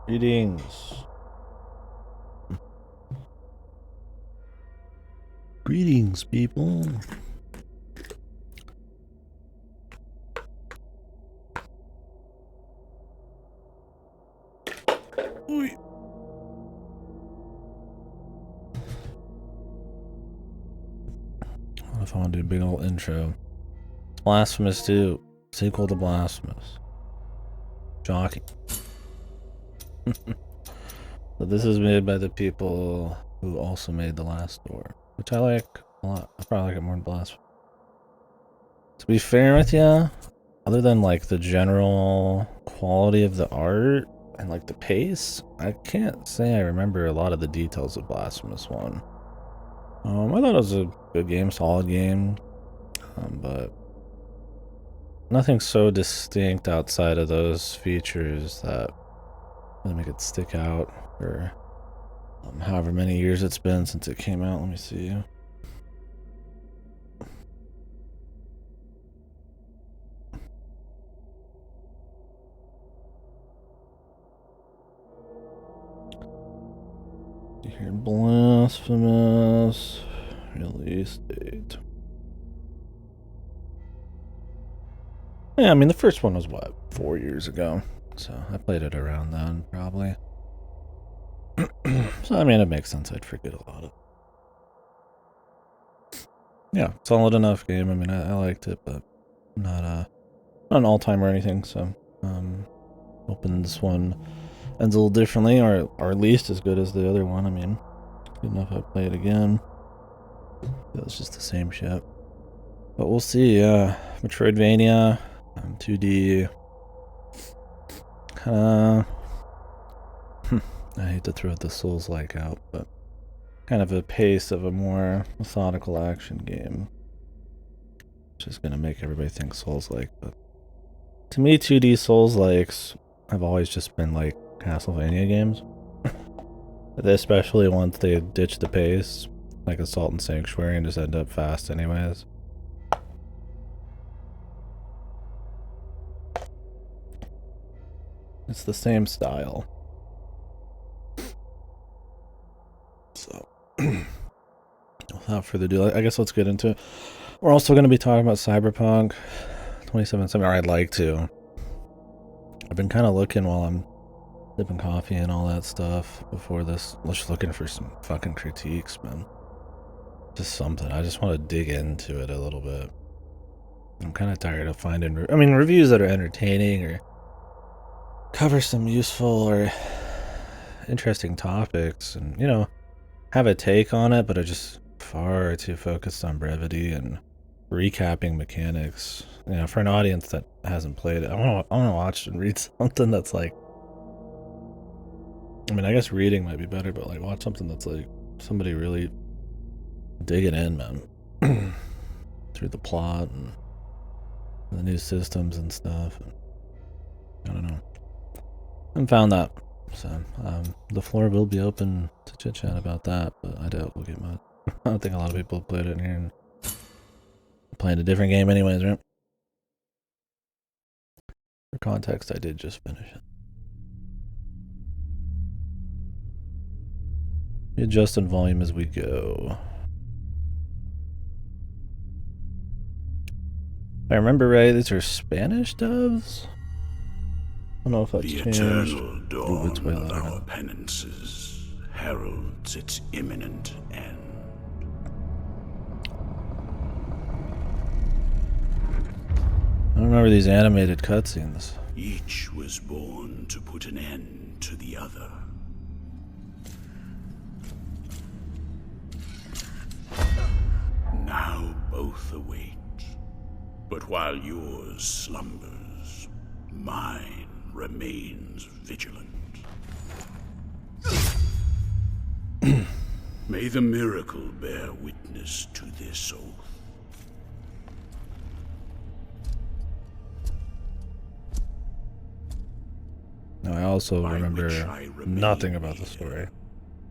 Greetings. Greetings, people. Oy. What if I want to do a big old intro? Blasphemous 2. Sequel to Blasphemous. Shocking. But this is made by the people who also made The Last Door, which I like a lot. I probably like it more than Blasphemous. To be fair with you, other than like the general quality of the art and like the pace, I can't say I remember a lot of the details of Blasphemous 1. I thought it was a good game, solid game, but nothing so distinct outside of those features that really make it stick out for however many years it's been since it came out. Let me see. Here, Blasphemous release date. Yeah, I mean the first one was what, 4 years ago, so I played it around then probably. So I mean it makes sense I'd forget a lot of it. Yeah, solid enough game. I mean I liked it, but not an all-time or anything. So hoping this one ends a little differently, or at least as good as the other one. I mean, good enough I'd play it again. It was just the same shit. But we'll see. Metroidvania, 2D. I hate to throw the Souls-like out, but kind of a pace of a more methodical action game. Which is going to make everybody think Souls-like, but to me, 2D Souls-likes have always just been like Castlevania games. Especially once they ditch the pace, like Assault and Sanctuary, and just end up fast anyways. It's the same style. So, without further ado, I guess let's get into it. We're also going to be talking about Cyberpunk 2077, or I'd like to. I've been kind of looking while I'm sipping coffee and all that stuff before this. Just looking for some fucking critiques, man. Just something. I just want to dig into it a little bit. I'm kind of tired of finding, reviews that are entertaining or cover some useful or interesting topics and, have a take on it, but are just far too focused on brevity and recapping mechanics. For an audience that hasn't played it, I want to watch and read something that's like, I guess reading might be better, but like watch something that's like somebody really digging in, man, through the plot and the new systems and stuff. And I don't know. I haven't found that. So the floor will be open to chit chat about that, but I doubt we'll get much. I don't think a lot of people have played it in here and playing a different game anyways, right? For context, I did just finish it. Adjust in volume as we go. If I remember right, these are Spanish doves? I don't know if that's the changed. Eternal dawn of our penances heralds its imminent end. I don't remember these animated cutscenes. Each was born to put an end to the other. Now But while yours slumbers, mine remains vigilant. May the miracle bear witness to this oath. Now, I also remember nothing about the story.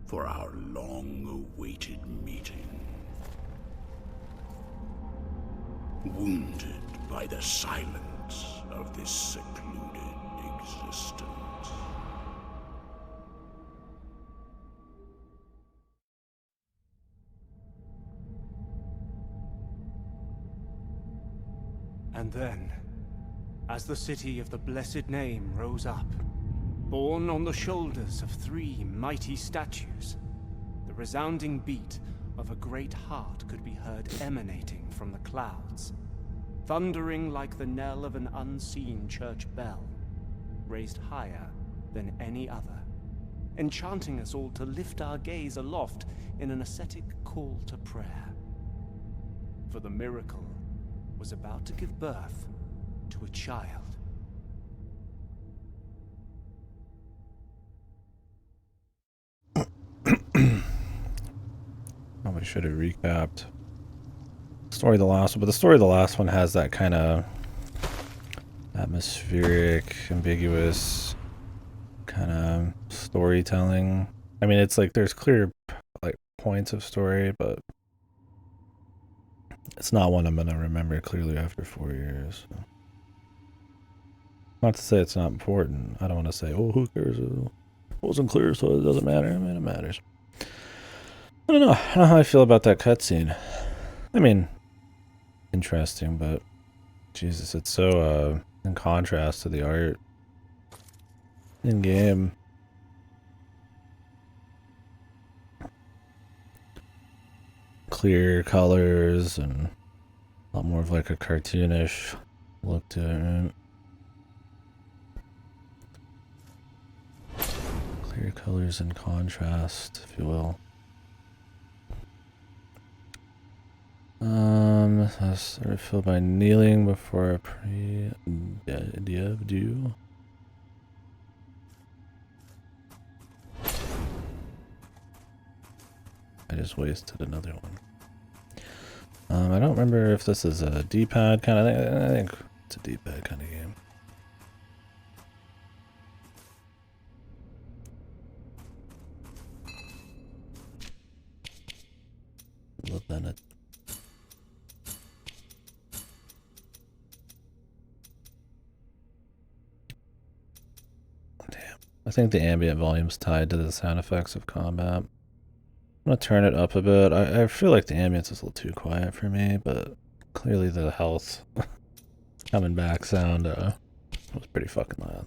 For our long-awaited meeting. Wounded by the silence of this secluded existence. And then, as the city of the blessed name rose up, borne on the shoulders of 3 mighty statues, the resounding beat of a great heart could be heard emanating from the clouds, thundering like the knell of an unseen church bell, raised higher than any other, enchanting us all to lift our gaze aloft in an ascetic call to prayer. For the miracle was about to give birth to a child. Probably should have recapped story of the last one, but the story of the last one has that kind of atmospheric, ambiguous kind of storytelling. I mean, it's like there's clear like points of story, but it's not one I'm gonna remember clearly after 4 years. So. Not to say it's not important. I don't want to say, oh, who cares? It wasn't clear, so it doesn't matter. I mean, it matters. I don't know. I don't know how I feel about that cutscene. I mean, interesting, but Jesus, it's so in contrast to the art in game. Clear colors and a lot more of like a cartoonish look to it, right? Clear colors and contrast, if you will. I started filled by kneeling before a pre-dev. I just wasted another one. I don't remember if this is a D-pad kind of thing. I think it's a D-pad kind of game. Love that. Damn. I think the ambient volume's tied to the sound effects of combat. I'm gonna turn it up a bit. I feel like the ambience is a little too quiet for me, but clearly the health coming back sound was pretty fucking loud.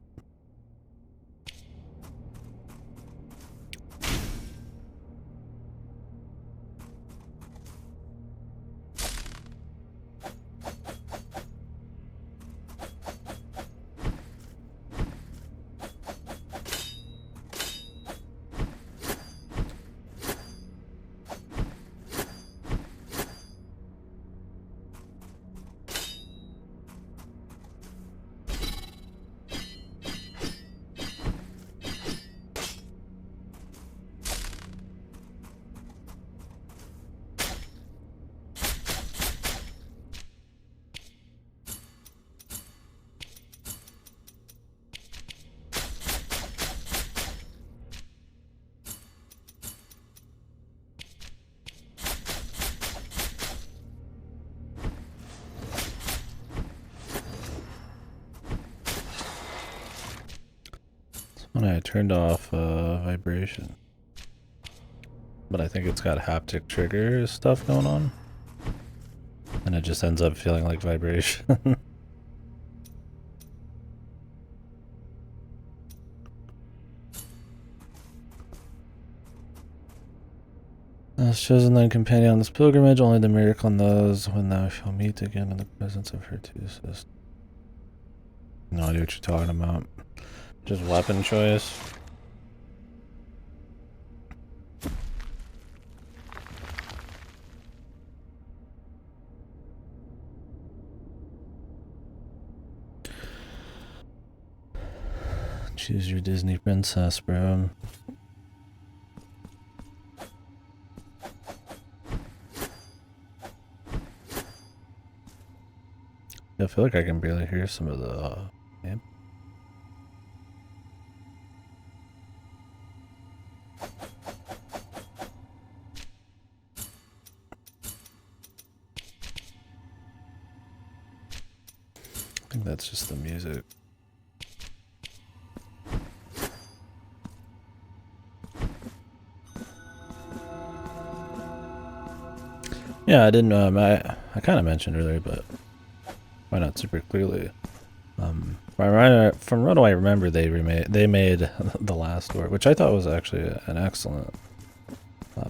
When I turned off vibration, but I think it's got haptic trigger stuff going on, and it just ends up feeling like vibration. I was chosen thy companion on this pilgrimage, only the miracle knows when thou shalt meet again in the presence of her two sisters. No idea what you're talking about. Just weapon choice. Choose your Disney princess, bro. I feel like I can barely hear some of the game. I think that's just the music. Yeah, I didn't. I kind of mentioned earlier, but why not super clearly? From what do I remember, they made The Last Door, which I thought was actually an excellent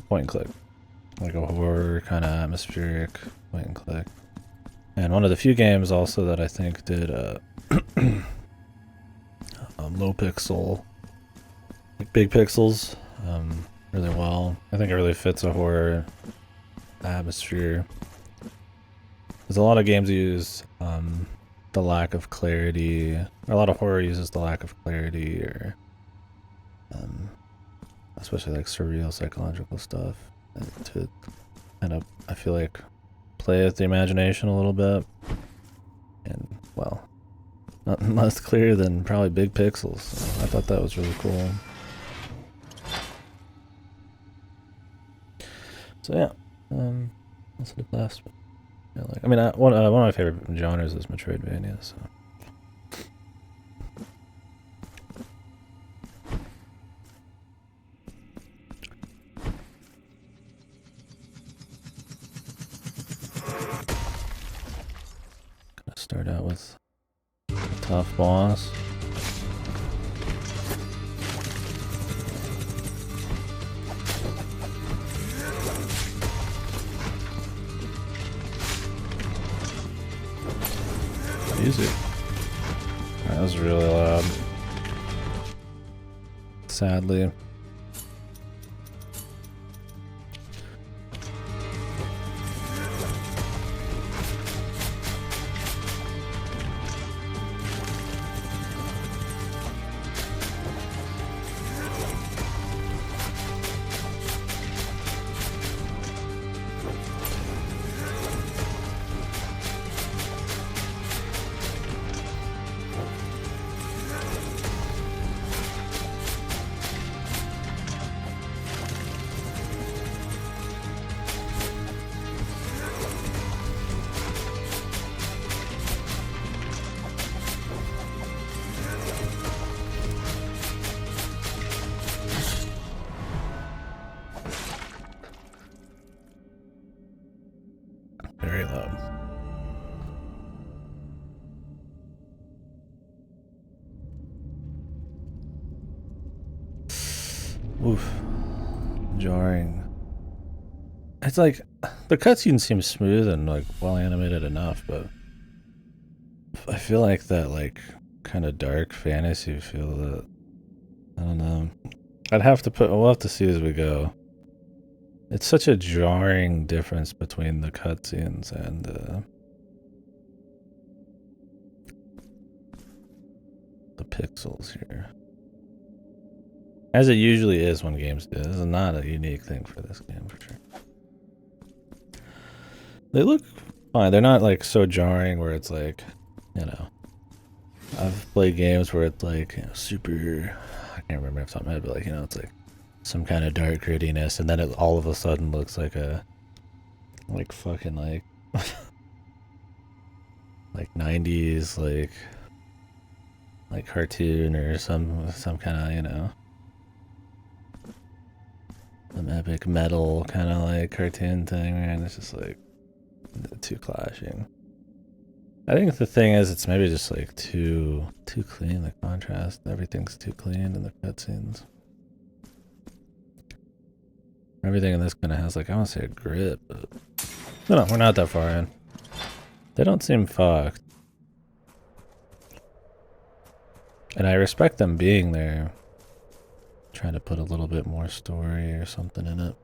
point and click, like a horror kind of atmospheric point and click, and one of the few games also that I think did low pixel, like big pixels, really well. I think it really fits a horror atmosphere. There's a lot of games use the lack of clarity, or a lot of horror uses the lack of clarity, or especially like surreal psychological stuff, to kind of, I feel like, play with the imagination a little bit, and well, nothing less clear than probably big pixels. So I thought that was really cool. So yeah, that's the last one. Yeah, like, I mean, one of my favorite genres is Metroidvania, so. Gonna start out with a tough boss. Music. That was really loud. Sadly. Very loud. Oof. Jarring. It's like, the cutscene seems smooth and like well animated enough, but I feel like that like kind of dark fantasy feel that, I don't know. We'll have to see as we go. It's such a jarring difference between the cutscenes and the pixels here. As it usually is when games do. This is not a unique thing for this game, for sure. They look fine. They're not like so jarring where it's like, you know, I've played games where it's like, you know, super, I can't remember off the top of my head, but like, you know, it's like some kind of dark grittiness, and then it all of a sudden looks like a, like fucking like, like 90s, like cartoon or some kind of, you know, some epic metal kind of like cartoon thing, and it's just like too clashing. I think the thing is, it's maybe just like too clean, the contrast. Everything's too clean in the cutscenes. Everything in this kind of has like, I want to say a grip, but no, we're not that far in. They don't seem fucked. And I respect them being there, trying to put a little bit more story or something in it.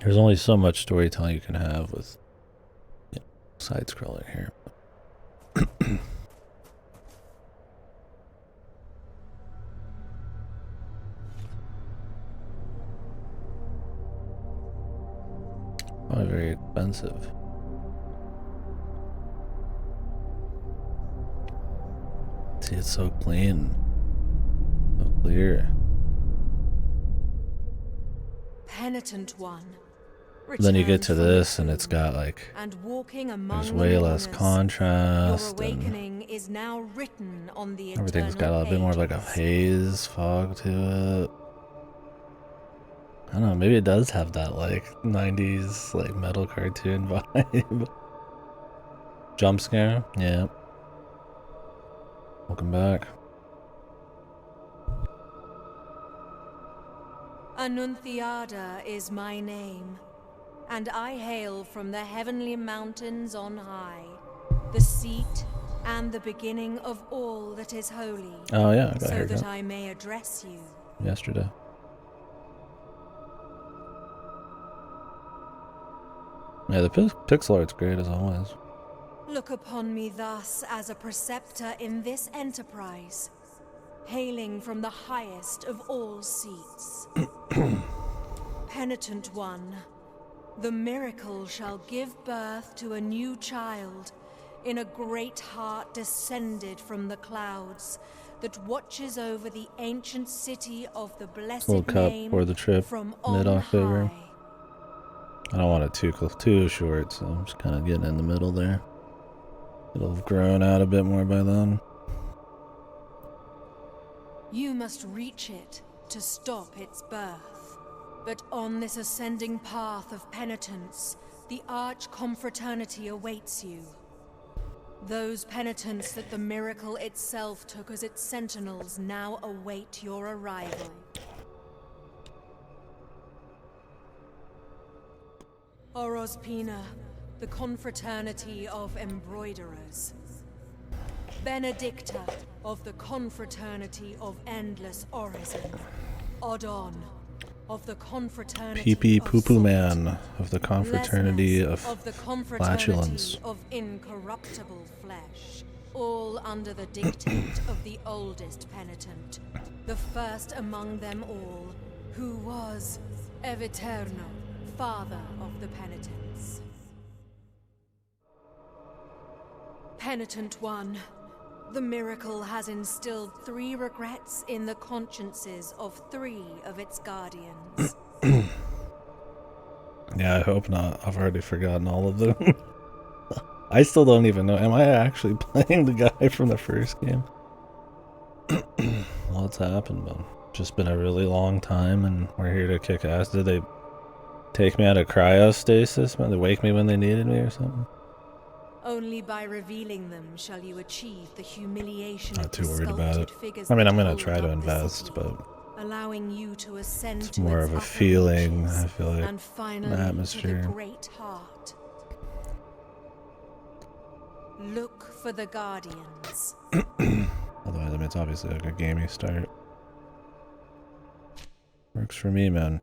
There's only so much storytelling you can have with, you know, side-scrolling here. Probably very expensive. See, it's so clean. So clear. Penitent one. Then you get to this and it's got like, and walking among there's way less contrast. Your awakening is now written on the Everything's got a bit more of like a haze fog to it. I don't know, maybe it does have that like 90s like metal cartoon vibe. Jump scare? Yeah. Welcome back. Annunciada is my name, and I hail from the heavenly mountains on high, the seat and the beginning of all that is holy. Oh yeah, I got a so haircut that I may address you. yesterday. Yeah, the pixel art's great as always. Look upon me thus as a preceptor in this enterprise, hailing from the highest of all seats. Penitent one, the miracle shall give birth to a new child in a great heart descended from the clouds that watches over the ancient city of the blessed Little cup name for the trip, from on mid-October. high. I don't want it too short, so I'm just kind of getting in the middle there. It'll have grown out a bit more by then. You must reach it to stop its birth. But on this ascending path of penitence, the arch-confraternity awaits you. Those penitents that the miracle itself took as its sentinels now await your arrival. Orospina, the confraternity of embroiderers. Benedicta, of the confraternity of endless orison. Odon, of the confraternity Pee-pee of poo-poo salt. man of the confraternity Lesmes, of the flatulence. confraternity of incorruptible flesh. All under the dictate of the oldest penitent, the first among them all, who was Eviterno, father of the penitents. Penitent one, the miracle has instilled 3 regrets in the consciences of 3 of its guardians. Yeah, I hope not. I've already forgotten all of them. I still don't even know. Am I actually playing the guy from the first game? What's happened, man? Just been a really long time and we're here to kick ass. Did they take me out of cryostasis? Man, they wake me when they needed me or something? Only by revealing them shall you achieve the humiliation Not of too the worried about sculpted it. figures I mean, that I'm gonna hold try to up the invest, city, but allowing you to ascend it's to more its of a upper feeling, reaches, I feel like, and finally an to atmosphere. the great heart. Look for the guardians. Otherwise, I mean, it's obviously like a gamey start. Works for me, man.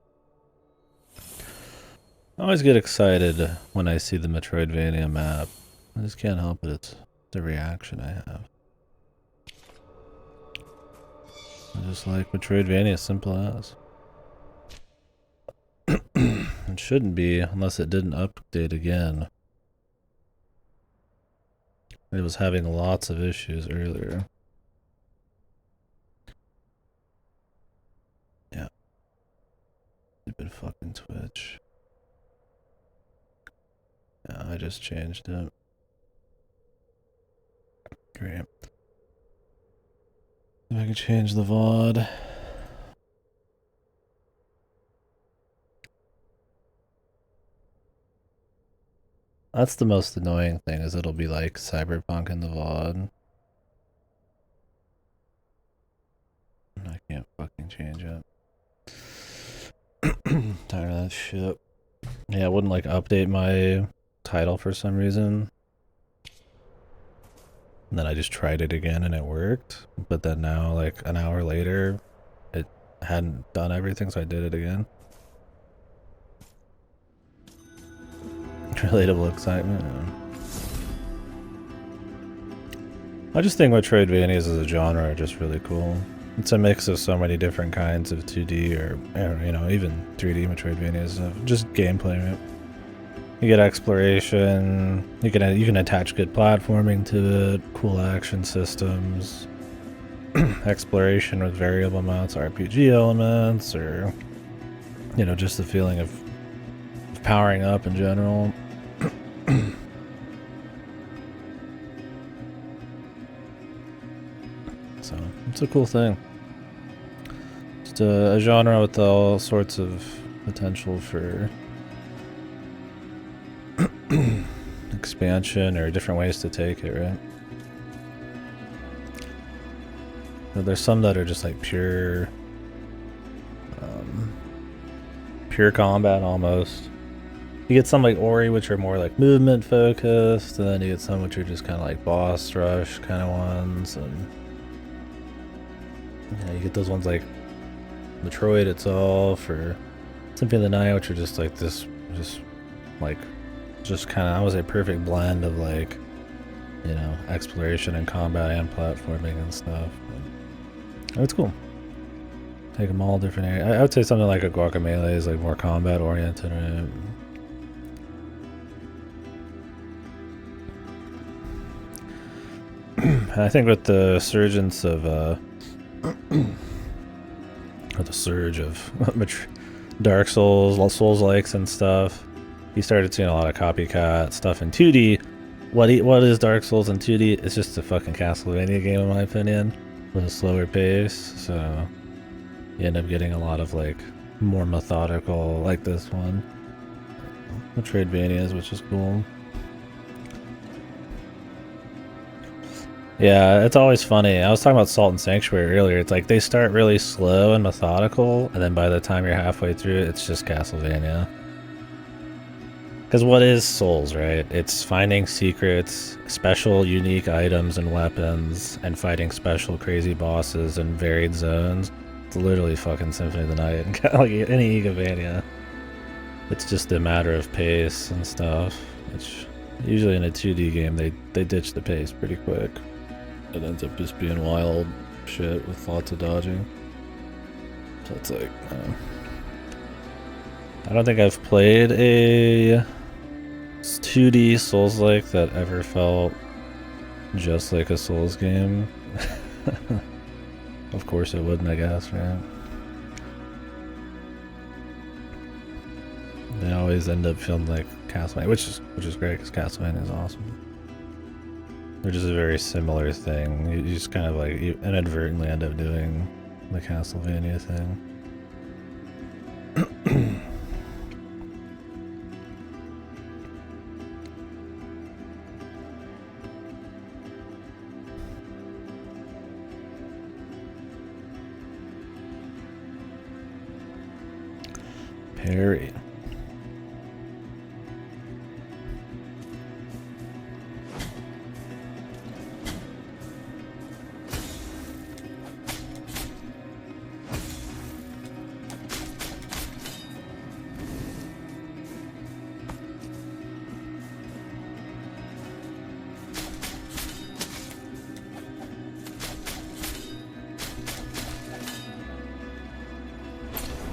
I always get excited when I see the Metroidvania map. I just can't help it. It's the reaction I have. I just like Metroidvania, simple as. It shouldn't be, unless it didn't update again. It was having lots of issues earlier. Yeah. Stupid fucking Twitch. Yeah, I just changed it. Great. If I can change the VOD. That's the most annoying thing, is it'll be like Cyberpunk in the VOD. And I can't fucking change it. Tired of that shit. Yeah, it wouldn't like update my title for some reason. And then I just tried it again and it worked. But then now, like an hour later, it hadn't done everything, so I did it again. Relatable excitement. Yeah. I just think Metroidvanias as a genre are just really cool. It's a mix of so many different kinds of 2D or, you know, even 3D Metroidvanias. Just gameplay, right? You get exploration. You can attach good platforming to it. Cool action systems. Exploration with variable amounts of RPG elements, or just the feeling of powering up in general. So it's a cool thing. Just a genre with all sorts of potential for expansion or different ways to take it, right? But there's some that are just like pure combat almost. You get some like Ori, which are more like movement focused, and then you get some which are just kind of like boss rush kind of ones, and you get those ones like Metroid itself, or Symphony of the Night, which are just like this, just kind of, I would say, perfect blend of like, exploration and combat and platforming and stuff. And it's cool. Take them all different areas. I would say something like a Guacamelee is like more combat oriented, right? I think with the surgence of or the surge of Dark Souls-likes and stuff, you started seeing a lot of copycat stuff in 2D. What is Dark Souls in 2D? It's just a fucking Castlevania game, in my opinion, with a slower pace. So you end up getting a lot of like more methodical, like this one, Metroidvanias, which is cool. Yeah, it's always funny. I was talking about Salt and Sanctuary earlier. It's like they start really slow and methodical, and then by the time you're halfway through, it's just Castlevania. Because what is Souls, right? It's finding secrets, special unique items and weapons, and fighting special crazy bosses in varied zones. It's literally fucking Symphony of the Night and like any Igavania. It's just a matter of pace and stuff. Which usually in a 2D game they ditch the pace pretty quick. It ends up just being wild shit with lots of dodging. So it's like, I don't think I've played a 2D Souls-like that ever felt just like a Souls game. Of course it wouldn't, I guess, right? They always end up feeling like Castlevania, which is great because Castlevania is awesome. They're just a very similar thing. You just kind of like, you inadvertently end up doing the Castlevania thing. Perry.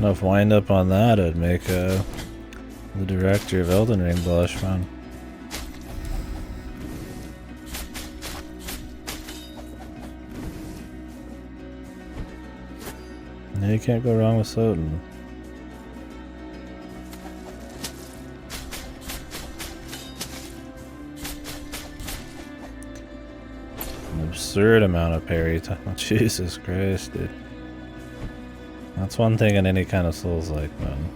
Enough wind up on that, it'd make the director of Elden Ring blush, man. Yeah, you can't go wrong with Soden. An absurd amount of parry time. Jesus Christ, dude. That's one thing in any kind of Souls-like, man.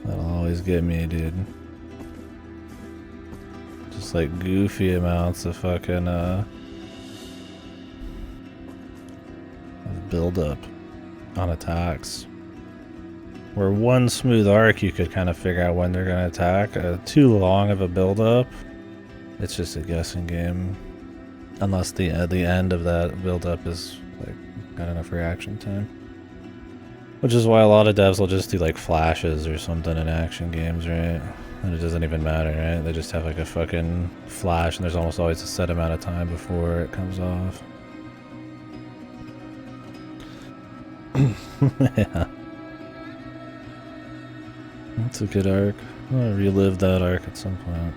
That'll always get me, dude. Just like goofy amounts of fucking build up on attacks. Where one smooth arc you could kind of figure out when they're gonna attack. Too long of a build up, it's just a guessing game. Unless the end of that build-up is like got enough reaction time, which is why a lot of devs will just do like flashes or something in action games, right? And it doesn't even matter, right? They just have like a fucking flash, and there's almost always a set amount of time before it comes off. Yeah. That's a good arc. I want to relive that arc at some point.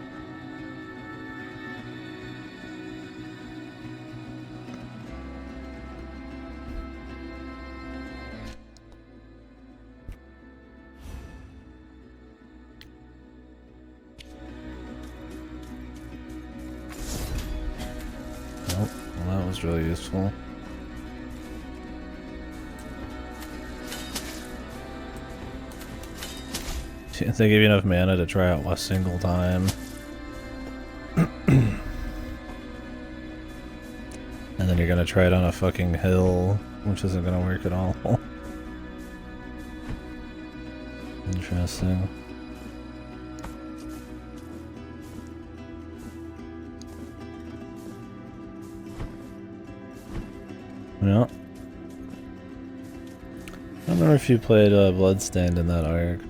Nope. Well, that was really useful. They give you enough mana to try out a single time. And then you're gonna try it on a fucking hill, which isn't gonna work at all. Interesting. Yeah. I don't know if you played Bloodstained in that arc.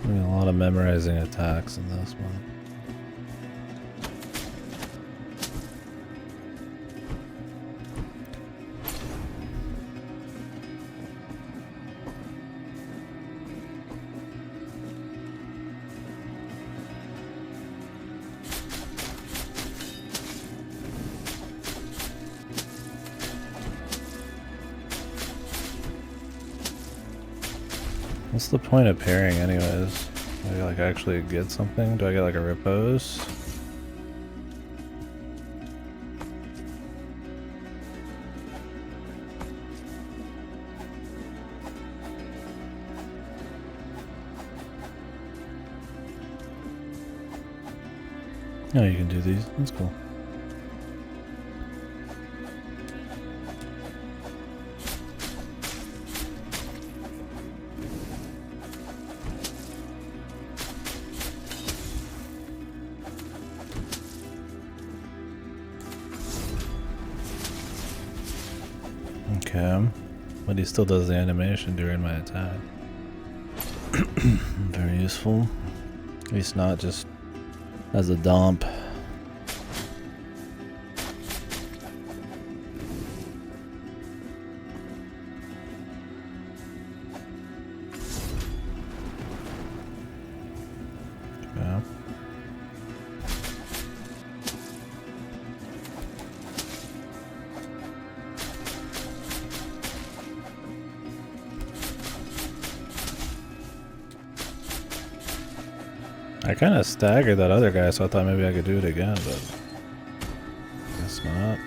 Doing a lot of memorizing attacks in this one. What's the point of pairing anyways? Do I like actually get something? Do I get like a repose? No, you can do these. That's cool. Okay, but he still does the animation during my attack. Very useful. At least not just as a dump. Okay. I kind of staggered that other guy, so I thought maybe I could do it again, but guess not.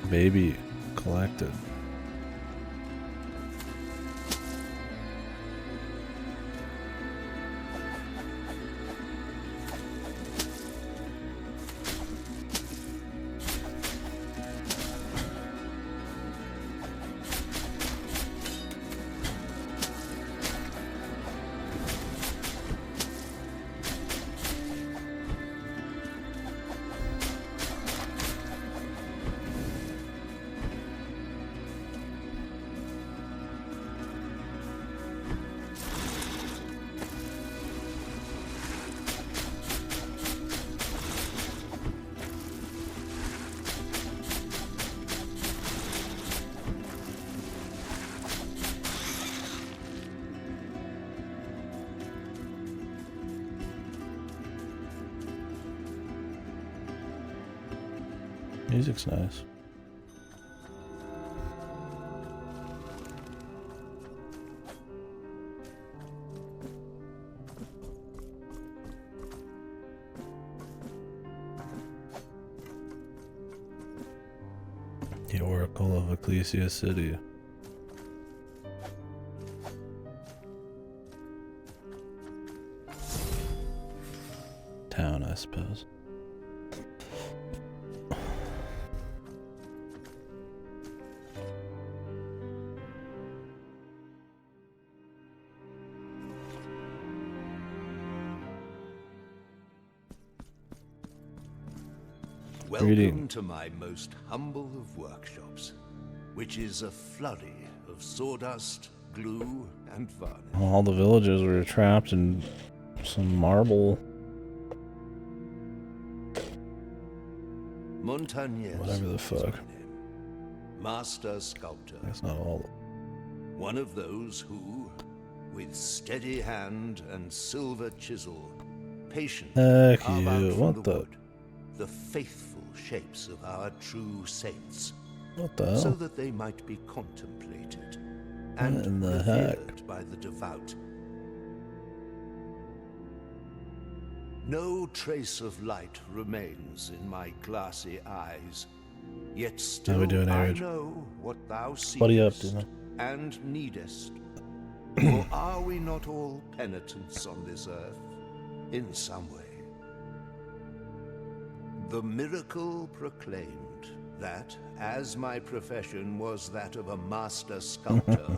Baby collected. Music's nice. The Oracle of Ecclesia City. Town, I suppose. Welcome to my most humble of workshops, which is a flurry of sawdust, glue and varnish. All the villagers were trapped in some marble. Montagnès. Whatever the fuck. is my name. Master sculptor. That's not all. One of those who, with steady hand and silver chisel, patiently Heck carve out you, from what the the? wood the faithful shapes of our true saints, What the so hell? that they might be contemplated What in and the heck? revered by the devout. No trace of light remains in my glassy eyes, yet still we doing, I Age? know what thou seest What are you up to now? and needest. For are we not all penitents on this earth, in some way? The miracle proclaimed that, as my profession was that of a master sculptor,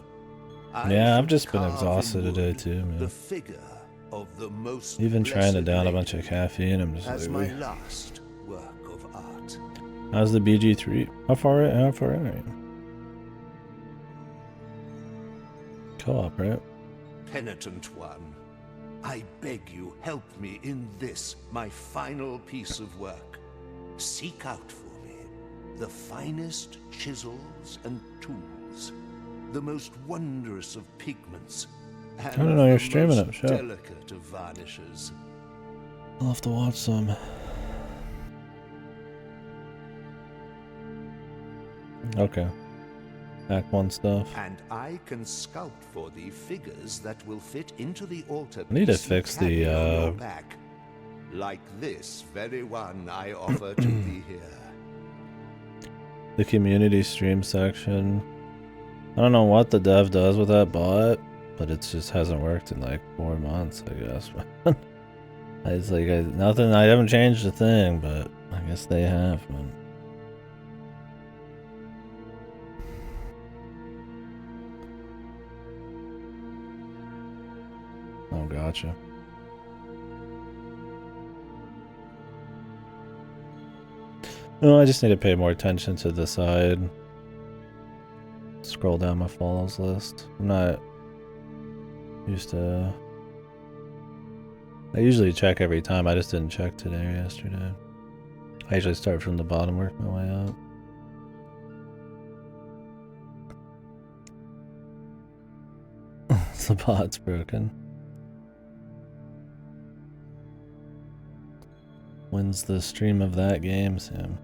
Yeah, I've should just been carve in exhausted today wood too, the man. figure of the most Even trying to blessed down a lady bunch of caffeine, I'm just as like, my last work of art. how's the BG3? How far in are you? Co-op, right? Penitent one, I beg you, help me in this, my final piece of work. Seek out for me the finest chisels and tools, the most wondrous of pigments, and I don't know, you're the streaming most it, shut up. delicate of varnishes. I'll have to watch some. Okay. Act 1 stuff. And I can sculpt for thee figures that will fit into the altar. I need to piece you fix the, carry on your back, like this very one I offer to thee here. The community stream section. I don't know what the dev does with that bot, but it just hasn't worked in like 4 months, I guess. It's like nothing. I haven't changed a thing, but I guess they have, man. Oh, gotcha. No, I just need to pay more attention to the side. Scroll down my follows list. I'm not used to. I usually check every time. I just didn't check today or yesterday. I usually start from the bottom, work my way up. The bot's broken. When's the stream of that game, Sam?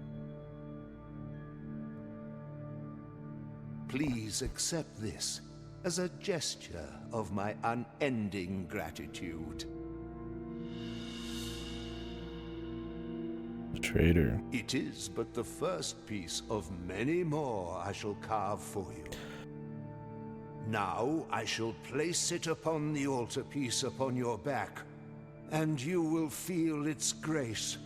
Please accept this as a gesture of my unending gratitude. The traitor. It is but the first piece of many more I shall carve for you. Now I shall place it upon the altarpiece upon your back, and you will feel its grace,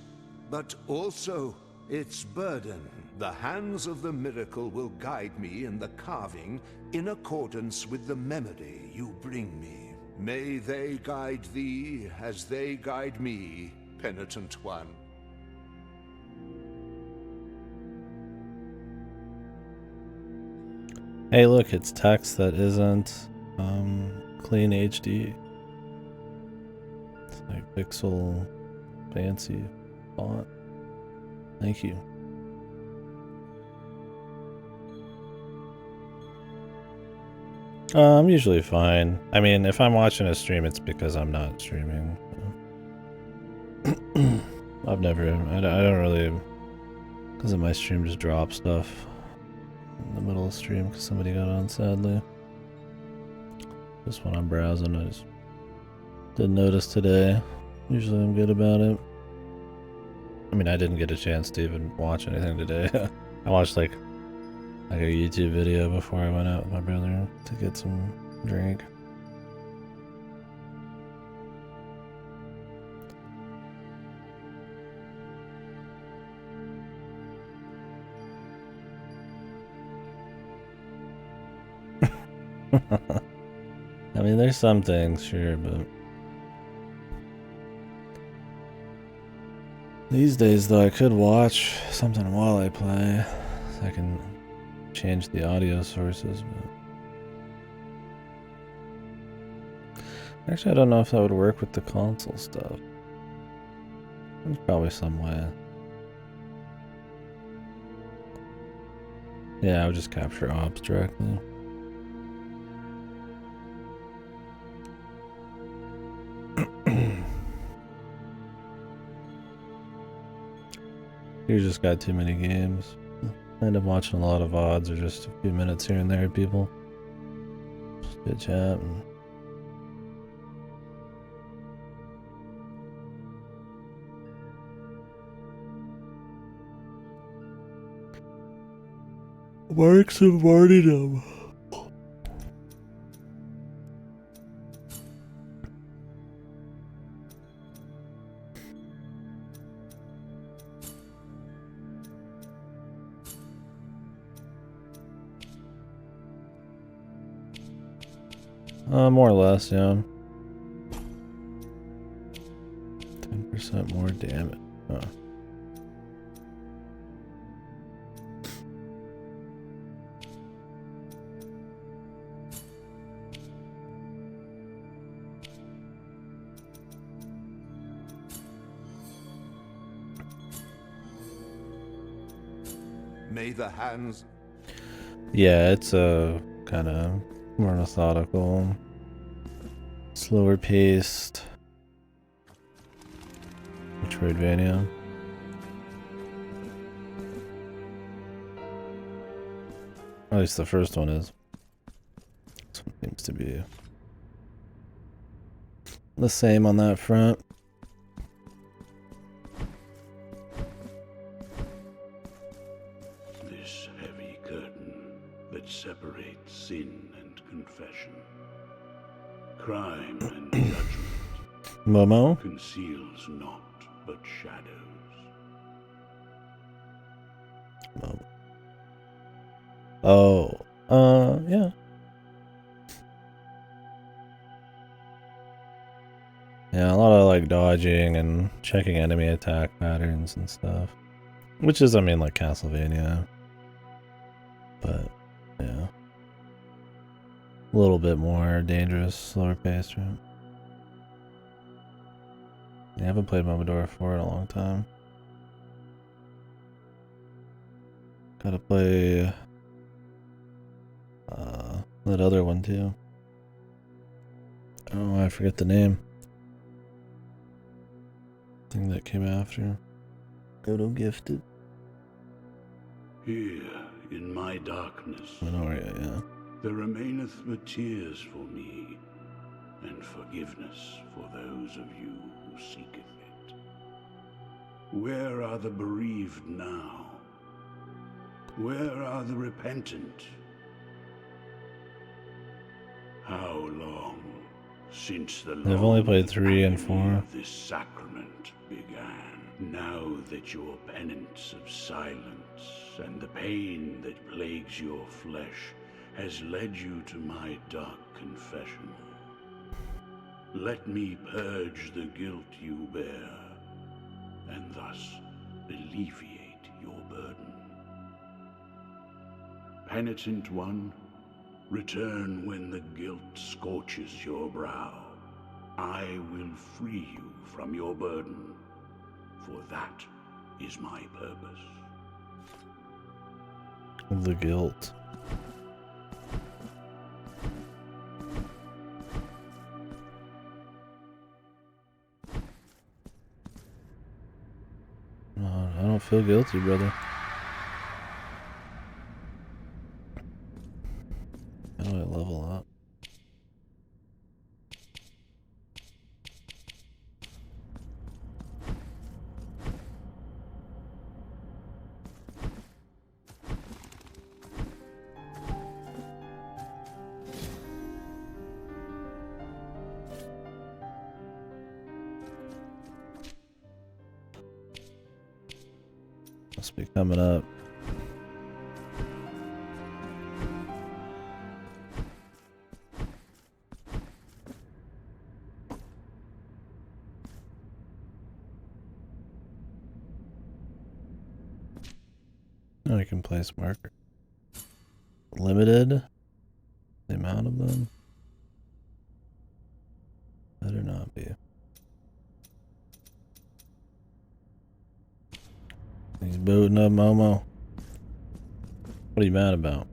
but also its burden. The hands of the miracle will guide me in the carving in accordance with the memory you bring me. May they guide thee as they guide me, penitent one. Hey, look, it's text that isn't clean HD. It's like pixel fancy font. Thank you. I'm usually fine. I mean, if I'm watching a stream, it's because I'm not streaming. I've never, I don't really, because of my stream just drop stuff in the middle of the stream because somebody got on, sadly. Just when I'm browsing, I just didn't notice today. Usually I'm good about it. I mean, I didn't get a chance to even watch anything today. I watched like a YouTube video before I went out with my brother to get some drink. I mean, there's some things, sure, but these days, though, I could watch something while I play, so I can change the audio sources, but Actually, I don't know if that would work with the console stuff. There's probably some way. Yeah, I would just capture ops directly. You just got too many games. I end up watching a lot of VODs or just a few minutes here and there, people. Just good chat. And works of martyrdom. More or less, yeah. 10% more damage. Huh. May the hands... Yeah, it's a kind of more methodical, slower paced Metroidvania. At least the first one is. This one seems to be the same on that front. This heavy curtain that separates sin and confession, crime and judgment, Momo? conceals naught but shadows. Momo. Yeah. Yeah, a lot of like dodging and checking enemy attack patterns and stuff. Which is, I mean, like Castlevania. But, yeah. A little bit more dangerous, slower paced, right? Yeah, I haven't played Momodora 4 in a long time. Gotta play that other one too. Oh, I forget the name. Thing that came after. Goto Gifted. Here, in my darkness, Minoria, yeah. there remaineth but tears for me, and forgiveness for those of you who seeketh it. Where are the bereaved now? Where are the repentant? How long since the I've only long played 3 and agony 4. of this sacrament began? Now that your penance of silence and the pain that plagues your flesh has led you to my dark confession, let me purge the guilt you bear, and thus alleviate your burden. Penitent one, return when the guilt scorches your brow. I will free you from your burden, for that is my purpose. The guilt. I don't feel guilty, brother. How do I level up? Must be coming up. Oh, you can place marker. Limited? The amount of them? Better not be. He's booting up Momo. What are you mad about?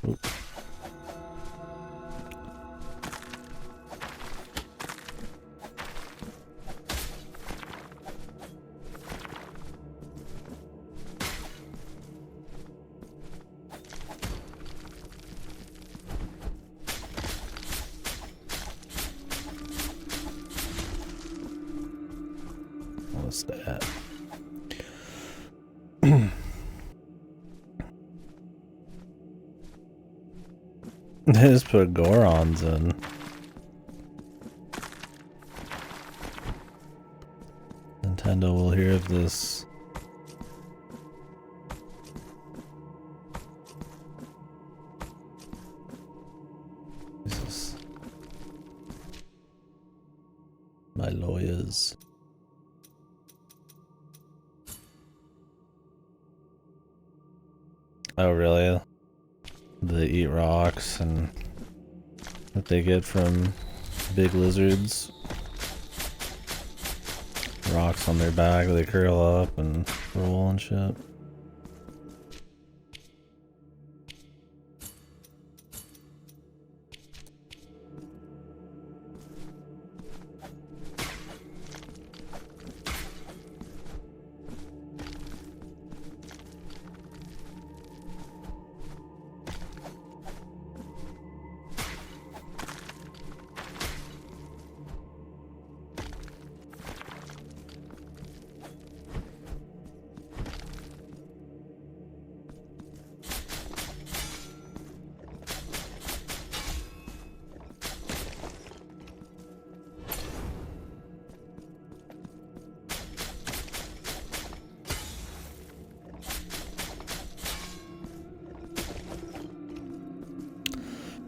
Oop. What's that? They just put Gorons in. Nintendo will hear of this. Jesus. My lawyers. Oh, really? They eat rocks and that they get from big lizards. Rocks on their back, they curl up and roll and shit.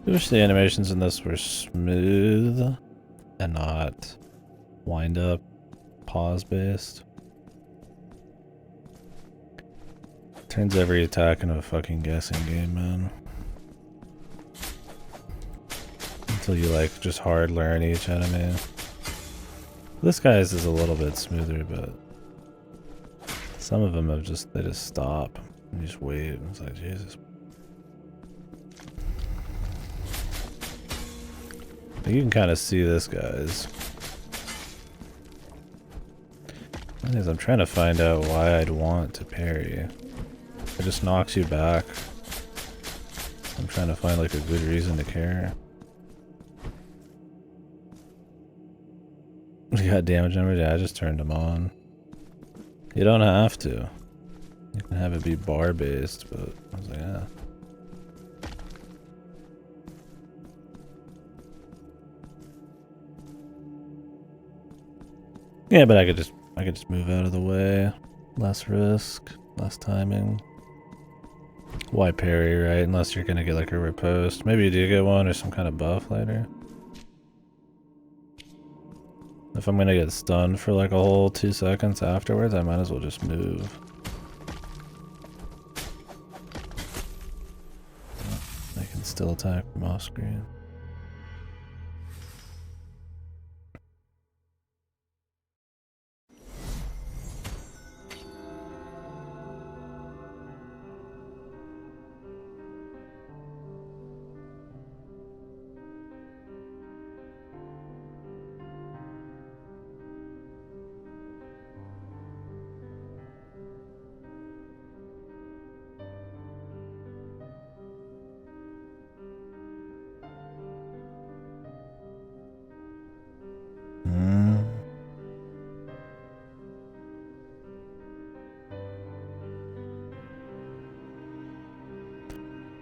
I wish the animations in this were smooth and not wind up pause based. Turns every attack into a fucking guessing game, man. Until you like just hard learn each enemy. This guy's is a little bit smoother, but some of them have just, they just stop and you just wait. It's like, Jesus. You can kind of see this, guys. The thing is, I'm trying to find out why I'd want to parry. It just knocks you back. I'm trying to find like a good reason to care. You got damage numbers? Yeah, I just turned them on. You don't have to. You can have it be bar based, but I was like, yeah. Yeah, but I could just move out of the way. Less risk, less timing. Why parry, right? Unless you're gonna get like a riposte. Maybe you do get one or some kind of buff later. If I'm gonna get stunned for like a whole 2 seconds afterwards, I might as well just move. I can still attack from off screen.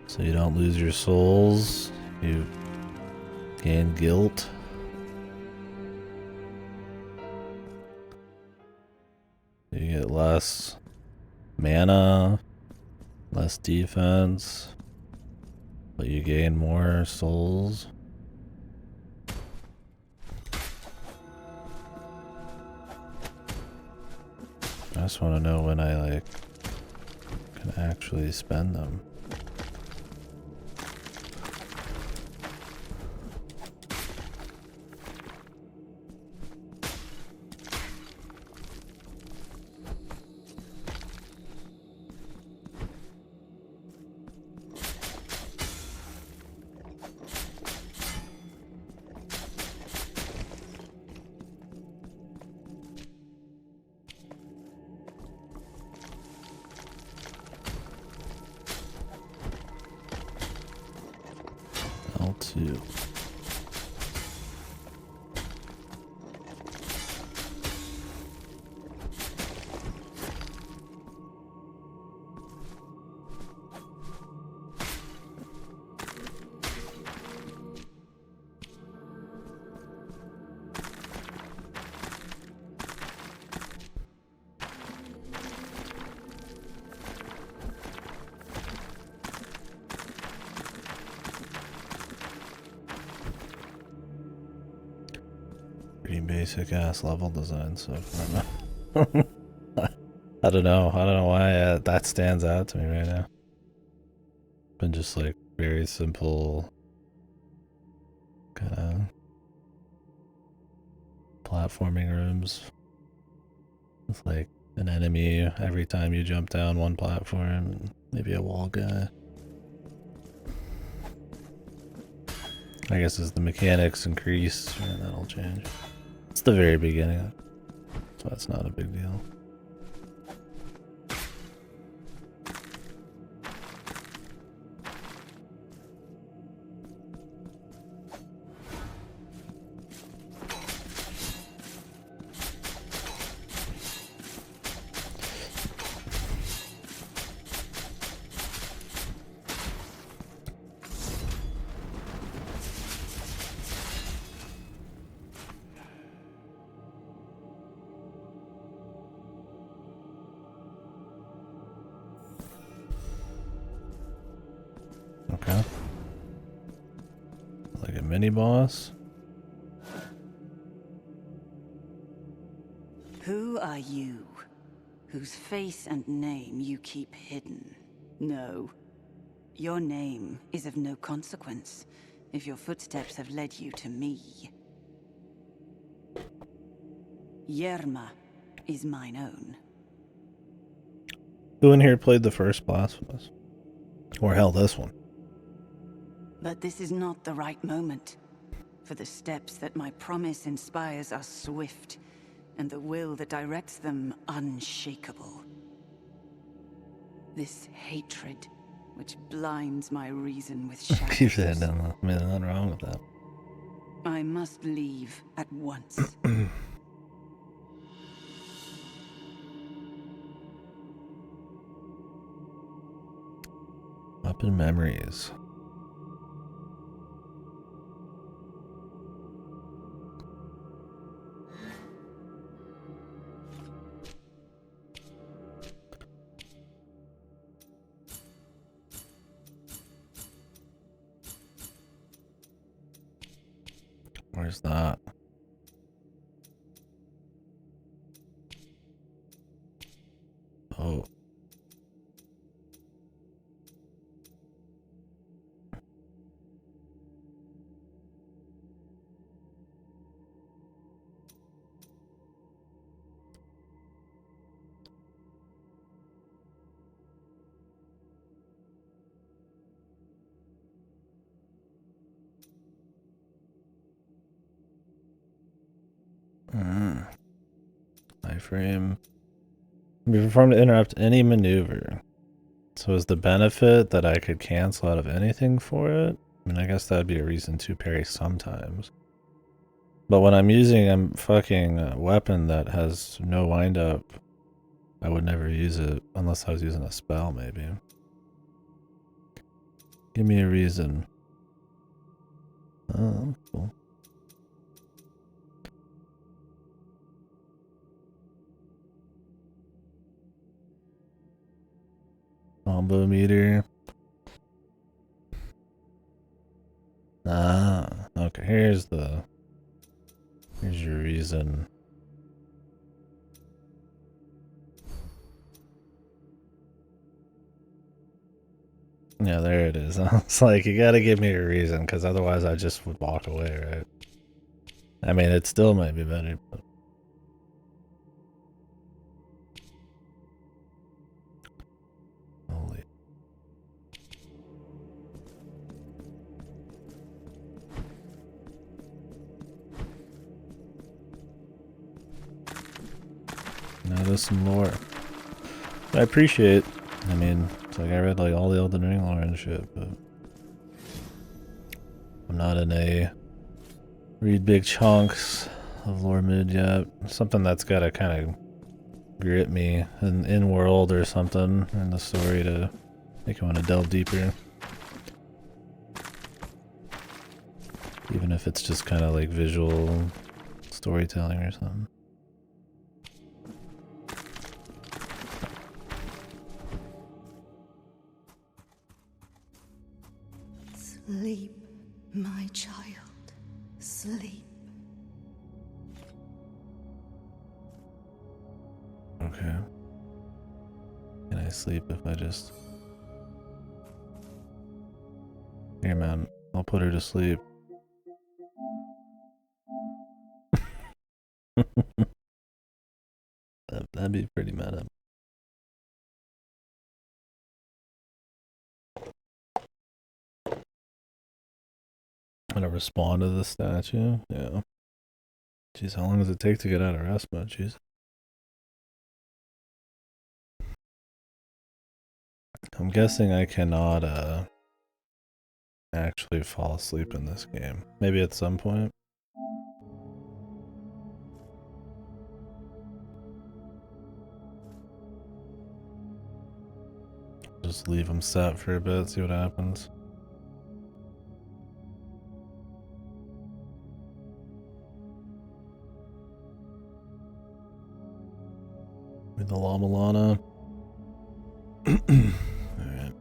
So you don't lose your souls, you gain guilt. You get less mana, less defense, but you gain more souls. I just want to know when I like can actually spend them. 2. Pretty basic ass level design so far. I don't know. I don't know why that stands out to me right now. Been just like very simple kind of platforming rooms with like an enemy every time you jump down one platform and maybe a wall guy. I guess as the mechanics increase, that'll change. It's the very beginning, so that's not a big deal. Okay. Like a mini boss. Who are you, whose face and name you keep hidden? No. Your name is of no consequence if your footsteps have led you to me. Yerma is mine own. Who in here played the first Blasphemous? Or hell, this one? But this is not the right moment. For the steps that my promise inspires are swift, and the will that directs them unshakable. This hatred, which blinds my reason with shadows. Keep saying that. I mean, nothing wrong with that. I must leave at once. Weapon memories. Where's that? Oh. Iframe. Be performed to interrupt any maneuver. So is the benefit that I could cancel out of anything for it? I mean, I guess that'd be a reason to parry sometimes. But when I'm using a fucking weapon that has no windup, I would never use it unless I was using a spell, maybe. Give me a reason. Oh, cool. Combo meter. Ah, okay, here's your reason. Yeah, there it is. It's like, you gotta give me a reason, because otherwise I just would walk away, right? I mean, it still might be better, but... Holy... Notice some lore. I appreciate. I mean, it's like I read like all the Elden Ring lore and shit, but I'm not in a read big chunks of lore mood yet. Something that's gotta kind of grip me in world or something in the story to make me want to delve deeper. Even if it's just kind of like visual storytelling or something. Sleep, my child. Sleep. Okay. Can I sleep if I just... Here, man. I'll put her to sleep. That'd be pretty meta. I'm gonna respond to the statue. Yeah. Jeez, how long does it take to get out of rest mode? Jeez. I'm guessing I cannot actually fall asleep in this game. Maybe at some point. Just leave them set for a bit, see what happens. With the Llama Lana. Alright.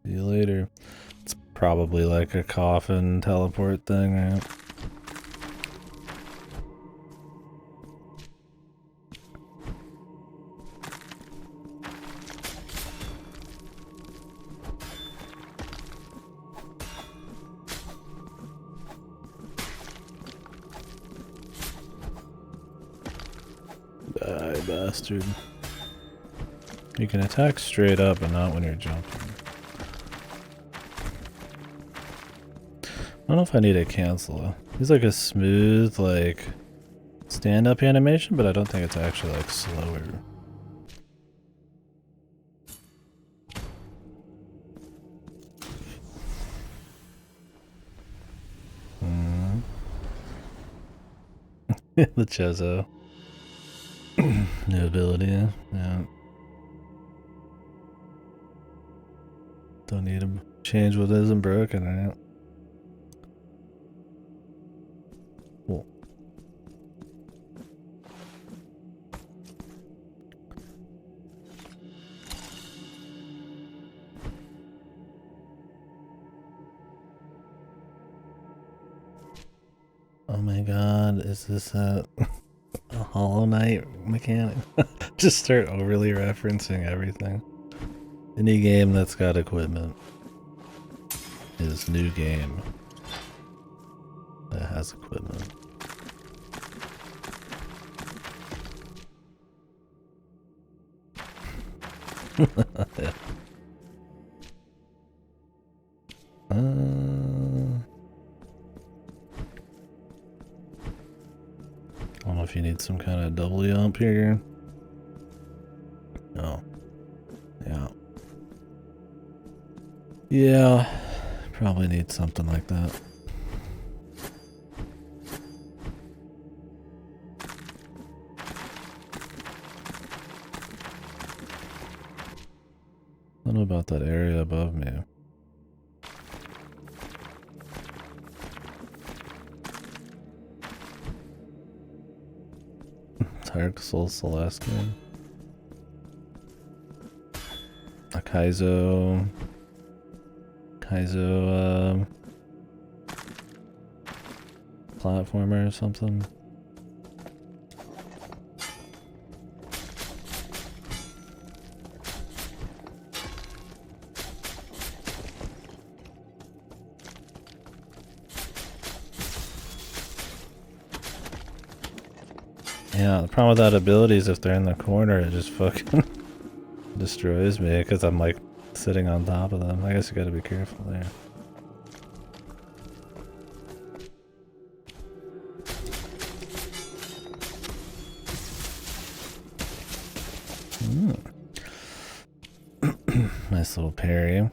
See you later. It's probably like a coffin teleport thing, right? Die, bastard. You can attack straight up, but not when you're jumping. I don't know if I need to cancel. It's like a smooth, like, stand-up animation, but I don't think it's actually, like, slower. The Chezo. New ability, yeah. Don't need to change what isn't broken, right? Cool. Oh my god, is this a Hollow Knight mechanic? Just start overly referencing everything. Any game that's got equipment is new game that has equipment. Yeah. I don't know if you need some kind of double jump here. No. Yeah. Yeah. Probably need something like that. I don't know about that area above me. Dark Soul Celestial. A Kaizo platformer or something. Yeah, the problem with that ability is if they're in the corner, it just fucking destroys me because I'm like sitting on top of them. I guess you gotta be careful there. Nice little parry.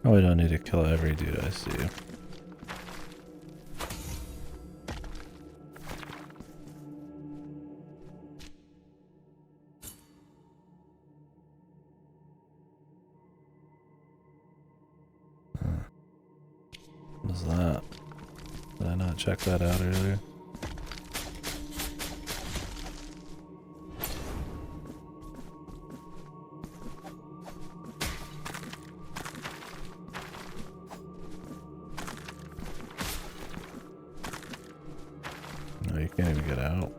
Probably don't need to kill every dude I see. What is that? Did I not check that out earlier? No, you can't even get out.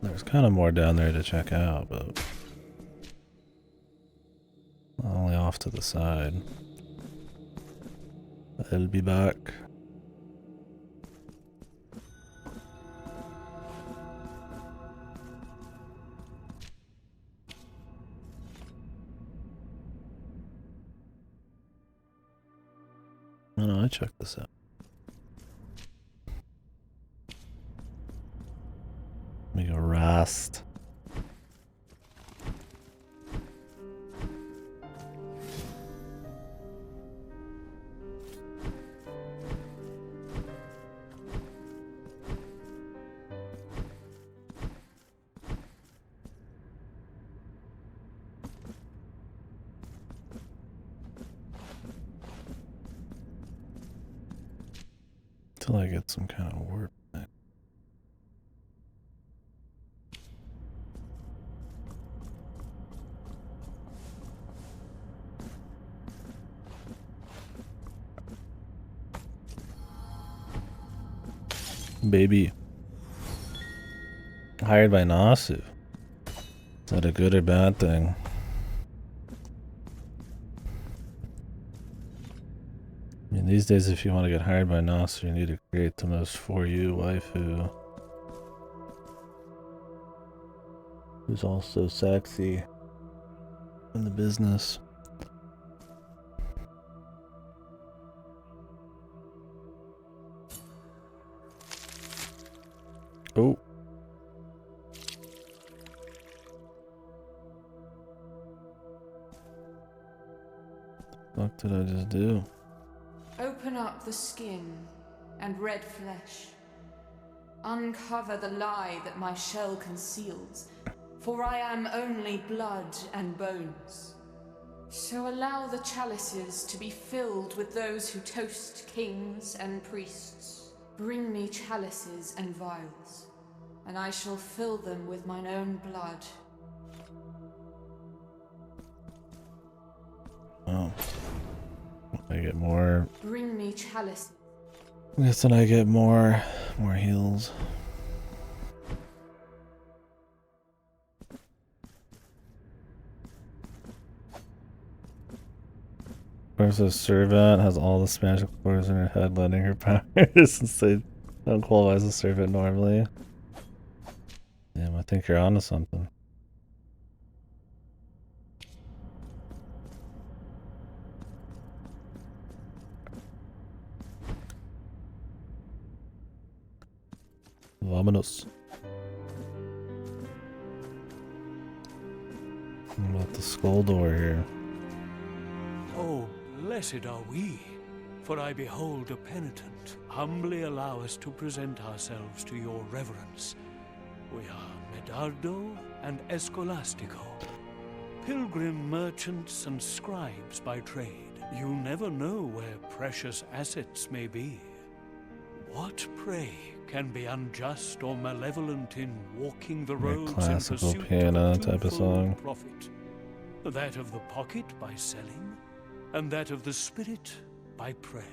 There's kind of more down there to check out, but only off to the side. I'll be back. Oh no, I checked this out. Let me go rest. Till I get some kind of word. Baby. Hired by Nasu. Is that a good or bad thing? I mean, these days, if you want to get hired by Nasu, you need to create the most for you waifu. Who's also sexy in the business. Oh. What did I just do? Open up the skin and red flesh. Uncover the lie that my shell conceals, for I am only blood and bones. So allow the chalices to be filled with those who toast kings and priests. Bring me chalices and vials, and I shall fill them with mine own blood. Oh. I get more. Bring me chalice. I guess then I get more heals. Versus servant has all the magic cores in her head, letting her powers since they don't qualify as a servant normally. Damn, I think you're onto something. Vamonos. What about the skull door here? Oh, blessed are we, for I behold a penitent. Humbly allow us to present ourselves to your reverence. We are Medardo and Escolastico, pilgrim merchants and scribes by trade. You never know where precious assets may be. What, pray, can be unjust or malevolent in walking the roads in classical pursuit piano of a type of song. twofold profit? That of the pocket by selling, and that of the spirit by prayer.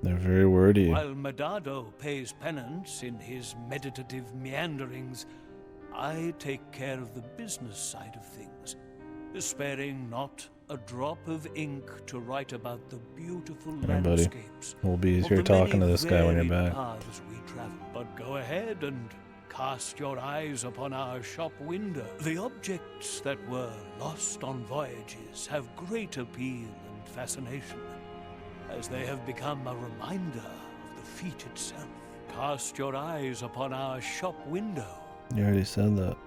They're very wordy. While Medardo pays penance in his meditative meanderings, I take care of the business side of things, sparing not a drop of ink to write about the beautiful Hey, buddy. landscapes. We'll be of easier the talking to many this guy when you're varied back. paths we travel. But go ahead and cast your eyes upon our shop window. The objects that were lost on voyages have great appeal and fascination, as they have become a reminder of the feat itself. Cast your eyes upon our shop window. You already said that.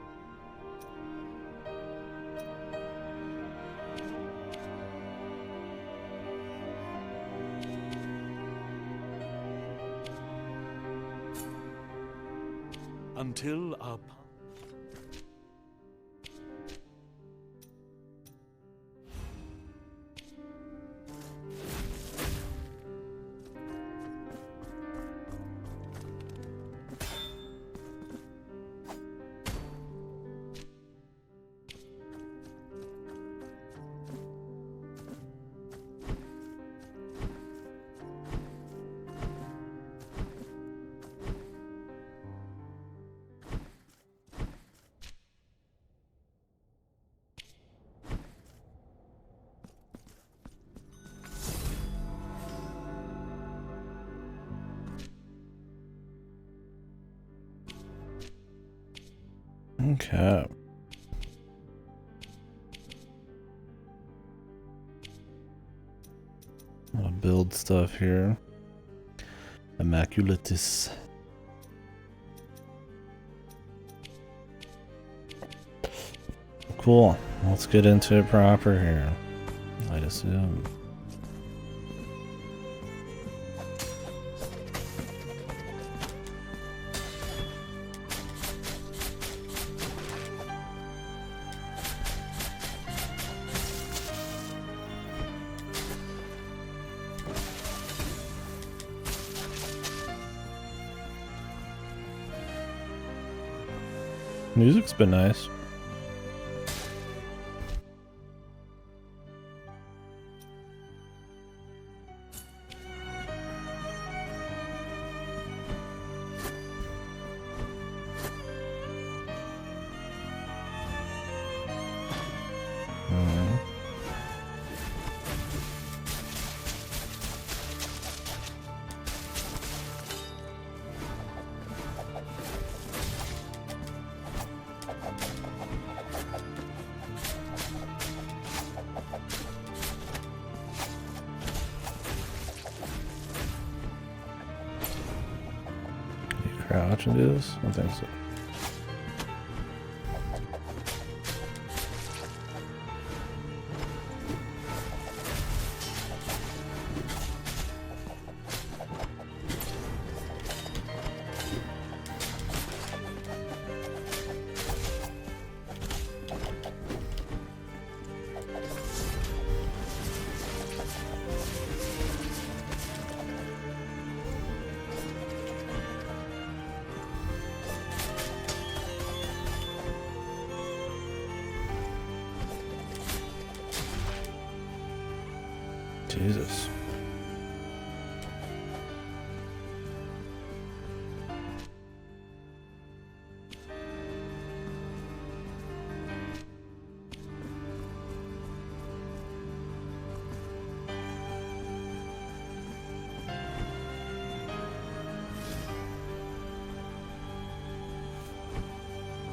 Until our Okay. I'll build stuff here. Immaculatus. Cool. Let's get into it proper here. I'd assume. Music's been nice. Crouch and do this? I don't think so. Jesus.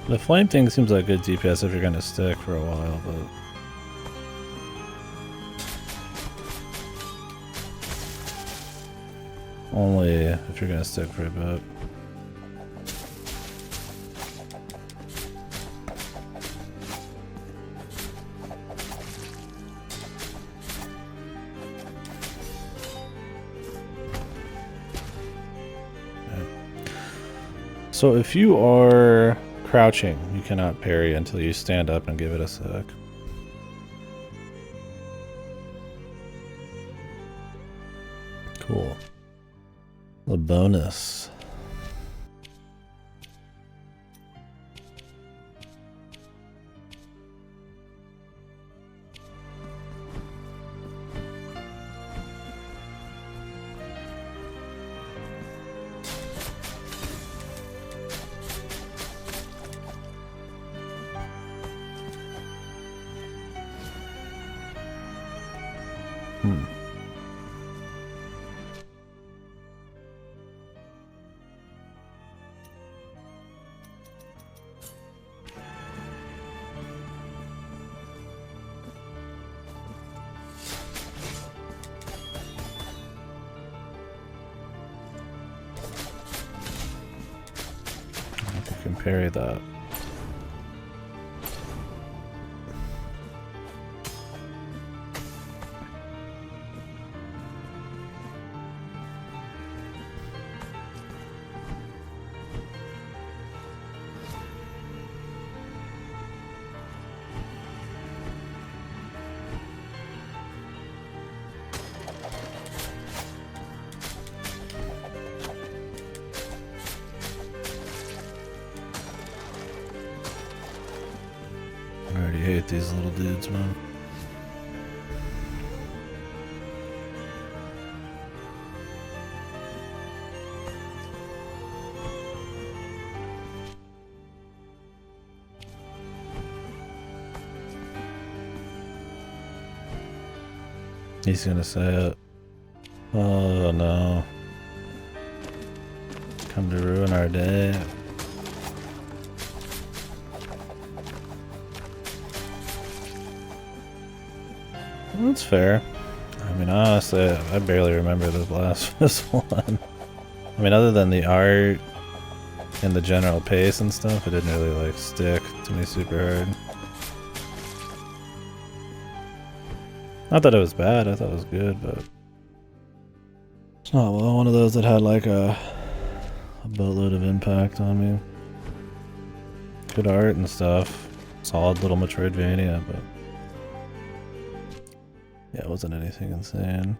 The flame thing seems like good DPS if you're gonna stick for a while, but only if you're gonna stick for a bit. So if you are crouching, you cannot parry until you stand up and give it a sec. Cool. The bonus. parry that. I already hate these little dudes, man. He's gonna say it. Oh no. Come to ruin our day. Well, that's fair. I mean, honestly, I barely remember the Blasphemous one. I mean, other than the art and the general pace and stuff, it didn't really, like, stick to me super hard. Not that it was bad, I thought it was good, but it's not one of those that had, like, a boatload of impact on me. Good art and stuff. Solid little Metroidvania, but yeah, it wasn't anything insane.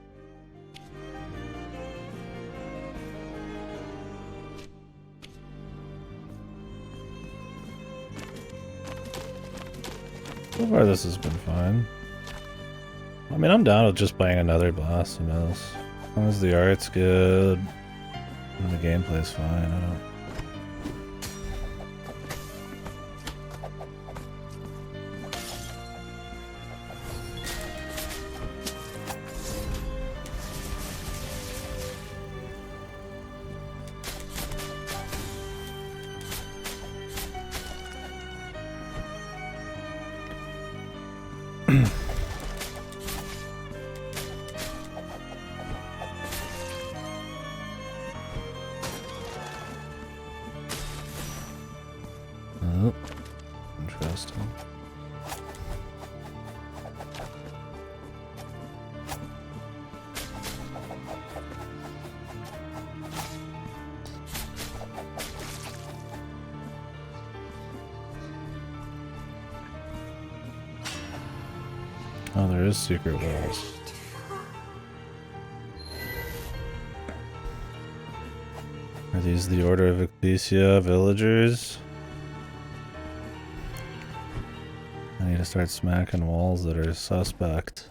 So far this has been fine. I mean, I'm down with just playing another Blasphemous. As long as the art's good and the gameplay's fine, I don't... Oh, interesting. Oh, there is secret walls. Are these the Order of Ecclesia villagers? I need to start smacking walls that are suspect.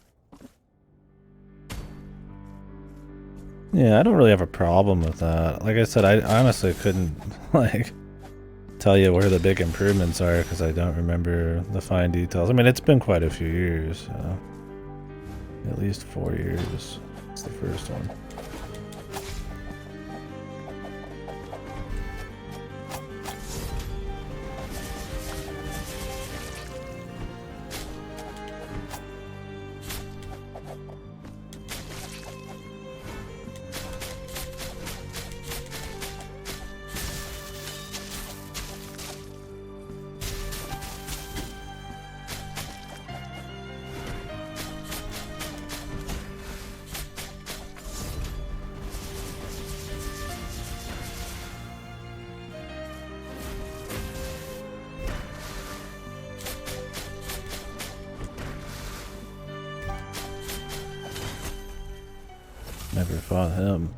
Yeah, I don't really have a problem with that. Like I said, I honestly couldn't, like, tell you where the big improvements are because I don't remember the fine details. I mean, it's been quite a few years. So at least 4 years. It's the first one. Never fought him.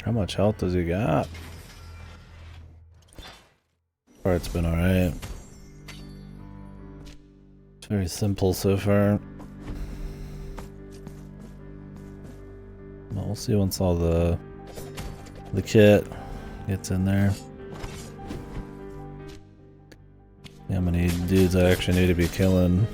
How much health does he got? Part's been alright. It's very simple so far. Well, we'll see once all the kit gets in there. How many dudes I actually need to be killing.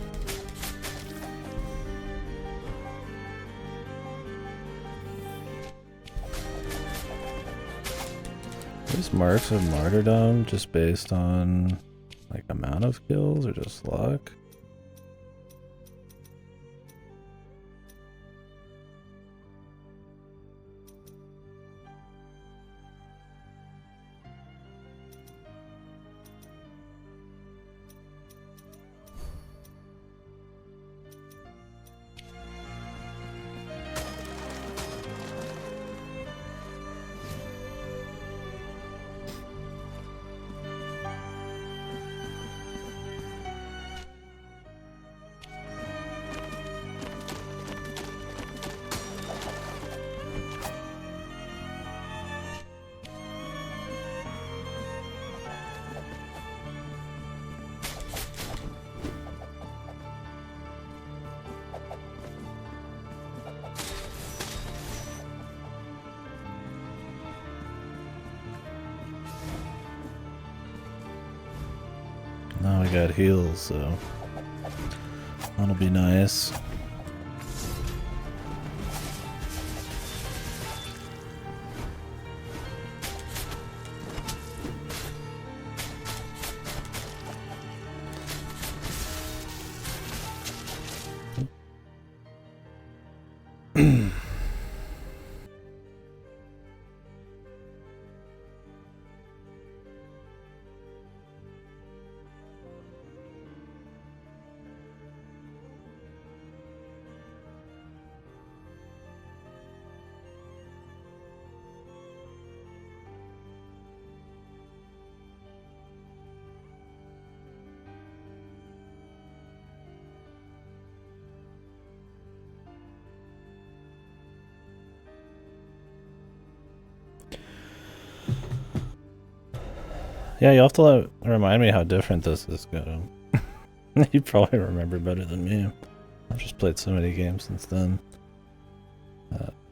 These marks of martyrdom just based on like amount of kills or just luck? got heals, so that'll be nice. Yeah, you'll have to remind me how different this is going. You probably remember better than me. I've just played so many games since then.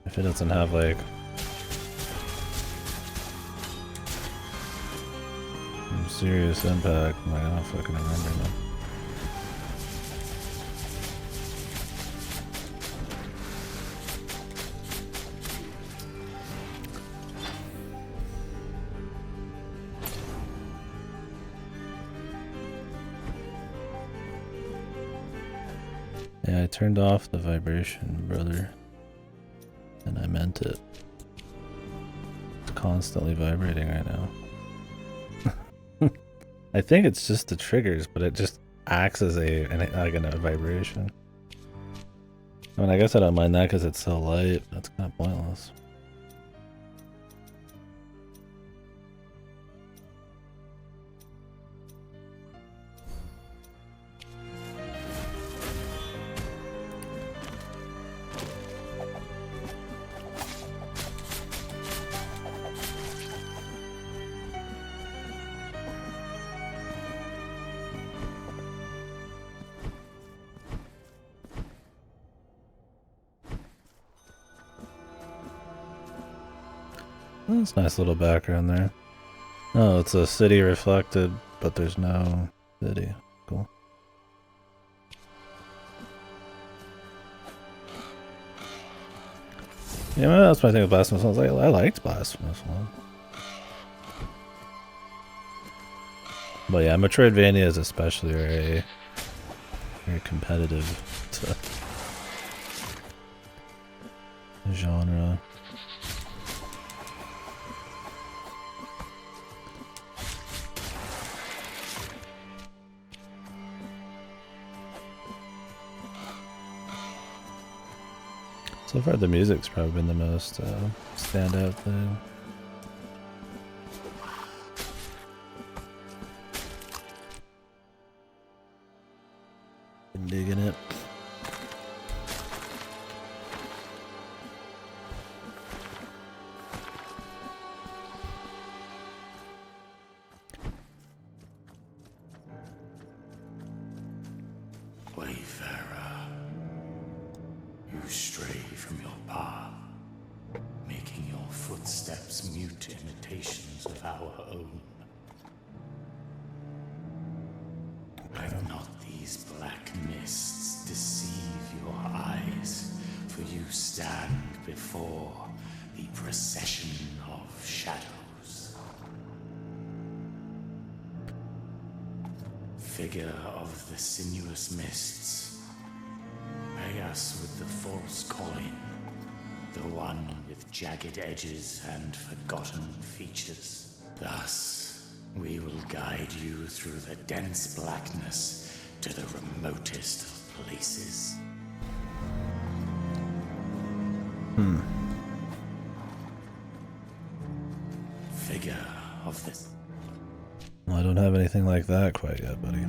If it doesn't have like some serious impact, I'm like, I don't fucking remember them. Yeah, I turned off the vibration, brother. And I meant it. It's constantly vibrating right now. I think it's just the triggers, but it just acts as a vibration. I mean, I guess I don't mind that because it's so light. That's kind of pointless. That's a nice little background there. Oh, it's a city reflected, but there's no city. Cool. Yeah, well, that's my thing with Blasphemous. I liked Blasphemous one. But yeah, Metroidvania is especially very competitive genre. So far, the music's probably been the most standout thing. Been digging it. Wayfarer, you stray from your path, making your footsteps mute imitations of our own. Let not these black mists deceive your eyes, for you stand before the procession of shadows. Figure of the sinuous mists, pay us with the false coin, the one with jagged edges and forgotten features. Thus, we will guide you through the dense blackness to the remotest of places. Figure of this. Well, I don't have anything like that quite yet, buddy.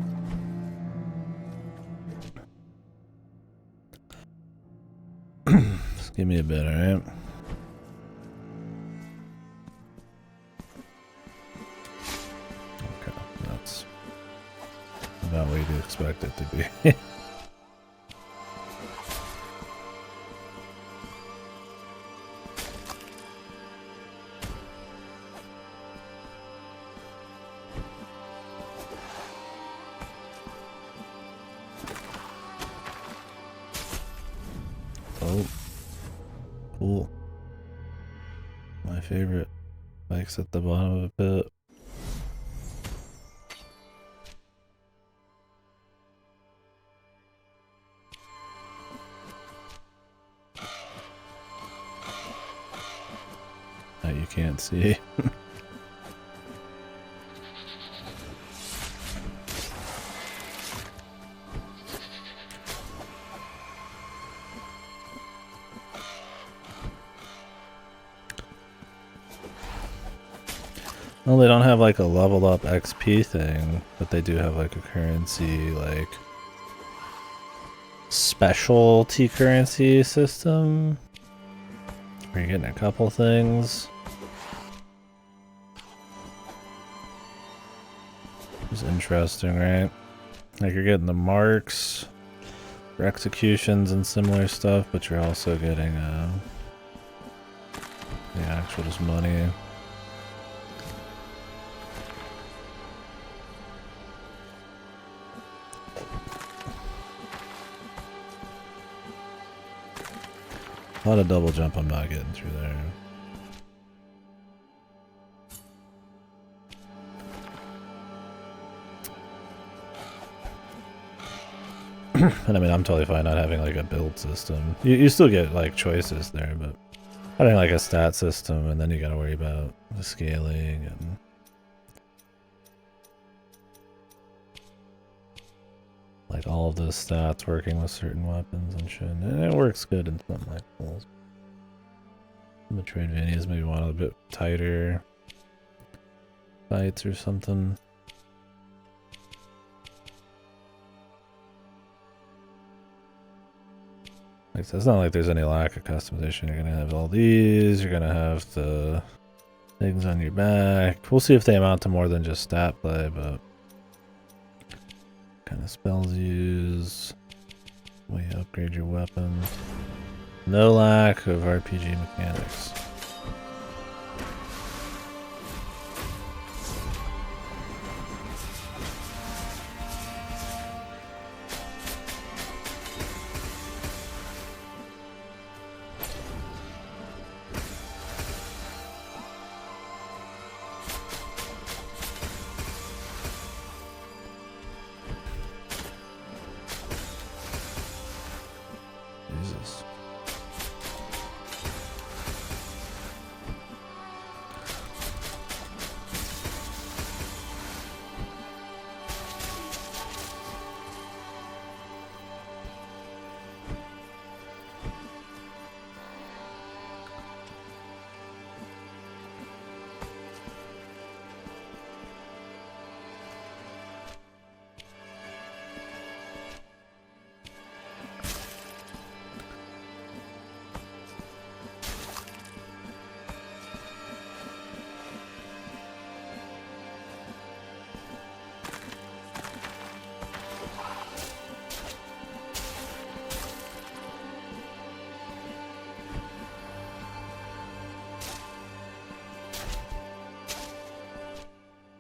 Just give me a bit, alright? Okay, that's about what you'd expect it to be. Cool. My favorite. Spikes at the bottom of a pit. That you can't see. Well, they don't have like a level up XP thing, but they do have like a currency, like specialty currency system where you're getting a couple things. It's interesting, right? Like you're getting the marks for executions and similar stuff, but you're also getting the actual just money. A lot of double jump I'm not getting through there. And I mean, I'm totally fine not having like a build system. You still get like choices there, but having like a stat system, and then you gotta worry about the scaling and like all of those stats working with certain weapons and shit. And it works good in some like pulls. The Metroidvanias maybe want a bit tighter fights or something. Like, so it's not like there's any lack of customization. You're gonna have all these, you're gonna have the things on your back. We'll see if they amount to more than just stat play, but kind of spells used, way you upgrade your weapon. No lack of RPG mechanics. Jesus.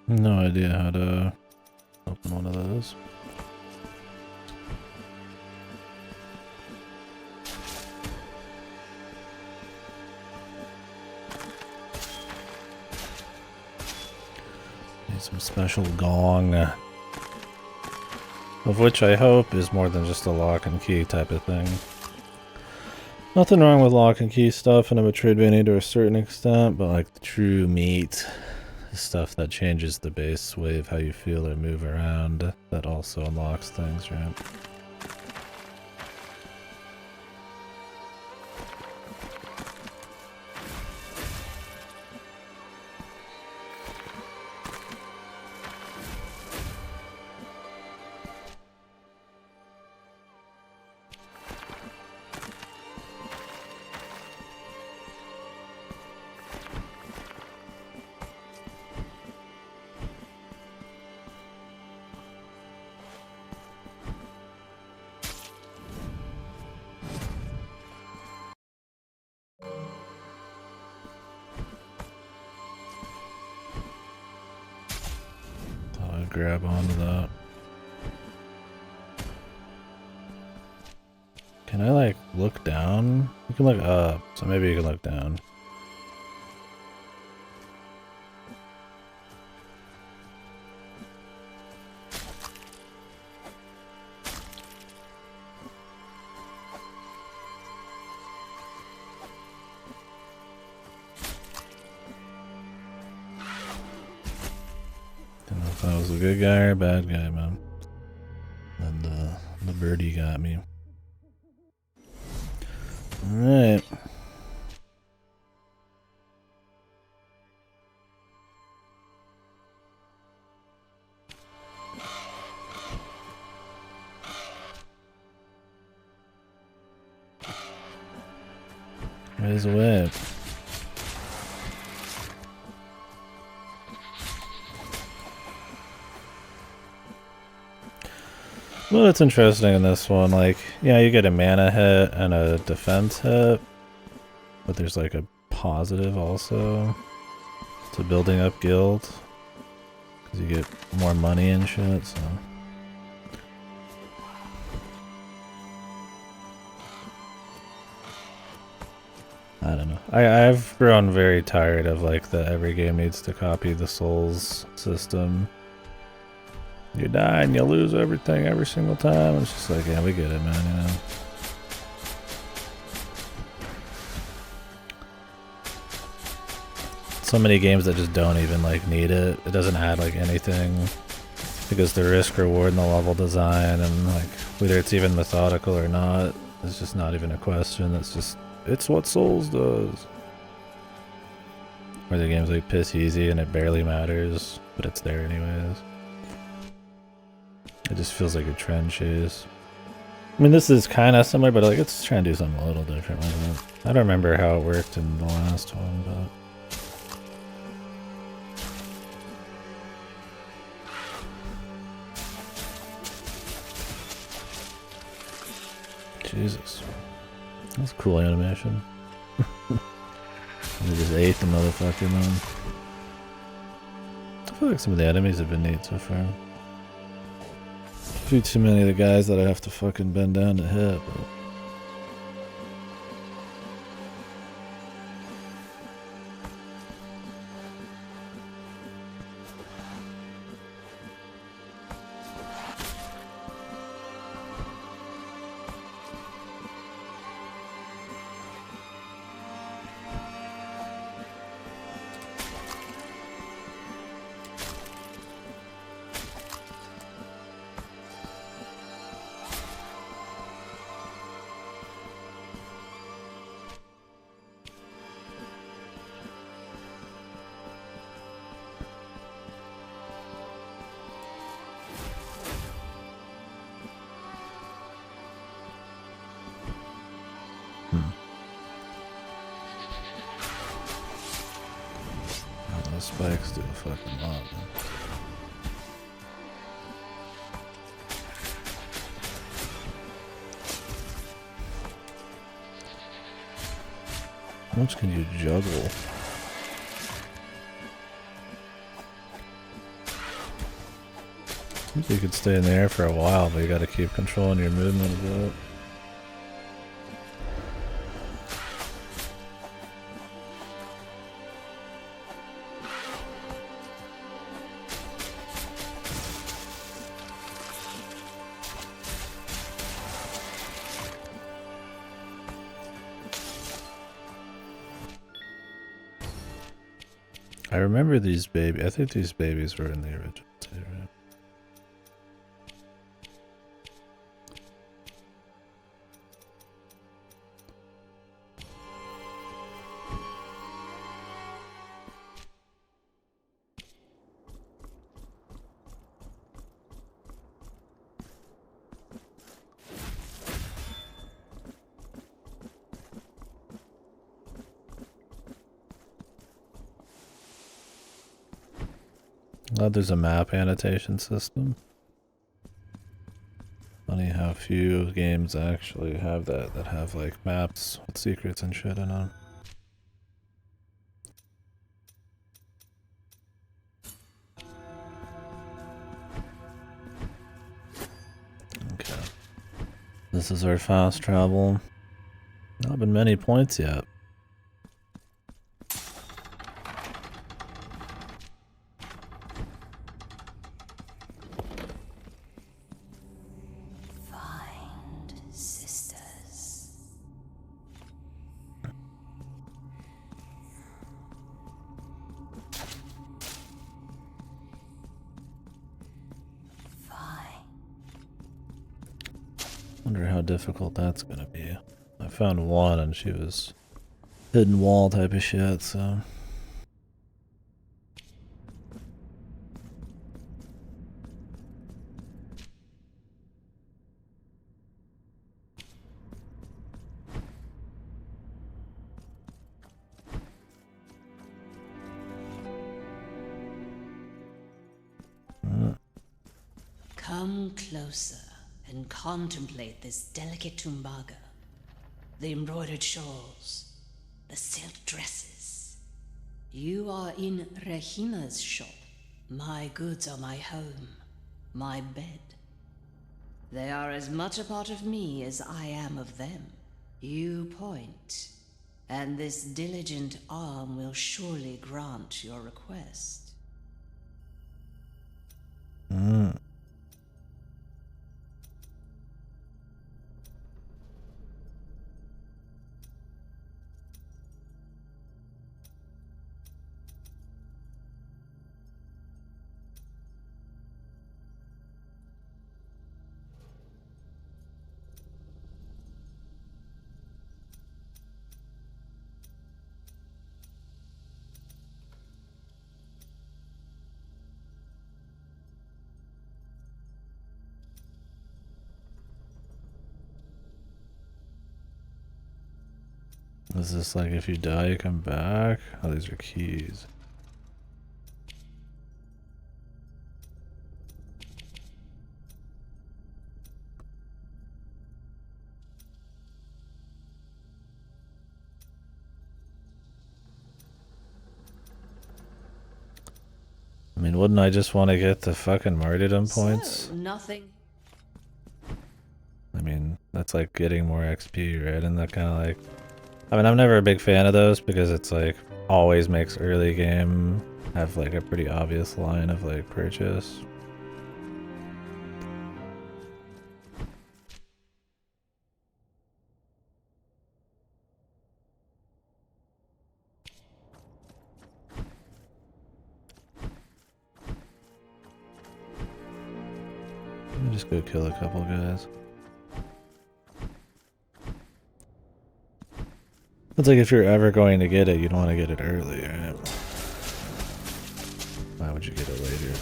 No idea how to open one of those. Need some special gong, of which I hope is more than just a lock and key type of thing. Nothing wrong with lock and key stuff in a Metroidvania to a certain extent, but like the true meat, stuff that changes the base way of how you feel or move around, that also unlocks things, right? Grab onto that. Can I like look down? You can look up, so maybe you can look down. Don't know if that was a good guy or a bad guy, man. And the birdie got me. Alright. Where's the whip? Well, it's interesting in this one, like, yeah, you get a mana hit and a defense hit, but there's like a positive also to building up guild, because you get more money and shit, so. I don't know. I've grown very tired of like the every game needs to copy the Souls system. You die and you lose everything every single time. It's just like, yeah, we get it, man, you know. So many games that just don't even like need it. It doesn't add like anything. Because the risk reward and the level design and like whether it's even methodical or not, it's just not even a question. It's just, it's what Souls does. Or the game's like piss easy and it barely matters, but it's there anyways. It just feels like a trend chase. I mean, this is kind of similar, but like it's trying to do something a little different with it. I don't remember how it worked in the last one, but... Jesus. That's a cool animation. They just ate the motherfucker, man. I feel like some of the enemies have been neat so far. Few too many of the guys that I have to fucking bend down to hit, but... Those spikes do a fucking lot, man. How much can you juggle? Seems you could stay in the air for a while, but you gotta keep controlling your movement a bit. I remember these babies. I think these babies were in the original too, right? Glad there's a map annotation system. Funny how few games actually have that have like maps with secrets and shit in them. Okay. This is our fast travel. Not been many points yet. Find sisters. Wonder how difficult that's gonna be. I found one and she was hidden wall type of shit, so. Come closer and contemplate this delicate tumbaga. The embroidered shawls, the silk dresses. You are in Regima's shop. My goods are my home, my bed. They are as much a part of me as I am of them. You point, and this diligent arm will surely grant your request. Is this like if you die you come back? Oh, these are keys. I mean, wouldn't I just want to get the fucking martyrdom points? So, nothing. I mean, that's like getting more XP, right? And that kind of like... I mean, I'm never a big fan of those because it's like always makes early game have like a pretty obvious line of like purchase. Let me just go kill a couple guys. It's like if you're ever going to get it, you'd want to get it early, right? Why would you get it later?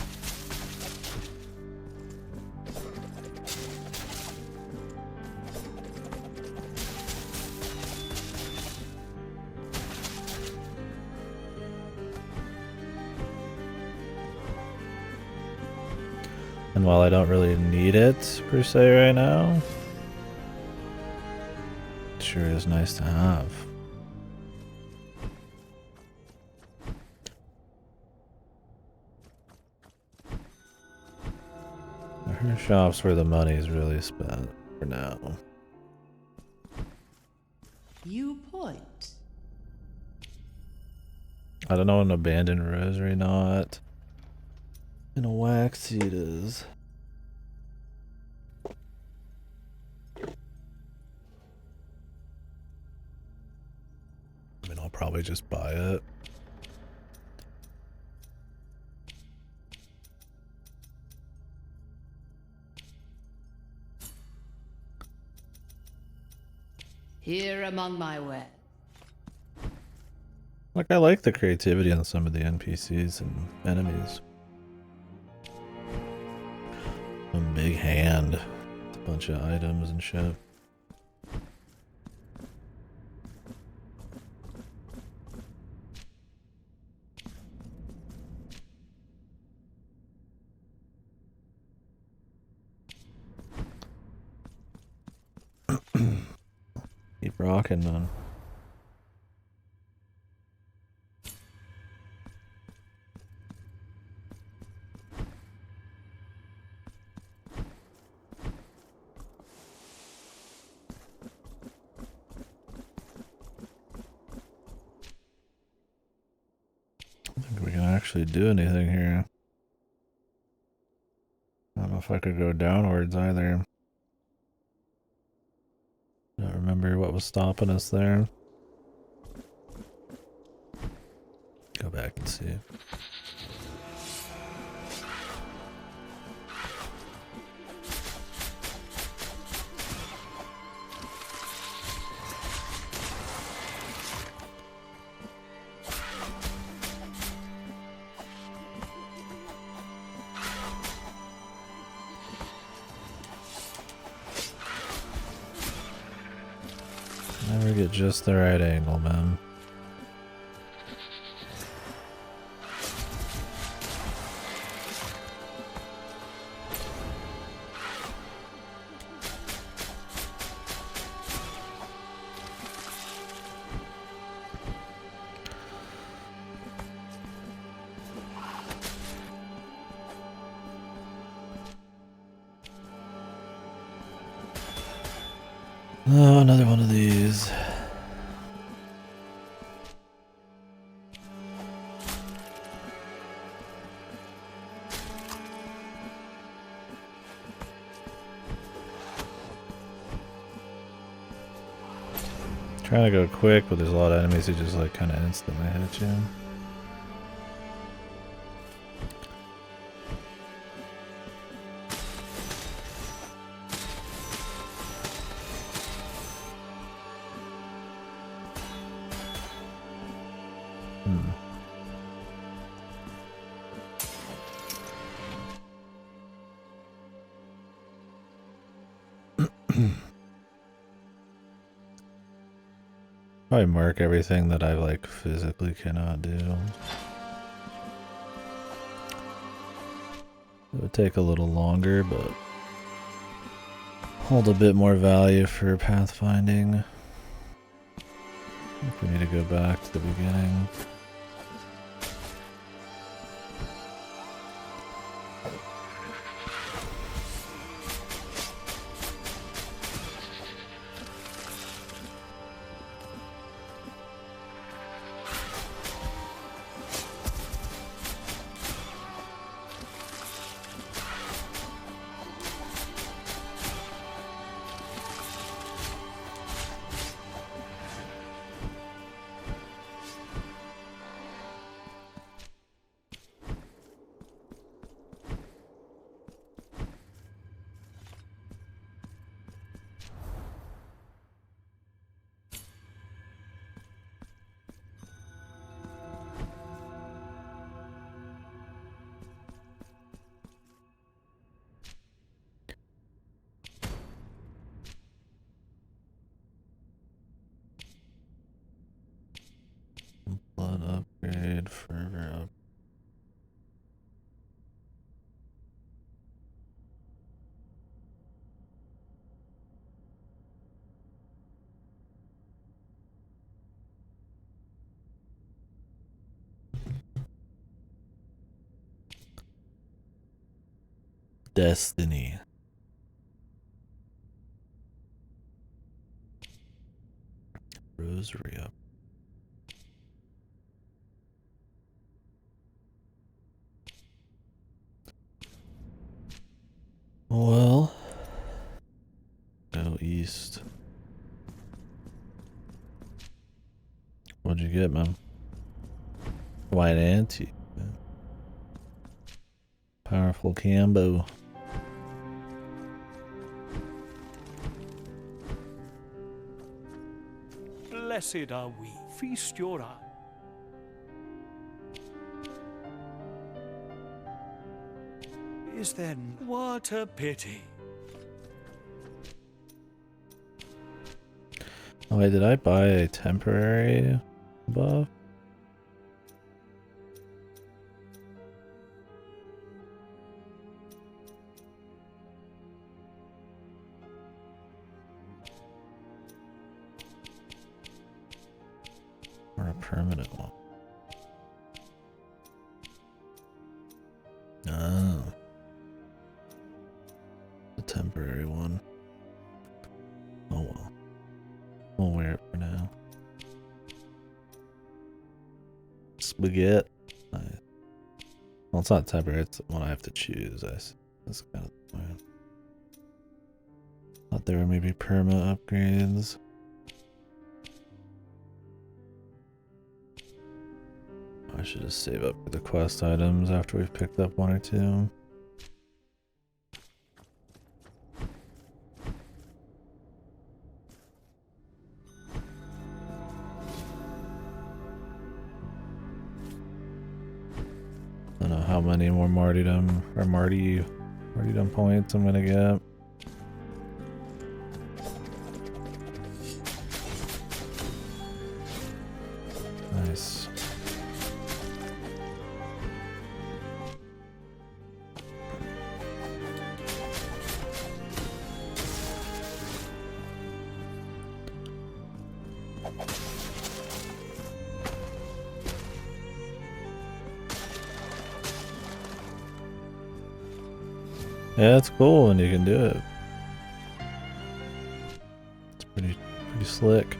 And while I don't really need it per se right now, it sure is nice to have. Her shop's where the money is really spent for now. You point. I don't know an abandoned rosary not. And a wax seed is. I mean, I'll probably just buy it. Here among my wares. Like, I like the creativity on some of the NPCs and enemies. A big hand. A bunch of items and shit. Keep rocking, man. actually do anything here. I don't know if I could go downwards either. Don't remember what was stopping us there. Go back and see. Never get just the right angle, man. Oh, another one of these. Trying to go quick, but there's a lot of enemies who just like kind of instantly hit you. Probably mark everything that I like physically cannot do. It would take a little longer, but hold a bit more value for pathfinding. If we need to go back to the beginning. Blood upgrade, fervor up. Destiny. Rosary up. Well, go east. What'd you get, man? White ante. Powerful combo. Blessed are we. Feast your eye. Is then what a pity. Oh wait, did I buy a temporary buff? Or a permanent one? Oh. The temporary one. Oh well. We'll wear it for now. Spaghetti. Nice. it's not temporary, it's one I have to choose. That's kind of the plan. Thought there were maybe perma upgrades. I should just save up for the quest items after we've picked up one or two. I don't know how many more martyrdom or martyrdom points I'm gonna get. Nice. Yeah, it's cool when you can do it. It's pretty slick.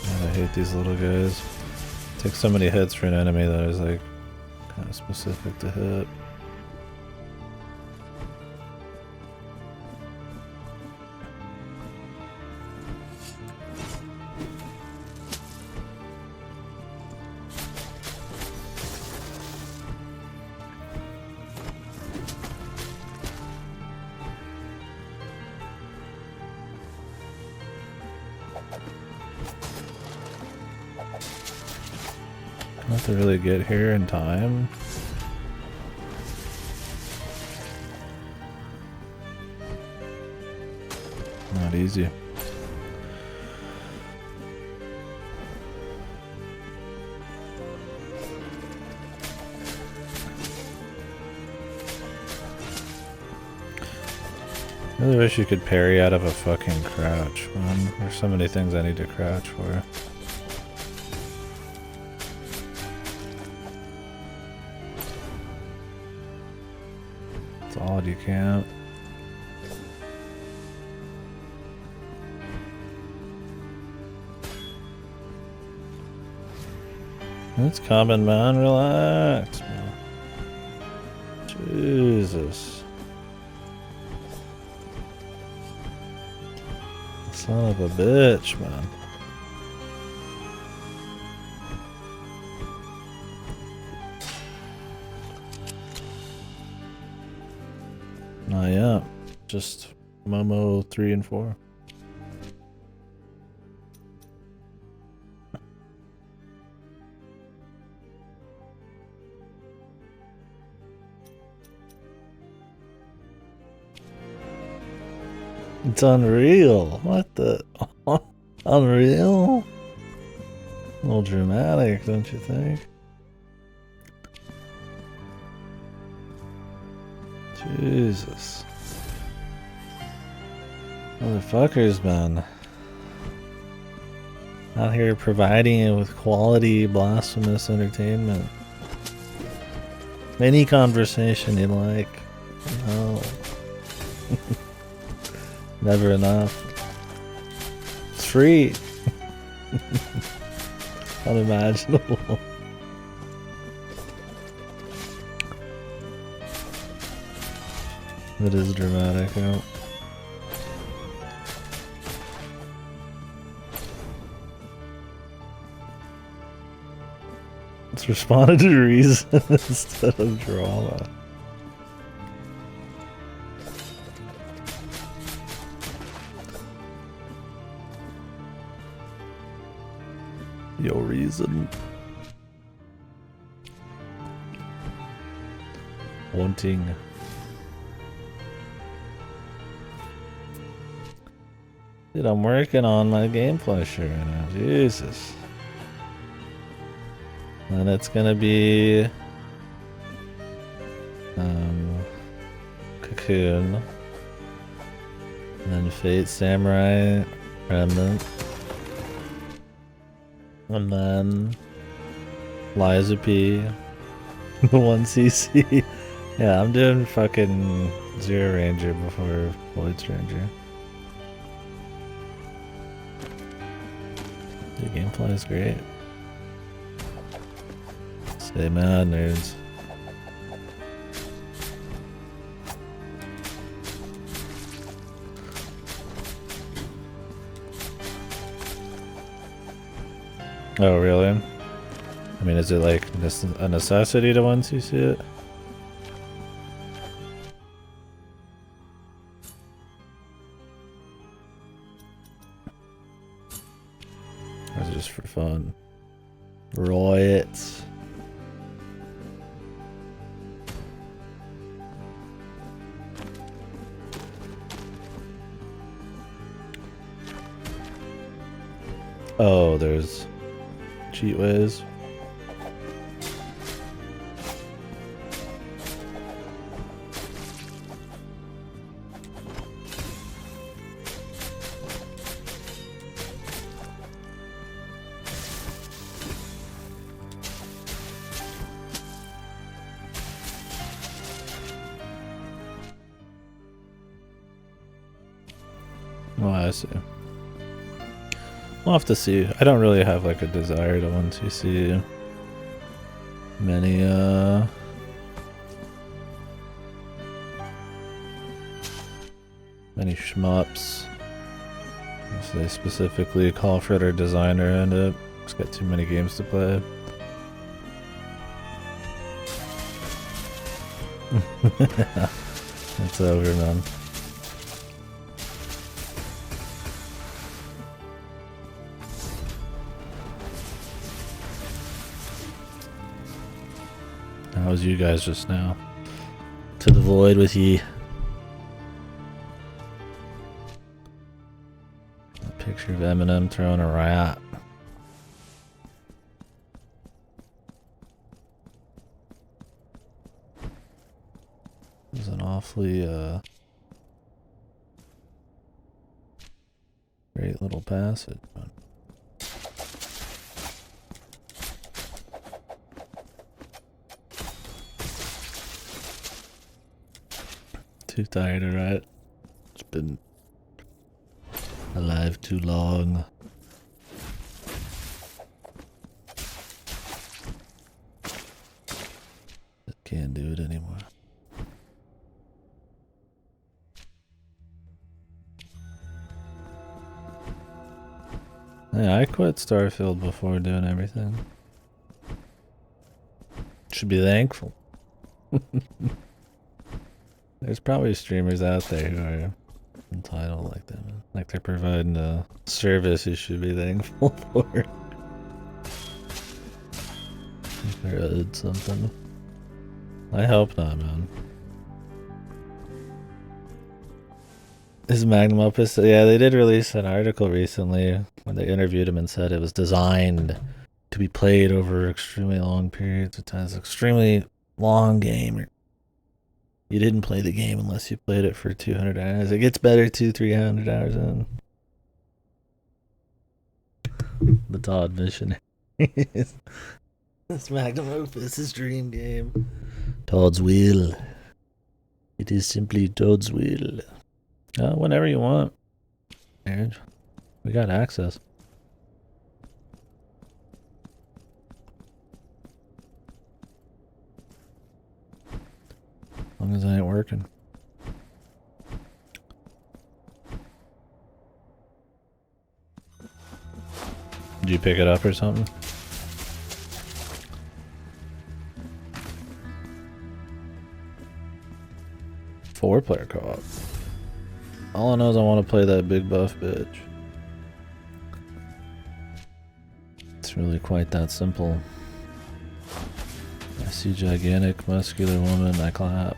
I hate these little guys. Take so many hits for an enemy that is like kind of specific to hit. Not to really get here in time. Not easy. I really wish you could parry out of a fucking crouch, man. There's so many things I need to crouch for. It's odd you can't. It's coming, man. Relax, man. Jesus. Son of a bitch, man. Not yet. Just Momo 3 and 4. It's unreal. What the? Unreal? A little dramatic, don't you think? Jesus. Motherfuckers, man. Out here providing you with quality blasphemous entertainment. Any conversation you like. No. Never enough. It's free. Unimaginable. It is dramatic, yeah. It's responded to reason instead of drama. Your reason. Wanting. Dude, I'm working on my gameplay shirt right now. Jesus. And it's gonna be KDkill Raccoon. And then Fate Samurai Remnant. And then Liza P. The 1cc. Yeah, I'm doing fucking Zero Ranger before Void Stranger. The gameplay is great. Stay mad, nerds. Oh, really? I mean, is it like a necessity to once you see it? Or is it just for fun? Right. Oh, there's cheat ways. Oh, I see. We'll have to see. I don't really have like a desire to once you see many many shmups. If they specifically call for their designer and it. Just got too many games to play. It's over, man. How was you guys just now? To the void with ye. A picture of Eminem throwing a rat. It was an awfully great little passage. Too tired to write. It's been alive too long. I can't do it anymore. Yeah, I quit Starfield before doing everything. Should be thankful. There's probably streamers out there who are entitled like that. Like they're providing a service you should be thankful for. If they're owed something. I hope not, man. Is Magnum Opus? Yeah, they did release an article recently when they interviewed him and said it was designed to be played over extremely long periods of time. It's an extremely long game. You didn't play the game unless you played it for 200 hours. It gets better 200-300 hours in. The Todd mission. This Magnum Opus, his dream game. Todd's will. It is simply Todd's will. Whenever you want. Marriage. We got access. As long as I ain't working. Did you pick it up or something? Four-player co-op. All I know is I want to play that big buff bitch. It's really quite that simple. I see gigantic muscular woman, I clap.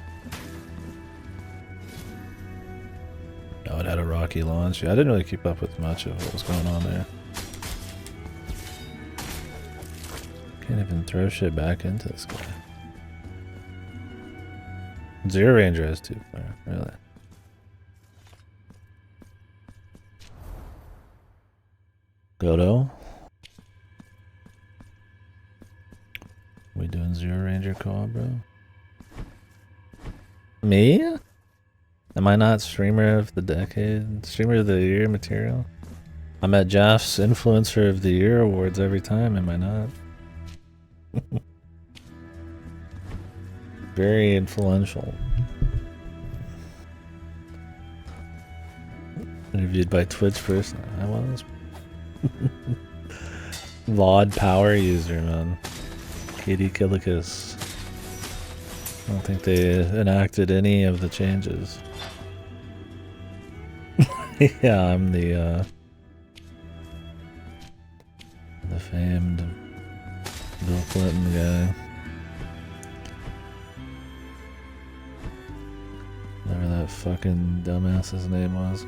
Oh, it had a rocky launch. Yeah, I didn't really keep up with much of what was going on there. Can't even throw shit back into this guy. Zero Ranger has 2 player, really. Godo. We doing Zero Ranger co-op, bro? Me? Am I not streamer of the decade? Streamer of the year material? I'm at Jeff's Influencer of the Year awards every time, am I not? Very influential. Interviewed by Twitch person. I was. VOD power user, man. KDkill. I don't think they enacted any of the changes. Yeah, I'm the famed Bill Clinton guy. Whatever that fucking dumbass's name was.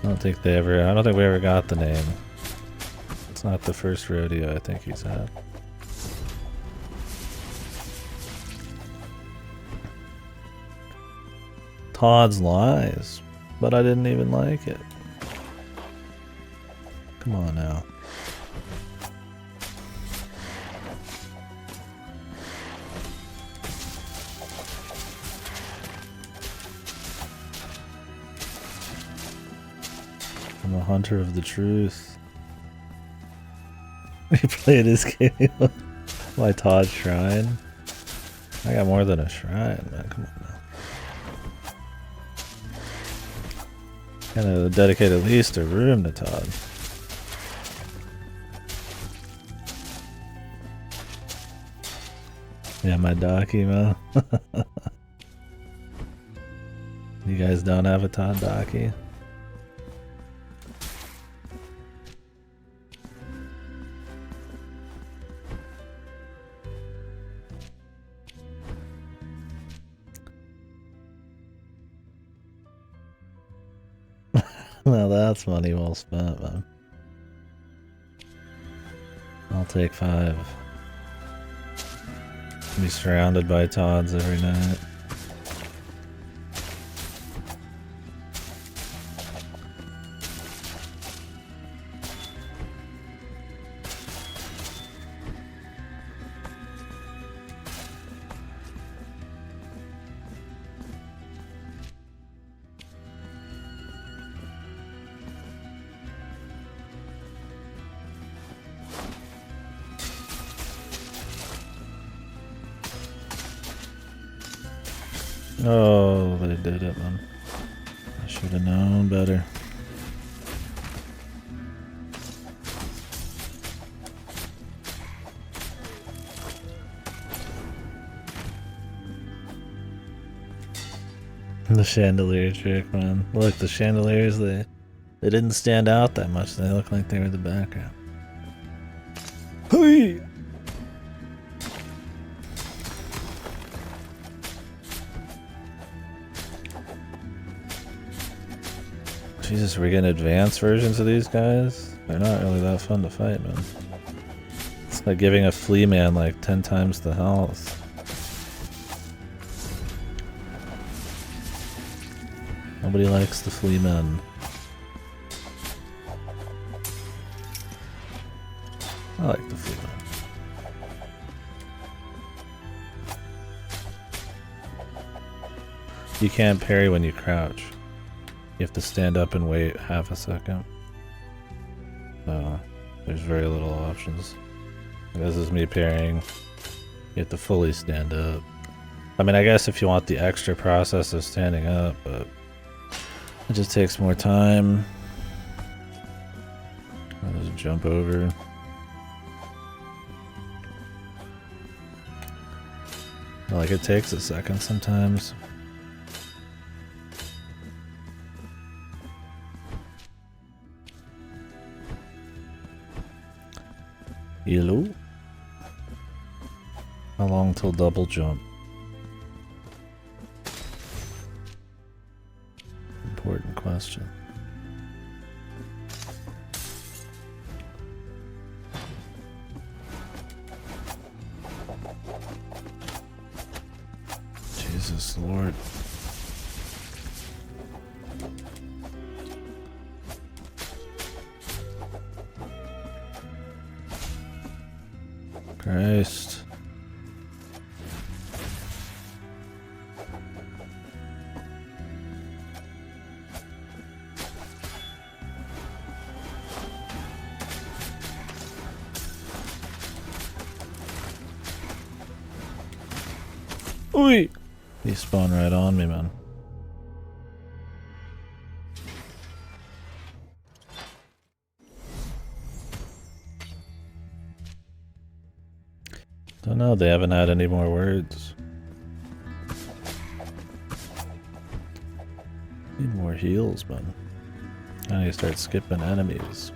I don't think we ever got the name. It's not the first rodeo I think he's had. Todd's Lies, but I didn't even like it. Come on now. I'm a hunter of the truth. We played this game. My Todd Shrine. I got more than a shrine, man. Come on now. Gotta dedicate at least a room to Todd. Yeah, my Docky, man. You guys don't have a Todd Docky? Well, that's money well spent, man. I'll take 5. Be surrounded by Todds every night. Oh, they did it, man. I should have known better. The chandelier trick, man. Look, the chandeliers, they didn't stand out that much. They look like they were the background. Hey! Jesus, we're getting advanced versions of these guys? They're not really that fun to fight, man. It's like giving a flea man like 10 times the health. Nobody likes the flea men. I like the flea men. You can't parry when you crouch. You have to stand up and wait half a second. So, there's very little options. This is me parrying. You have to fully stand up. I mean, I guess if you want the extra process of standing up, but it just takes more time. I'll just jump over. Like, it takes a second sometimes. Hello? How long till double jump? Important question. Christ. Oi! He spawned right on me, man. Don't know, they haven't had any more words. Need more heals, man. I need to start skipping enemies.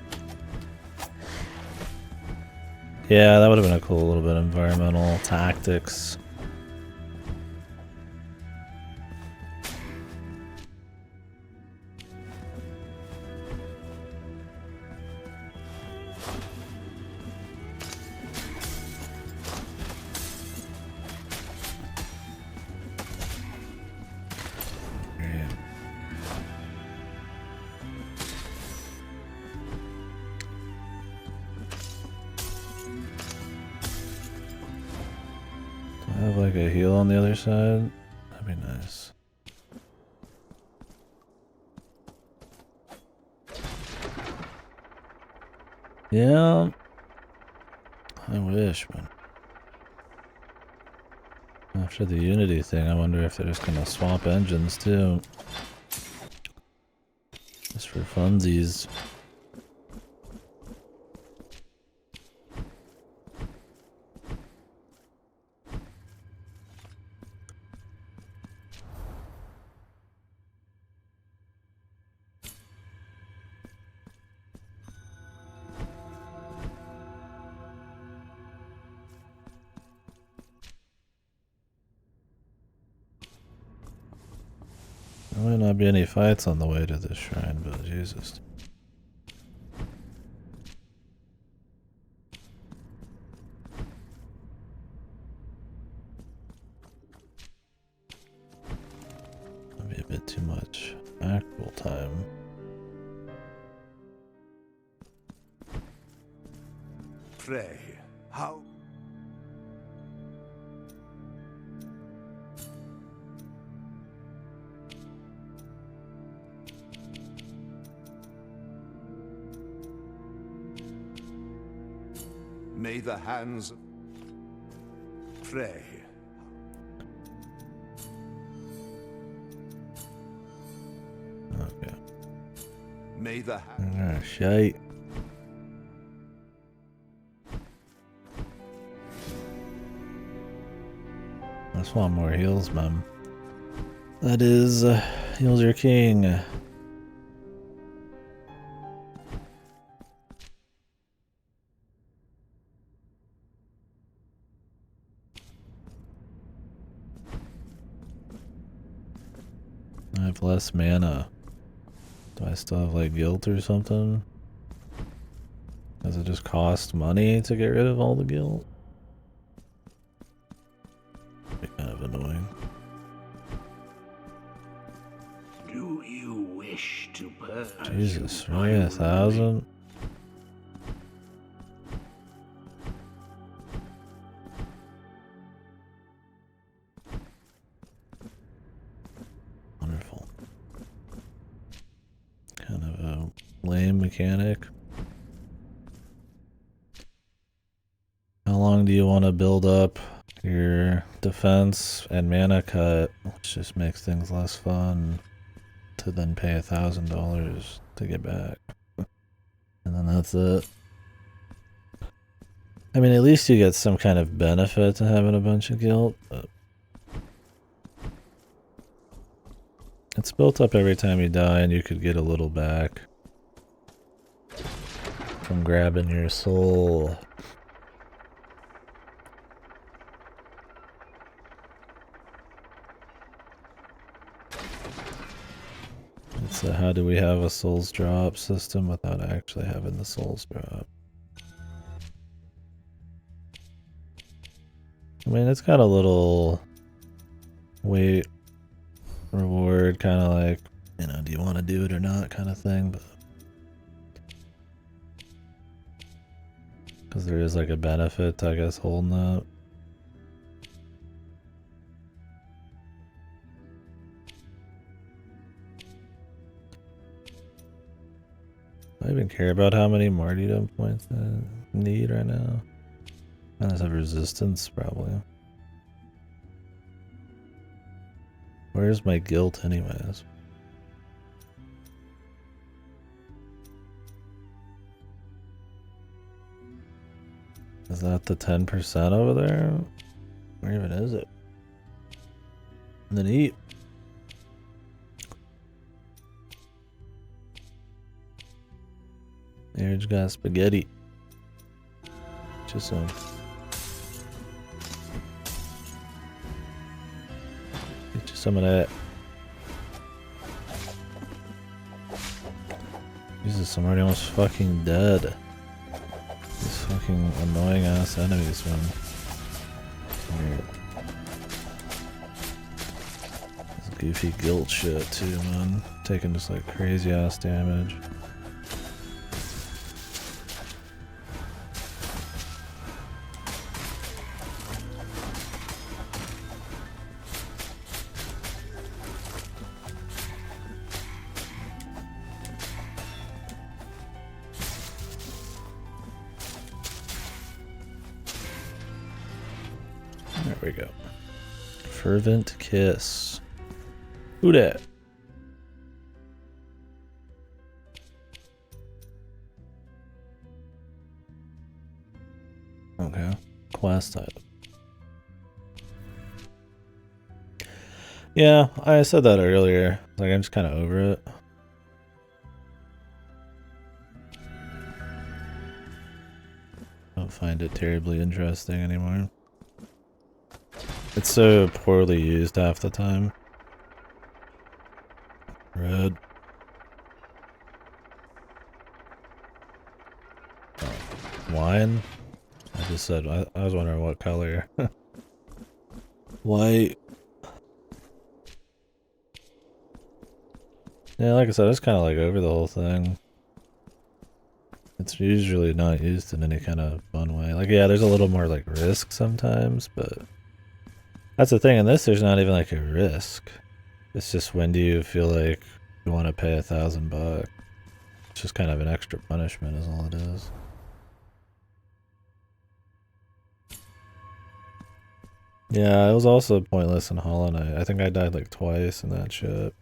Yeah, that would have been a cool little bit of environmental tactics. Have like a heal on the other side? That'd be nice. Yeah. I wish, man. After the Unity thing, I wonder if they're just gonna swap engines too. Just for funsies. There might not be any fights on the way to this shrine, but Jesus. That'd be a bit too much actual time. Pray, how? May the hands pray. Okay. May the Ah, shite. I just want more heals, man. That is, heals your king. I have less mana. Do I still have like guilt or something? Does it just cost money to get rid of all the guilt? Be kind of annoying. Do you wish to purge? Jesus, really? 1,000? Wonderful. Kind of a lame mechanic. How long do you want to build up your defense and mana cut, which just makes things less fun, to then pay $1,000 to get back? And then that's it. I mean, at least you get some kind of benefit to having a bunch of guilt, but it's built up every time you die, and you could get a little back from grabbing your soul. It's a how do we have a souls drop system without actually having the souls drop. I mean, it's got a little wait reward, kind of like, you know, do you want to do it or not kind of thing, but because Because there is like a benefit to, I guess, holding that. Do I even care about how many martyrdom points I need right now? I just have resistance, probably. Where's my guilt anyways? Is that the 10% over there? Where even is it? And then eat. Here's got spaghetti. Just some. Get you some of that. Jesus, I'm already almost fucking dead. These fucking annoying ass enemies, man. Weird. This goofy guilt shit too, man. Taking just like crazy ass damage. There we go. Fervent kiss. Who dat? Okay. Quest item. Yeah, I said that earlier. Like, I'm just kind of over it. Don't find it terribly interesting anymore. It's so poorly used half the time. Red. Oh, wine? I just said, I was wondering what color. White. Yeah, like I said, it's kind of like over the whole thing. It's usually not used in any kind of fun way. Like, yeah, there's a little more like risk sometimes, but that's the thing. In this, there's not even like a risk. It's just, when do you feel like you want to pay $1,000? It's just kind of an extra punishment is all it is. Yeah, it was also pointless in Hollow Knight. I think I died like twice in that shit.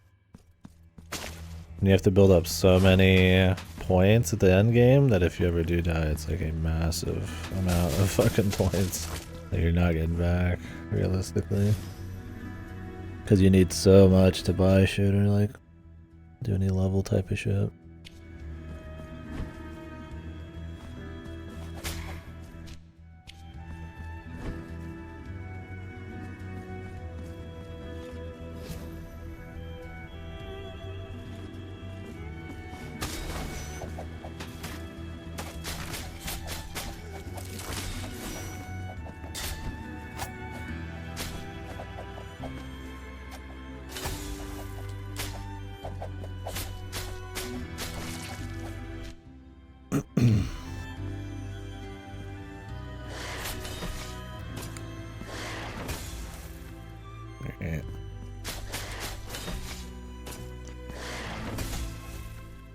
And you have to build up so many points at the end game that if you ever do die, it's like a massive amount of fucking points that you're not getting back, realistically. Because you need so much to buy shit or like do any level type of shit.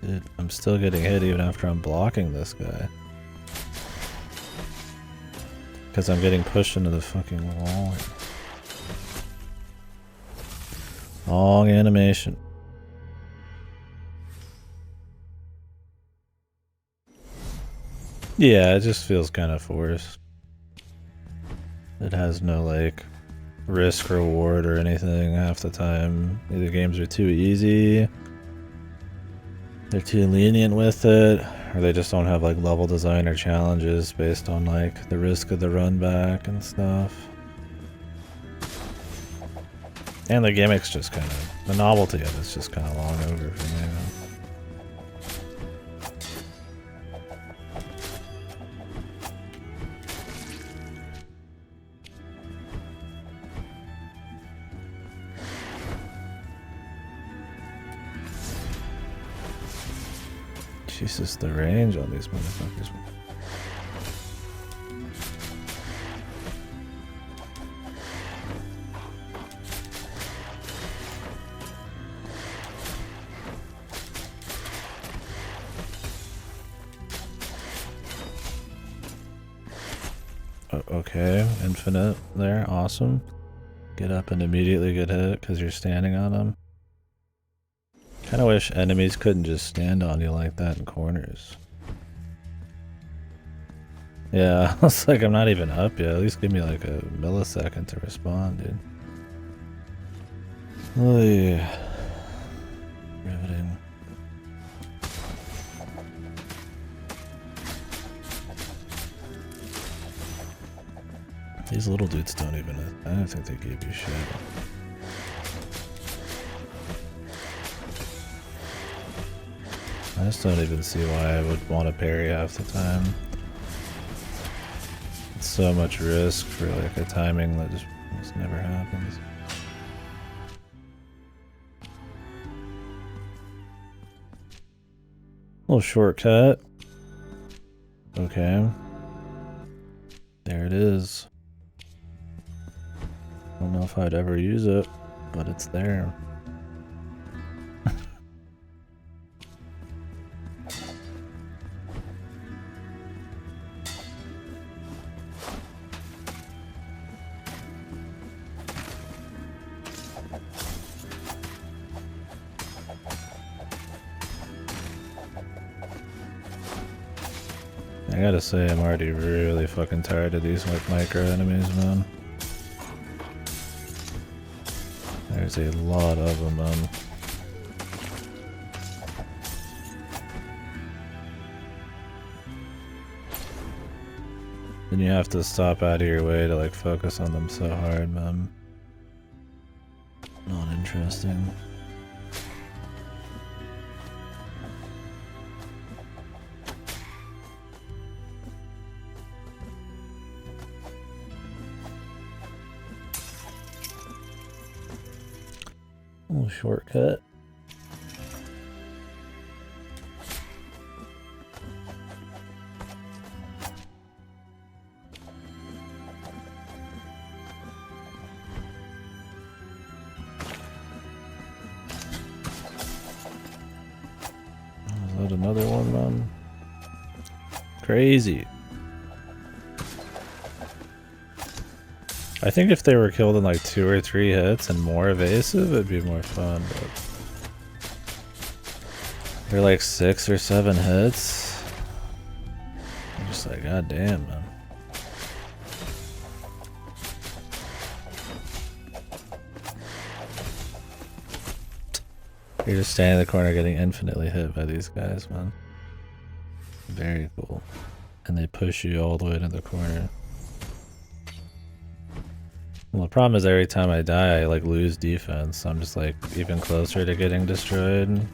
Dude, I'm still getting hit even after I'm blocking this guy. Because I'm getting pushed into the fucking wall. Long animation. Yeah, it just feels kind of forced. It has no like risk reward or anything half the time. Either games are too easy, they're too lenient with it, or they just don't have like level design or challenges based on like the risk of the run back and stuff. And the gimmick's just kind of, the novelty of it's just kind of long over for me. Jesus, the range on these motherfuckers. Okay, infinite there, awesome. Get up and immediately get hit because you're standing on them. Kind of wish enemies couldn't just stand on you like that in corners. Yeah, it's like I'm not even up yet. At least give me like a millisecond to respond, dude. Oh yeah. Riveting. These little dudes don't even... I don't think they gave you shit. I just don't even see why I would want to parry half the time. It's so much risk for like a timing that just never happens. Little shortcut. Okay. There it is. I don't know if I'd ever use it, but it's there. I gotta say, I'm already really fucking tired of these like micro enemies, man. There's a lot of them, man. And you have to stop out of your way to like focus on them so hard, man. Not interesting. Little shortcut. Is that another one, man? Crazy. I think if they were killed in like 2 or 3 hits and more evasive, it'd be more fun, but they're like 6 or 7 hits. I'm just like, god damn, man. You're just standing in the corner getting infinitely hit by these guys, man. Very cool. And they push you all the way to the corner. Well, the problem is every time I die, I like lose defense. I'm just like even closer to getting destroyed.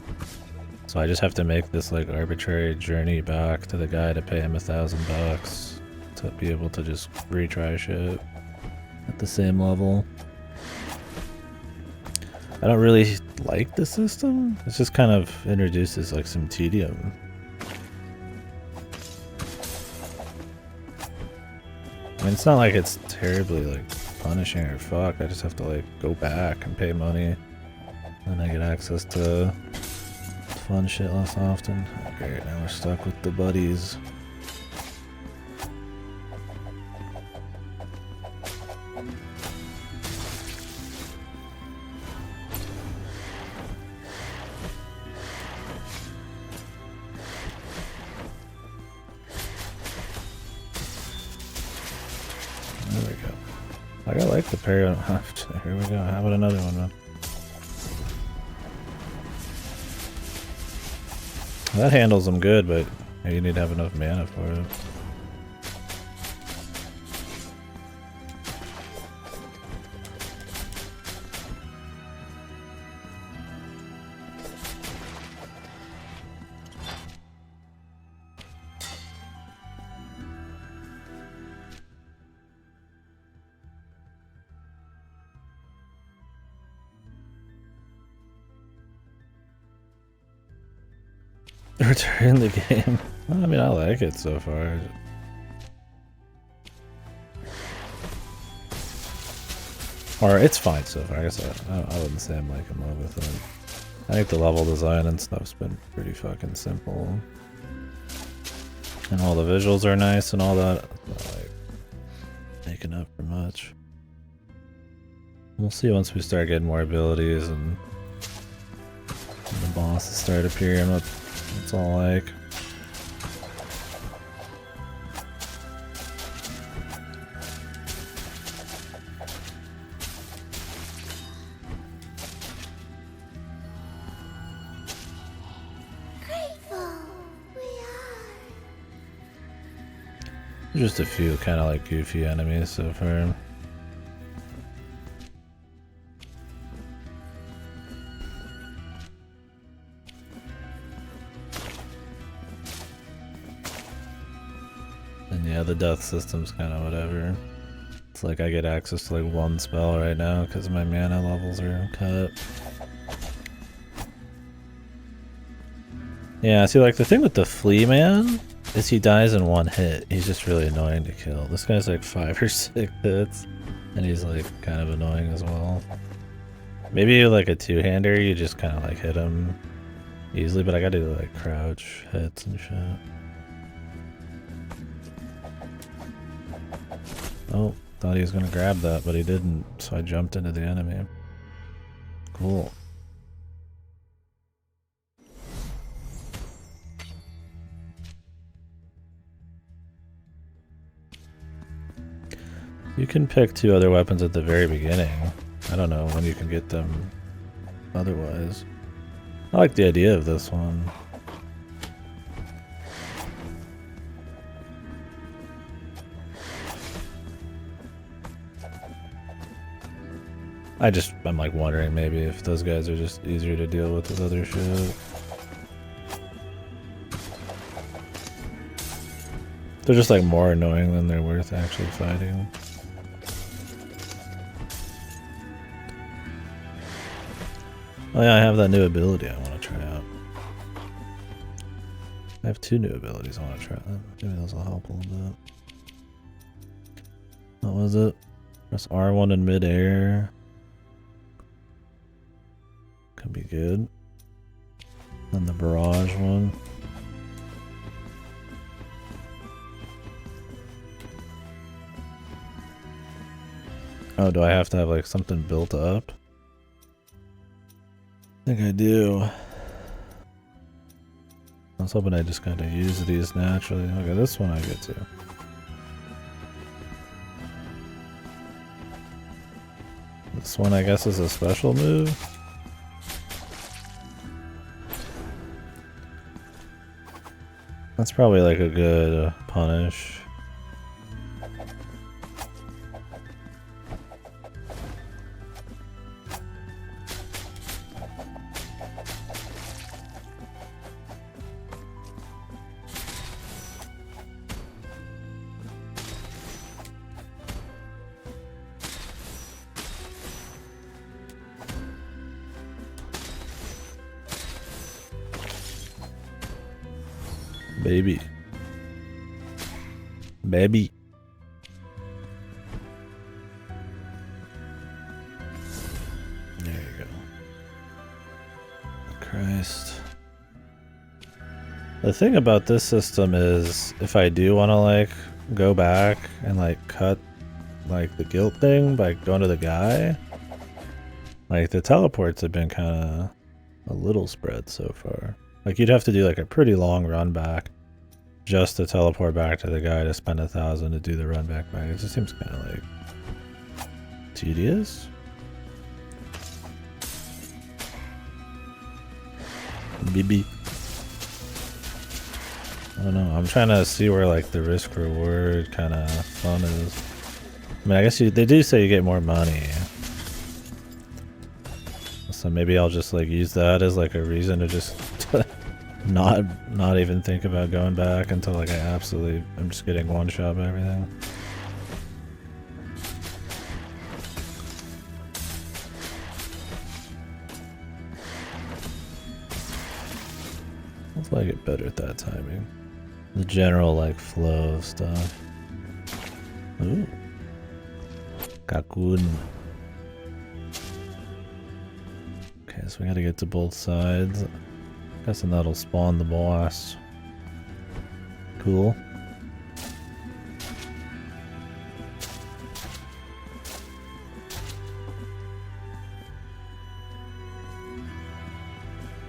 So I just have to make this like arbitrary journey back to the guy to pay him $1,000 to be able to just retry shit at the same level. I don't really like the system. It just kind of introduces like some tedium. I mean, it's not like it's terribly like punishing or fuck. I just have to like go back and pay money, and I get access to fun shit less often. Okay, now we're stuck with the buddies. There we go. Like, I like the parry. Here we go. How about another one, man? That handles them good, but you need to have enough mana for it. Return the game. I mean, I like it so far. Or it's fine so far. I guess I wouldn't say I'm like in love with it. I think the level design and stuff's been pretty fucking simple. And all the visuals are nice and all that. Like, speaking up for much. We'll see once we start getting more abilities and the bosses start appearing what it's all like. Just a few kind of like goofy enemies so far. And yeah, the death system's kind of whatever. It's like I get access to like one spell right now because my mana levels are cut. Yeah, see, like the thing with the flea man is he dies in one hit. He's just really annoying to kill. This guy's like 5 or 6 hits, and he's like kind of annoying as well. Maybe like a two-hander, you just kind of like hit him easily, but I gotta do like crouch hits and shit. Oh, thought he was gonna grab that, but he didn't, so I jumped into the enemy. Cool. You can pick 2 other weapons at the very beginning. I don't know when you can get them otherwise. I like the idea of this one. I'm like wondering maybe if those guys are just easier to deal with other shit. They're just like more annoying than they're worth actually fighting. Oh yeah, I have that new ability I want to try out. I have 2 new abilities I want to try out. Maybe those will help a little bit. What was it? Press R1 in midair. Could be good. Then the barrage one. Oh, do I have to have like something built up? I think I do. I was hoping I just kind of use these naturally. Okay, this one I get to. This one I guess is a special move. That's probably like a good punish. Baby. Baby. There you go. Christ. The thing about this system is if I do want to like go back and like cut like the guilt thing by going to the guy, like the teleports have been kind of a little spread so far. Like you'd have to do like a pretty long run back just to teleport back to the guy to spend 1,000 to do the run back. It just seems kind of like tedious. BB. I don't know. I'm trying to see where like the risk reward kind of fun is. I mean, I guess they do say you get more money. So maybe I'll just like use that as like a reason to just not even think about going back until like I'm just getting one shot by everything. Hopefully I get better at that timing. The general like flow of stuff. Ooh. Kakun. Okay, so we gotta get to both sides. Guessing that'll spawn the boss. Cool.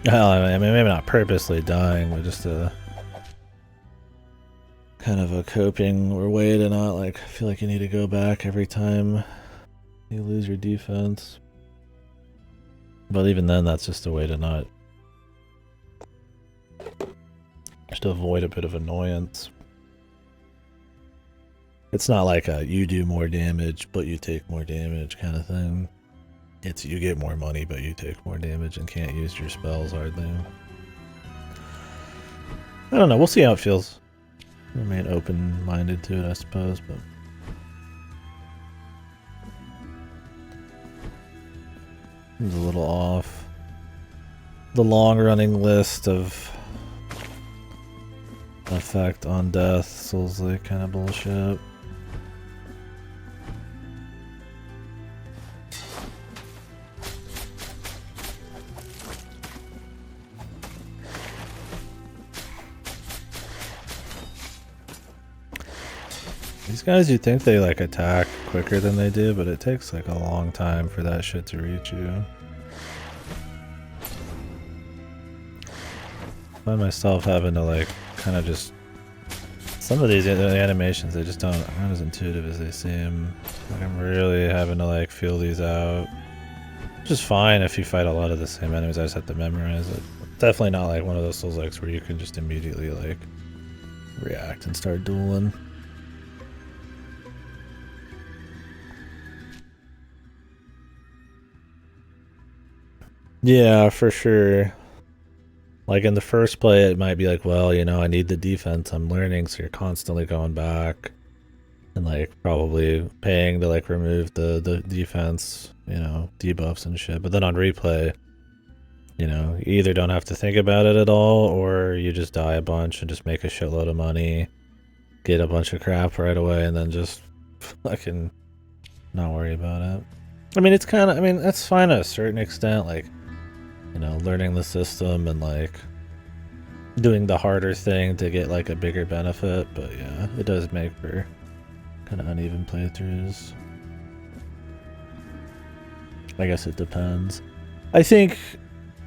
Well, I mean, maybe not purposely dying, but just a kind of a coping or way to not like feel like you need to go back every time you lose your defense. But even then, that's just a way to not just to avoid a bit of annoyance. It's not like a you do more damage but you take more damage kind of thing. It's you get more money but you take more damage and can't use your spells hardly. I don't know, we'll see how it feels. Remain open-minded to it, I suppose, but it's a little off. The long-running list of effect on death, Souls-like kind of bullshit. These guys, you think they like attack quicker than they do, but it takes like a long time for that shit to reach you. I find myself having to like kind of just some of these animations, they just aren't as intuitive as they seem. Like I'm really having to like feel these out. Which is fine if you fight a lot of the same enemies, I just have to memorize it. Definitely not like one of those Souls-likes where you can just immediately like react and start dueling. Yeah, for sure. Like in the first play, it might be like, well, you know, I need the defense, I'm learning, so you're constantly going back and like probably paying to like remove the defense, you know, debuffs and shit. But then on replay, you know, you either don't have to think about it at all or you just die a bunch and just make a shitload of money, get a bunch of crap right away, and then just fucking not worry about it. I mean, it's kind of, I mean, that's fine to a certain extent, like, you know, learning the system and like doing the harder thing to get like a bigger benefit, but yeah, it does make for kind of uneven playthroughs. I guess it depends. I think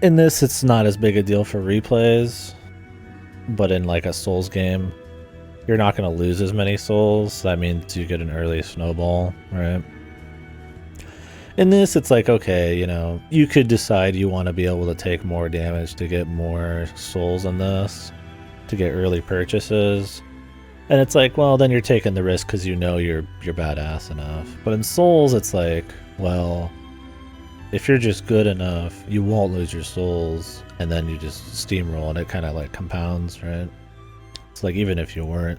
in this it's not as big a deal for replays, but in like a Souls game, you're not going to lose as many souls. That means you get an early snowball, right? In this, it's like, okay, you know, you could decide you want to be able to take more damage to get more souls in this, to get early purchases. And it's like, well, then you're taking the risk because you know you're badass enough. But in Souls, it's like, well, if you're just good enough, you won't lose your souls, and then you just steamroll, and it kind of like compounds, right? It's like even if you weren't,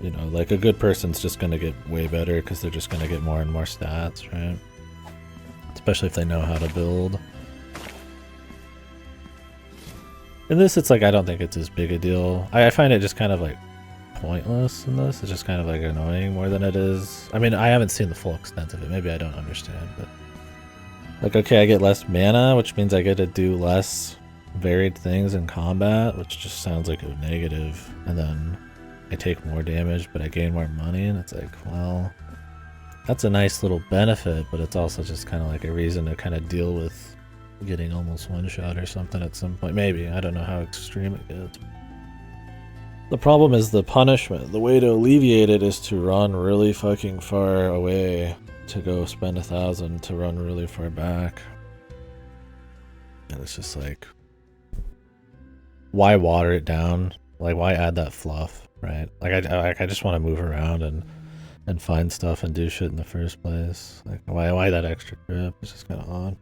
you know, like a good person's just going to get way better because they're just going to get more and more stats, right? Especially if they know how to build. In this, it's like, I don't think it's as big a deal. I find it just kind of like pointless in this. It's just kind of like annoying more than it is. I mean, I haven't seen the full extent of it. Maybe I don't understand, but like, okay, I get less mana, which means I get to do less varied things in combat, which just sounds like a negative. And then I take more damage, but I gain more money, and it's like, well, that's a nice little benefit, but it's also just kind of like a reason to kind of deal with getting almost one-shot or something at some point. Maybe. I don't know how extreme it gets. The problem is the punishment. The way to alleviate it is to run really fucking far away, to go spend 1,000 to run really far back. And it's just like, why water it down? Like, why add that fluff? Right, like I just want to move around and find stuff and do shit in the first place. Like why that extra trip? It's just kind of odd.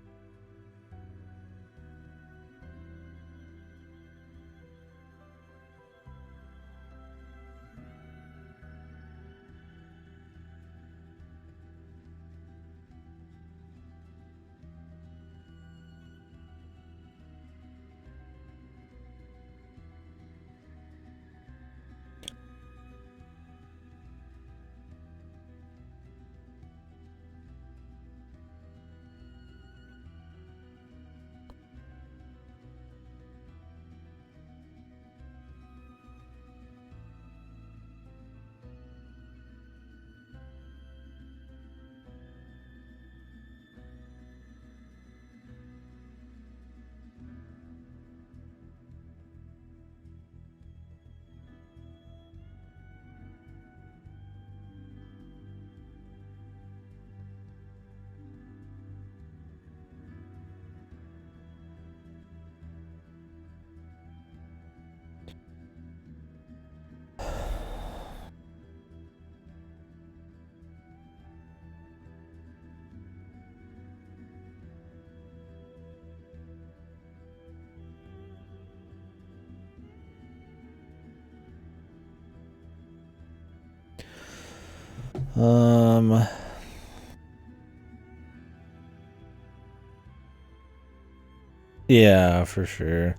Yeah, for sure.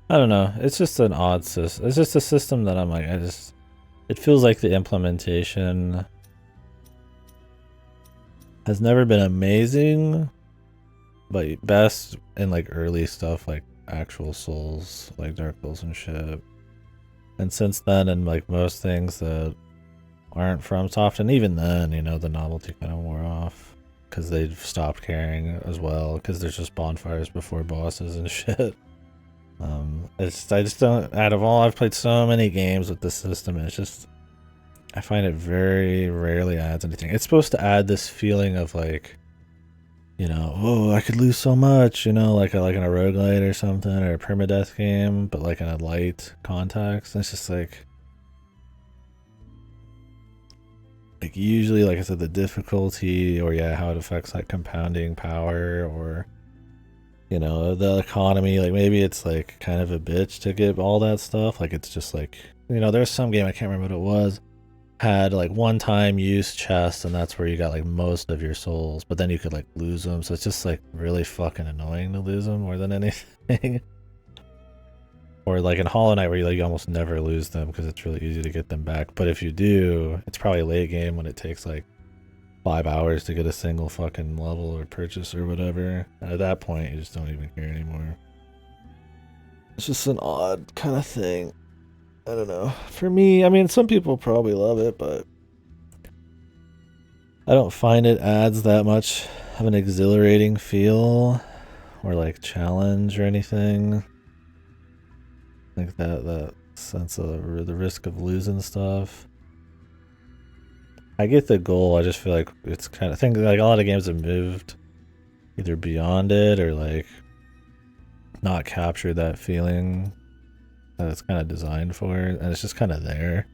I don't know. It's just an odd system. It's just a system that I'm like, it feels like the implementation has never been amazing, but best in like early stuff like actual Souls, like Dark Souls and shit. And since then, and like most things that aren't FromSoft, and even then, you know, the novelty kind of wore off because they've stopped caring as well because there's just bonfires before bosses and shit. I just don't. Out of all, I've played so many games with this system, and it's just I find it very rarely adds anything. It's supposed to add this feeling of like, you know, oh, I could lose so much, you know, like in a roguelite or something, or a permadeath game, but like in a light context. And it's just like usually, like I said, the difficulty, or yeah, how it affects like compounding power, or you know, the economy. Like maybe it's like kind of a bitch to get all that stuff. Like it's just like, you know, there's some game, I can't remember what it was, had like one time use chests, and that's where you got like most of your souls, but then you could like lose them. So it's just like really fucking annoying to lose them more than anything. Or like in Hollow Knight where you like almost never lose them because it's really easy to get them back. But if you do, it's probably late game when it takes like 5 hours to get a single fucking level or purchase or whatever. And at that point, you just don't even care anymore. It's just an odd kind of thing. I don't know. For me, I mean, some people probably love it, but I don't find it adds that much of an exhilarating feel or like challenge or anything. Like that sense of the risk of losing stuff. I get the goal. I just feel like it's kind of thing. Like a lot of games have moved either beyond it or like not captured that feeling that it's kind of designed for, and it's just kind of there.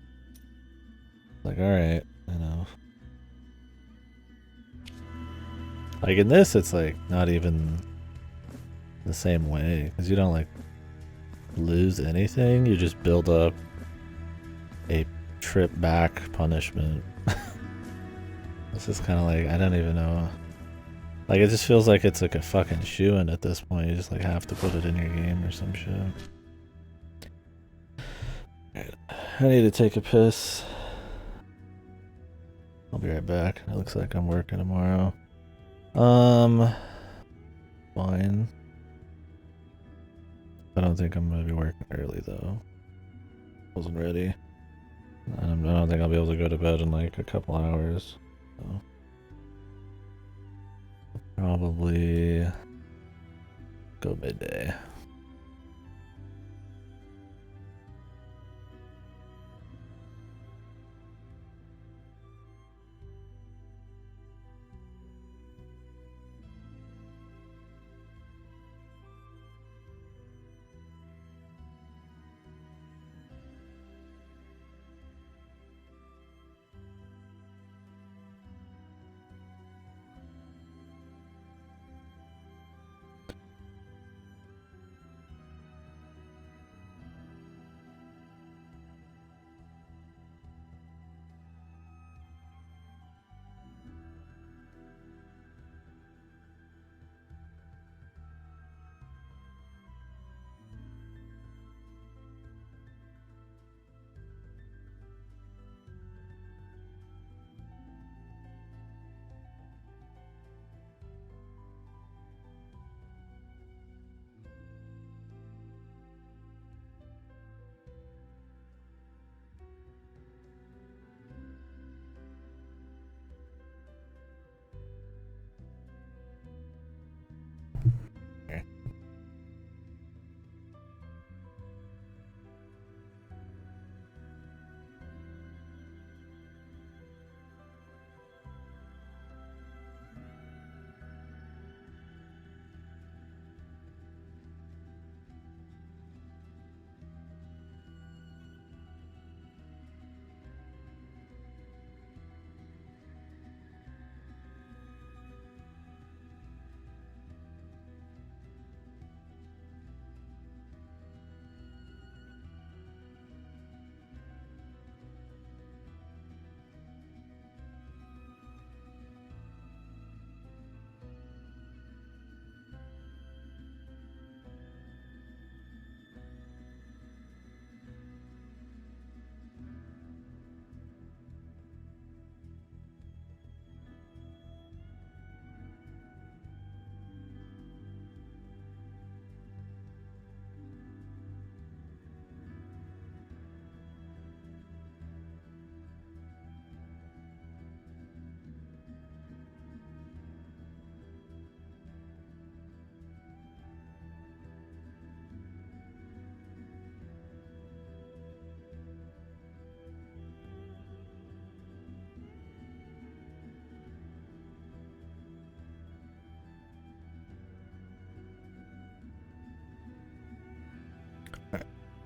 Like, all right, you know. Like in this, it's like not even the same way because you don't like lose anything. You just build up a trip back punishment. It's just kind of like I don't even know. Like it just feels like it's like a fucking shoe-in at this point. You just like have to put it in your game or some shit. I need to take a piss. I'll be right back. It looks like I'm working tomorrow. Fine. I don't think I'm gonna be working early though. Wasn't ready. I don't think I'll be able to go to bed in like a couple hours. So probably go midday.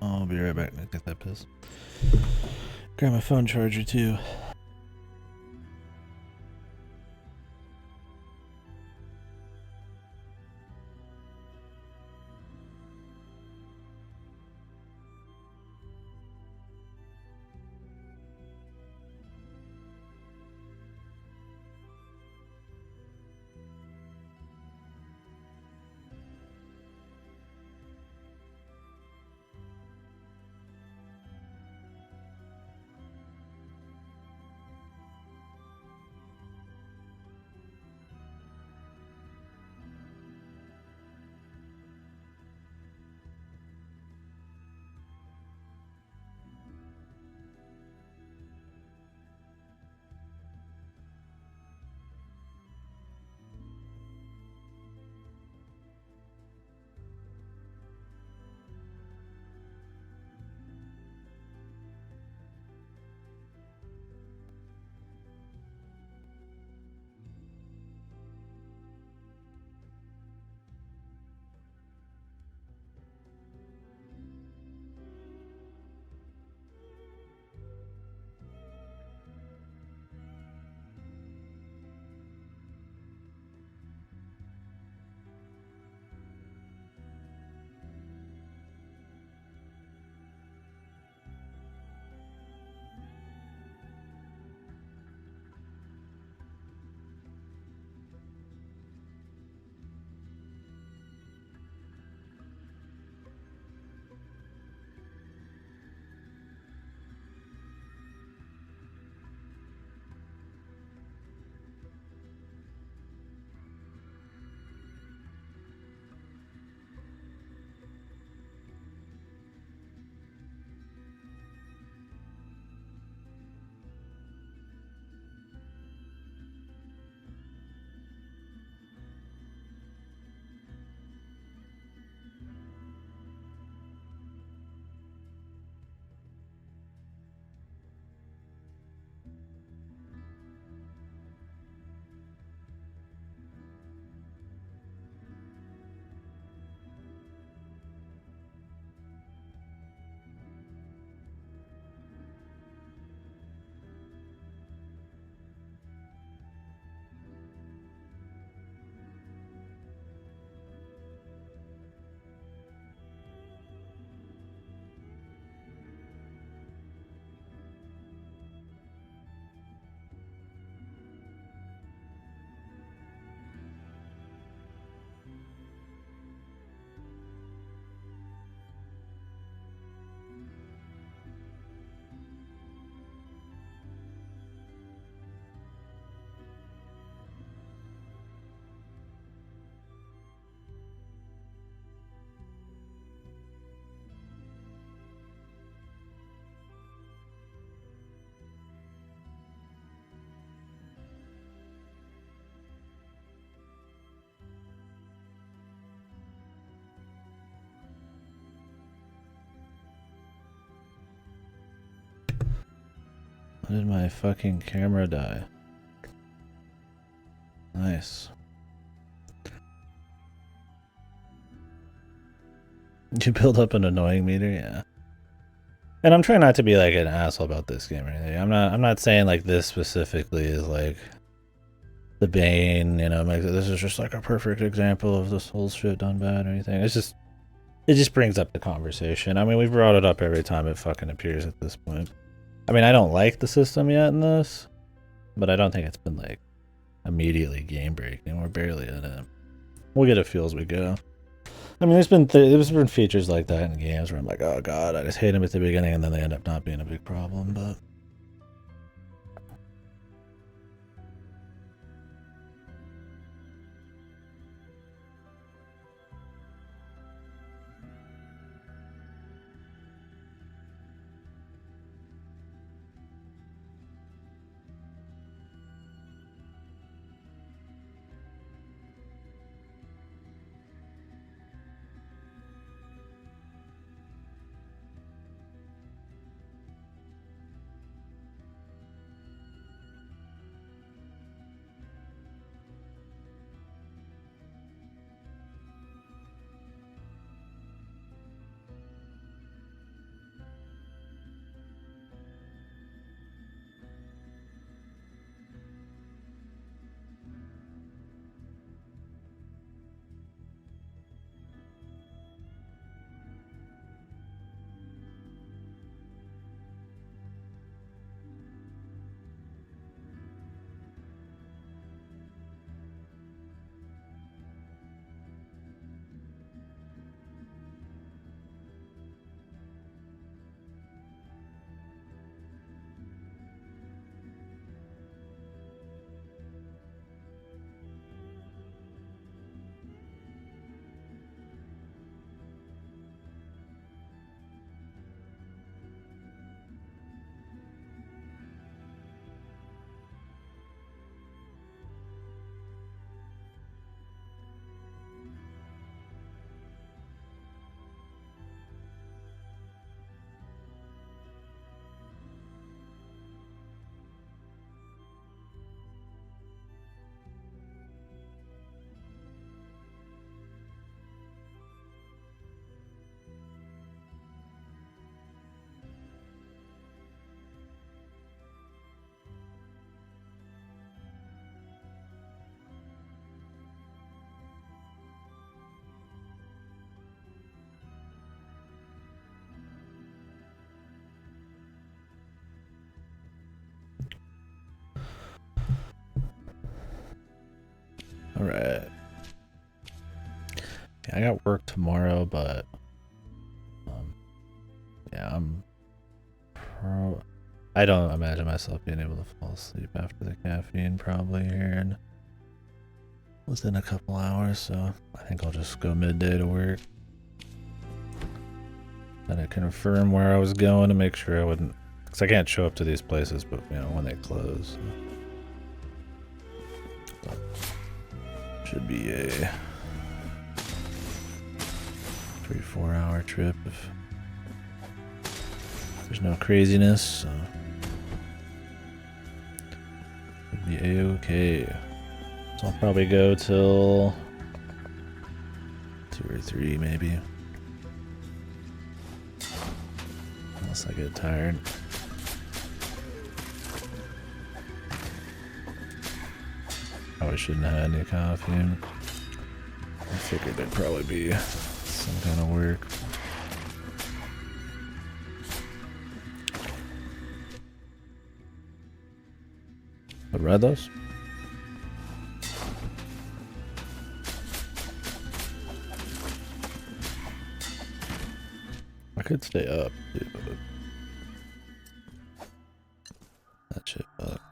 I'll be right back. Get that piss. Grab my phone charger too. Why did my fucking camera die? Nice. You build up an annoying meter, yeah. And I'm trying not to be like an asshole about this game or anything. I'm not saying like this specifically is like the bane, you know, like this is just like a perfect example of this whole shit done bad or anything. It just brings up the conversation. I mean, we've brought it up every time it fucking appears at this point. I mean, I don't like the system yet in this, but I don't think it's been like immediately game breaking. We're barely in it. We'll get a feel as we go. I mean, there's been features like that in games where I'm like, oh god, I just hate them at the beginning, and then they end up not being a big problem. But Right. Yeah, I got work tomorrow, but yeah, I don't imagine myself being able to fall asleep after the caffeine probably here and within a couple hours, so I think I'll just go midday to work. And I confirm where I was going to make sure I wouldn't, because I can't show up to these places, but you know, when they close. So. Should be a 3-4 hour trip if there's no craziness, so should be a-okay. So I'll probably go till 2 or 3 maybe. Unless I get tired. Probably shouldn't have had any coffee. I figured there'd probably be some kind of work. But read those? I could stay up, too, but that shit fucked.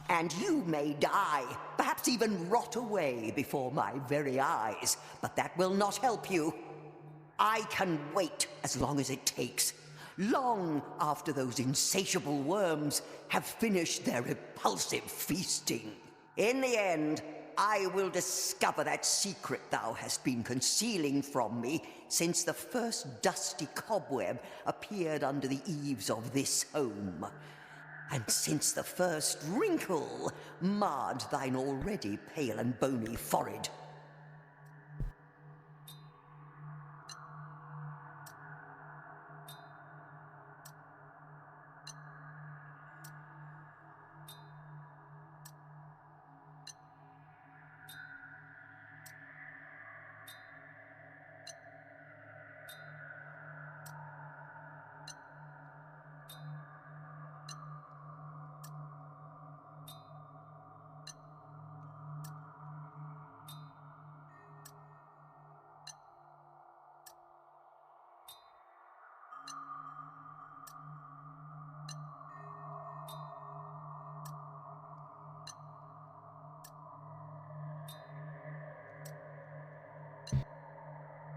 And you may die, perhaps even rot away before my very eyes, but that will not help you. I can wait as long as it takes, long after those insatiable worms have finished their repulsive feasting. In the end, I will discover that secret thou hast been concealing from me since the first dusty cobweb appeared under the eaves of this home. And since the first wrinkle marred thine already pale and bony forehead.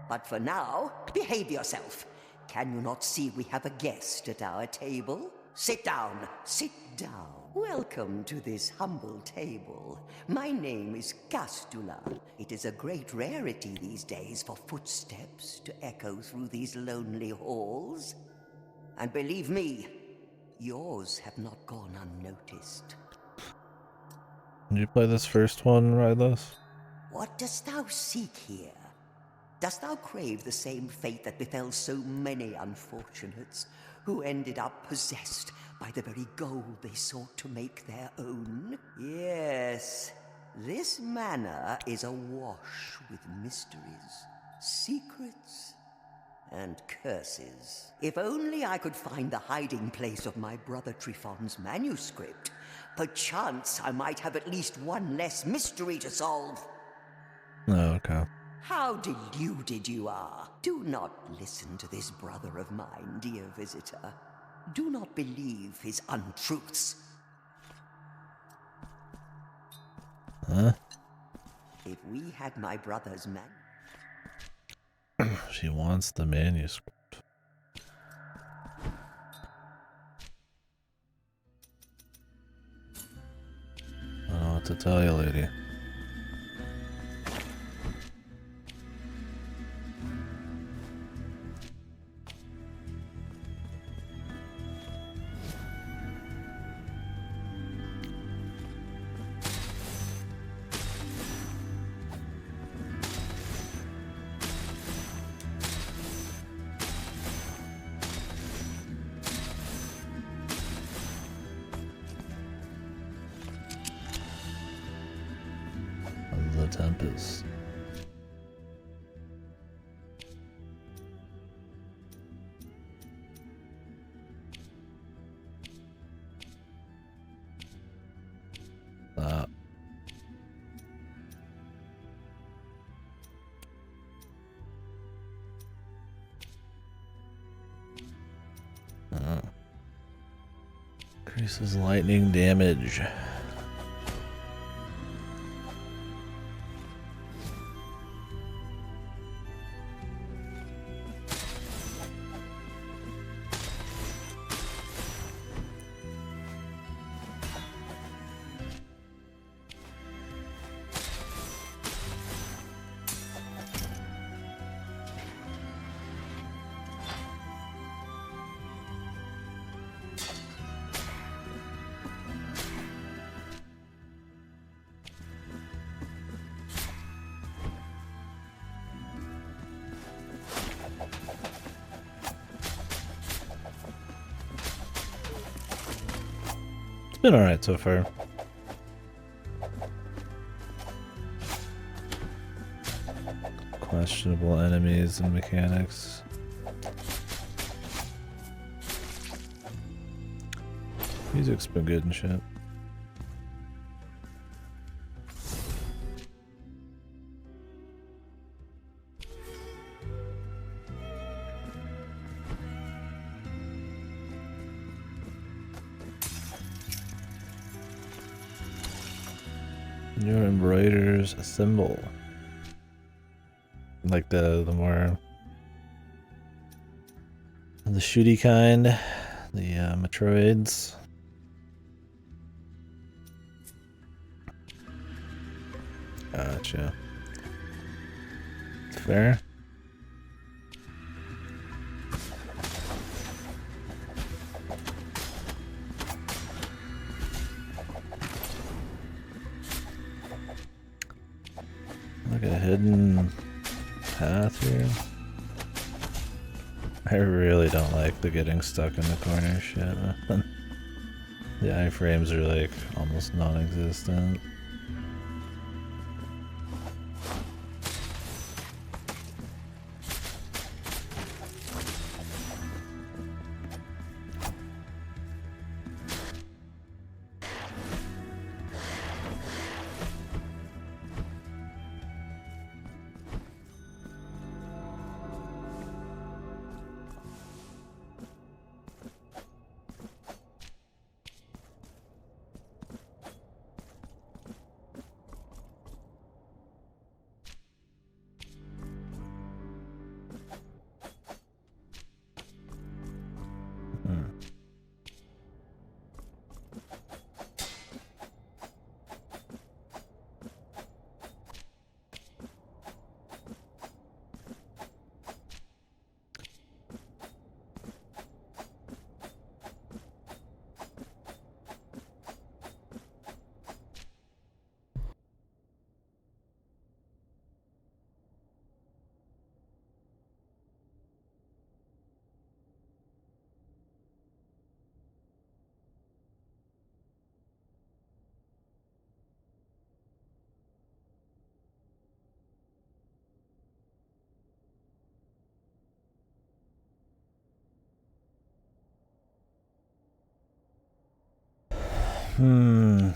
But for now, behave yourself. Can you not see we have a guest at our table? Sit down, sit down. Welcome to this humble table. My name is Castula. It is a great rarity these days for footsteps to echo through these lonely halls. And believe me, yours have not gone unnoticed. Did you play this first one, Rydless? What dost thou seek here? Dost thou crave the same fate that befell so many unfortunates who ended up possessed by the very gold they sought to make their own? Yes, this manor is awash with mysteries, secrets, and curses. If only I could find the hiding place of my brother Trifon's manuscript, perchance I might have at least one less mystery to solve. Oh, okay. How deluded you are. Do not listen to this brother of mine, dear visitor. Do not believe his untruths. Huh? If we had my brother's She wants the manuscript. I don't know what to tell you, lady. The Tempest. Increases lightning damage. Been alright so far. Questionable enemies and mechanics. Music's been good and shit. Your embroider's symbol. Like the more the shooty kind, the Metroids. Gotcha. Fair. Like a hidden path here. I really don't like the getting stuck in the corner shit. The iframes are like almost non-existent.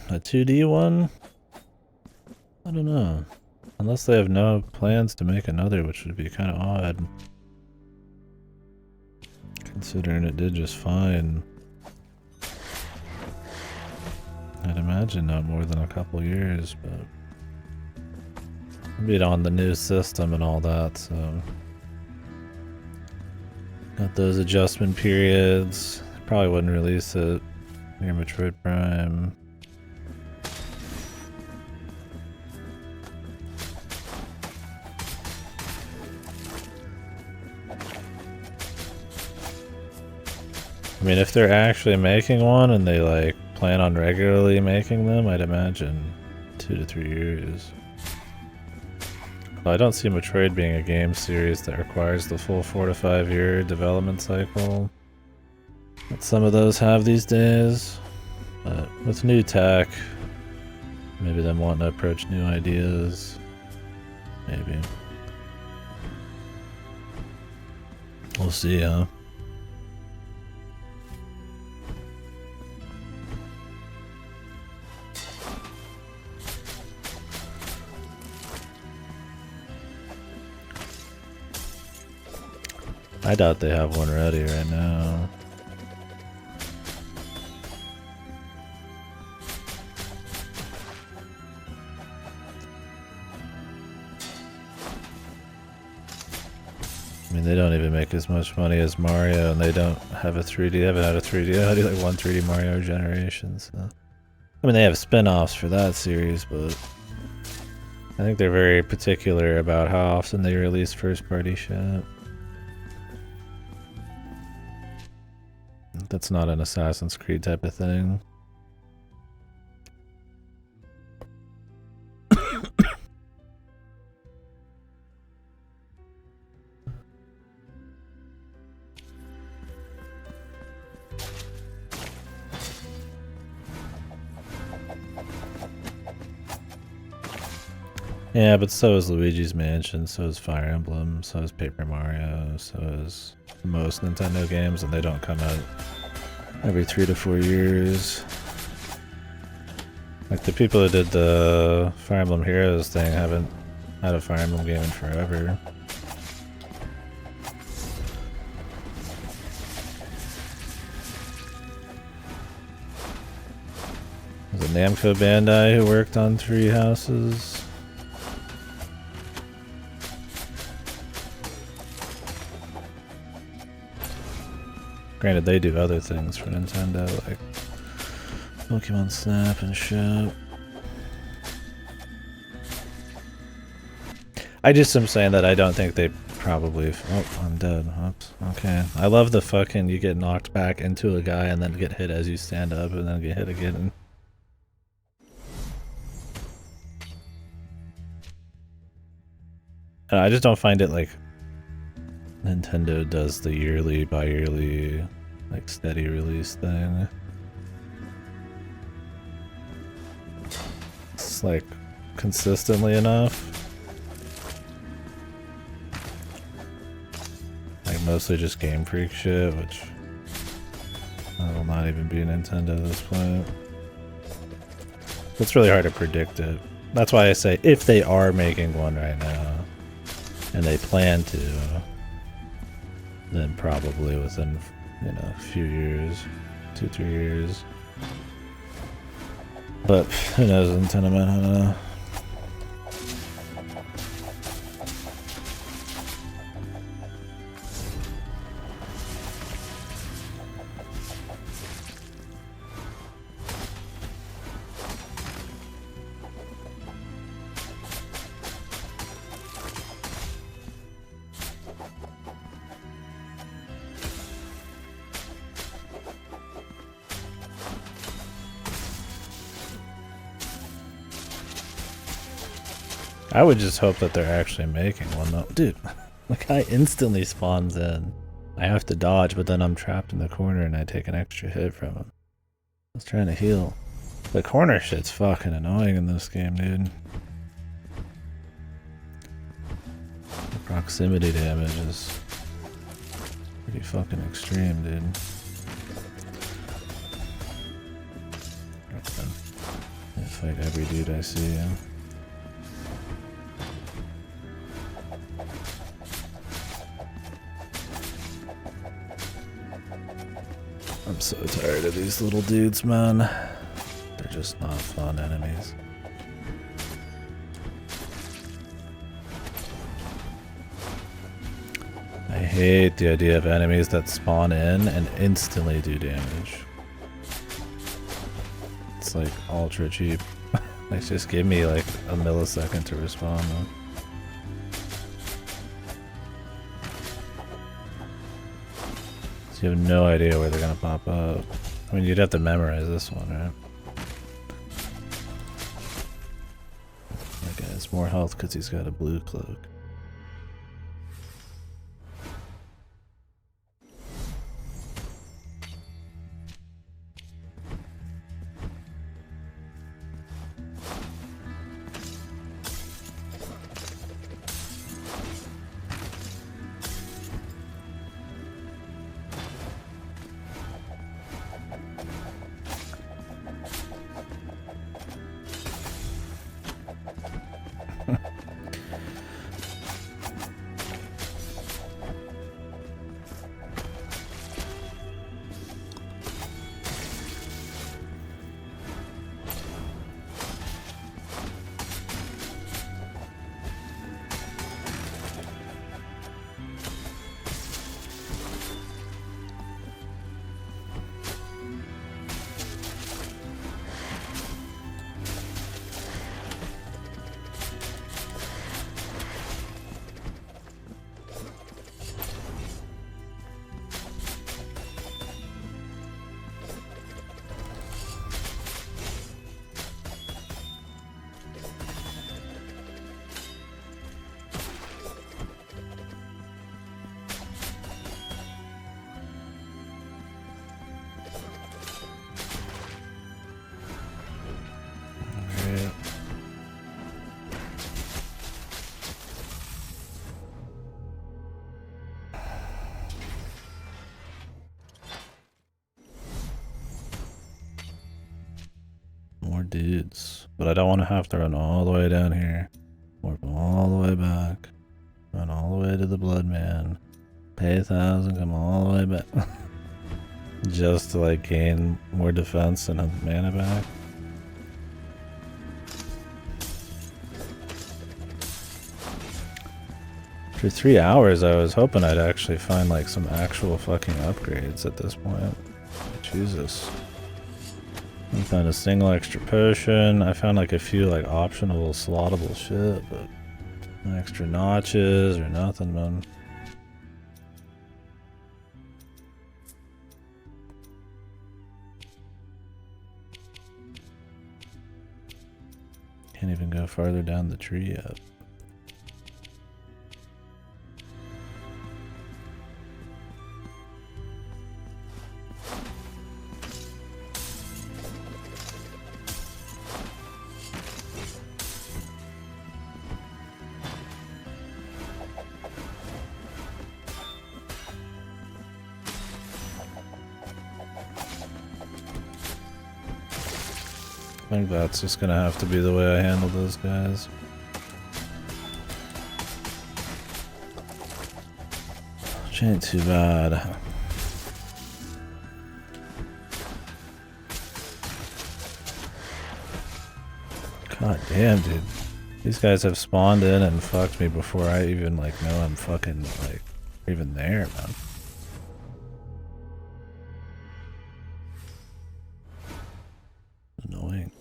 A 2D one? I don't know. Unless they have no plans to make another, which would be kind of odd. Considering it did just fine. I'd imagine not more than a couple years, but... Beat on the new system and all that, so... Got those adjustment periods. Probably wouldn't release it near Metroid Prime. I mean, if they're actually making one and they like plan on regularly making them, I'd imagine 2 to 3 years. Well, I don't see Metroid being a game series that requires the full 4 to 5 year development cycle that some of those have these days. But with new tech, maybe them wanting to approach new ideas, maybe. We'll see, huh? I doubt they have one ready right now. I mean, they don't even make as much money as Mario, and they don't have a 3D. They haven't had a 3D. They had like one 3D Mario generation. So. I mean, they have spin-offs for that series, but I think they're very particular about how often they release first-party shit. That's not an Assassin's Creed type of thing. Yeah, but so is Luigi's Mansion, so is Fire Emblem, so is Paper Mario, so is most Nintendo games, and they don't come out every 3 to 4 years. Like the people who did the Fire Emblem Heroes thing haven't had a Fire Emblem game in forever. Was it Namco Bandai who worked on Three Houses? Granted, they do other things for Nintendo, like Pokemon Snap and shit. I just am saying that I don't think they probably... Oh, I'm dead. Oops. Okay. I love the fucking you get knocked back into a guy and then get hit as you stand up and then get hit again. I just don't find it like Nintendo does the yearly, bi-yearly, like steady release thing. It's like consistently enough. Like mostly just Game Freak shit, which will not even be Nintendo at this point. It's really hard to predict it. That's why I say if they are making one right now, and they plan to, then probably within, you know, a few years, 2-3 years. But who knows, Nintendo, man, I don't know. I would just hope that they're actually making one though. Dude, the guy instantly spawns in. I have to dodge, but then I'm trapped in the corner and I take an extra hit from him. I was trying to heal. The corner shit's fucking annoying in this game, dude. The proximity damage is pretty fucking extreme, dude. I fight every dude I see. I'm so tired of these little dudes, man. They're just not fun enemies. I hate the idea of enemies that spawn in and instantly do damage. It's like ultra cheap. Like just give me like a millisecond to respond though. You have no idea where they're gonna pop up. I mean, you'd have to memorize this one, right? That guy has more health because he's got a blue cloak. dudes. But I don't want to have to run all the way down here. Warp all the way back. Run all the way to the Blood Man. Pay 1,000, come all the way back. Just to like gain more defense and a mana back. For 3 hours I was hoping I'd actually find like some actual fucking upgrades at this point. Jesus. I found a single extra potion. I found like a few like optional slottable shit, but no extra notches or nothing, man. Can't even go farther down the tree yet. I think that's just gonna have to be the way I handle those guys. Which ain't too bad. God damn, dude. These guys have spawned in and fucked me before I even like know I'm fucking like even there, man. Annoying.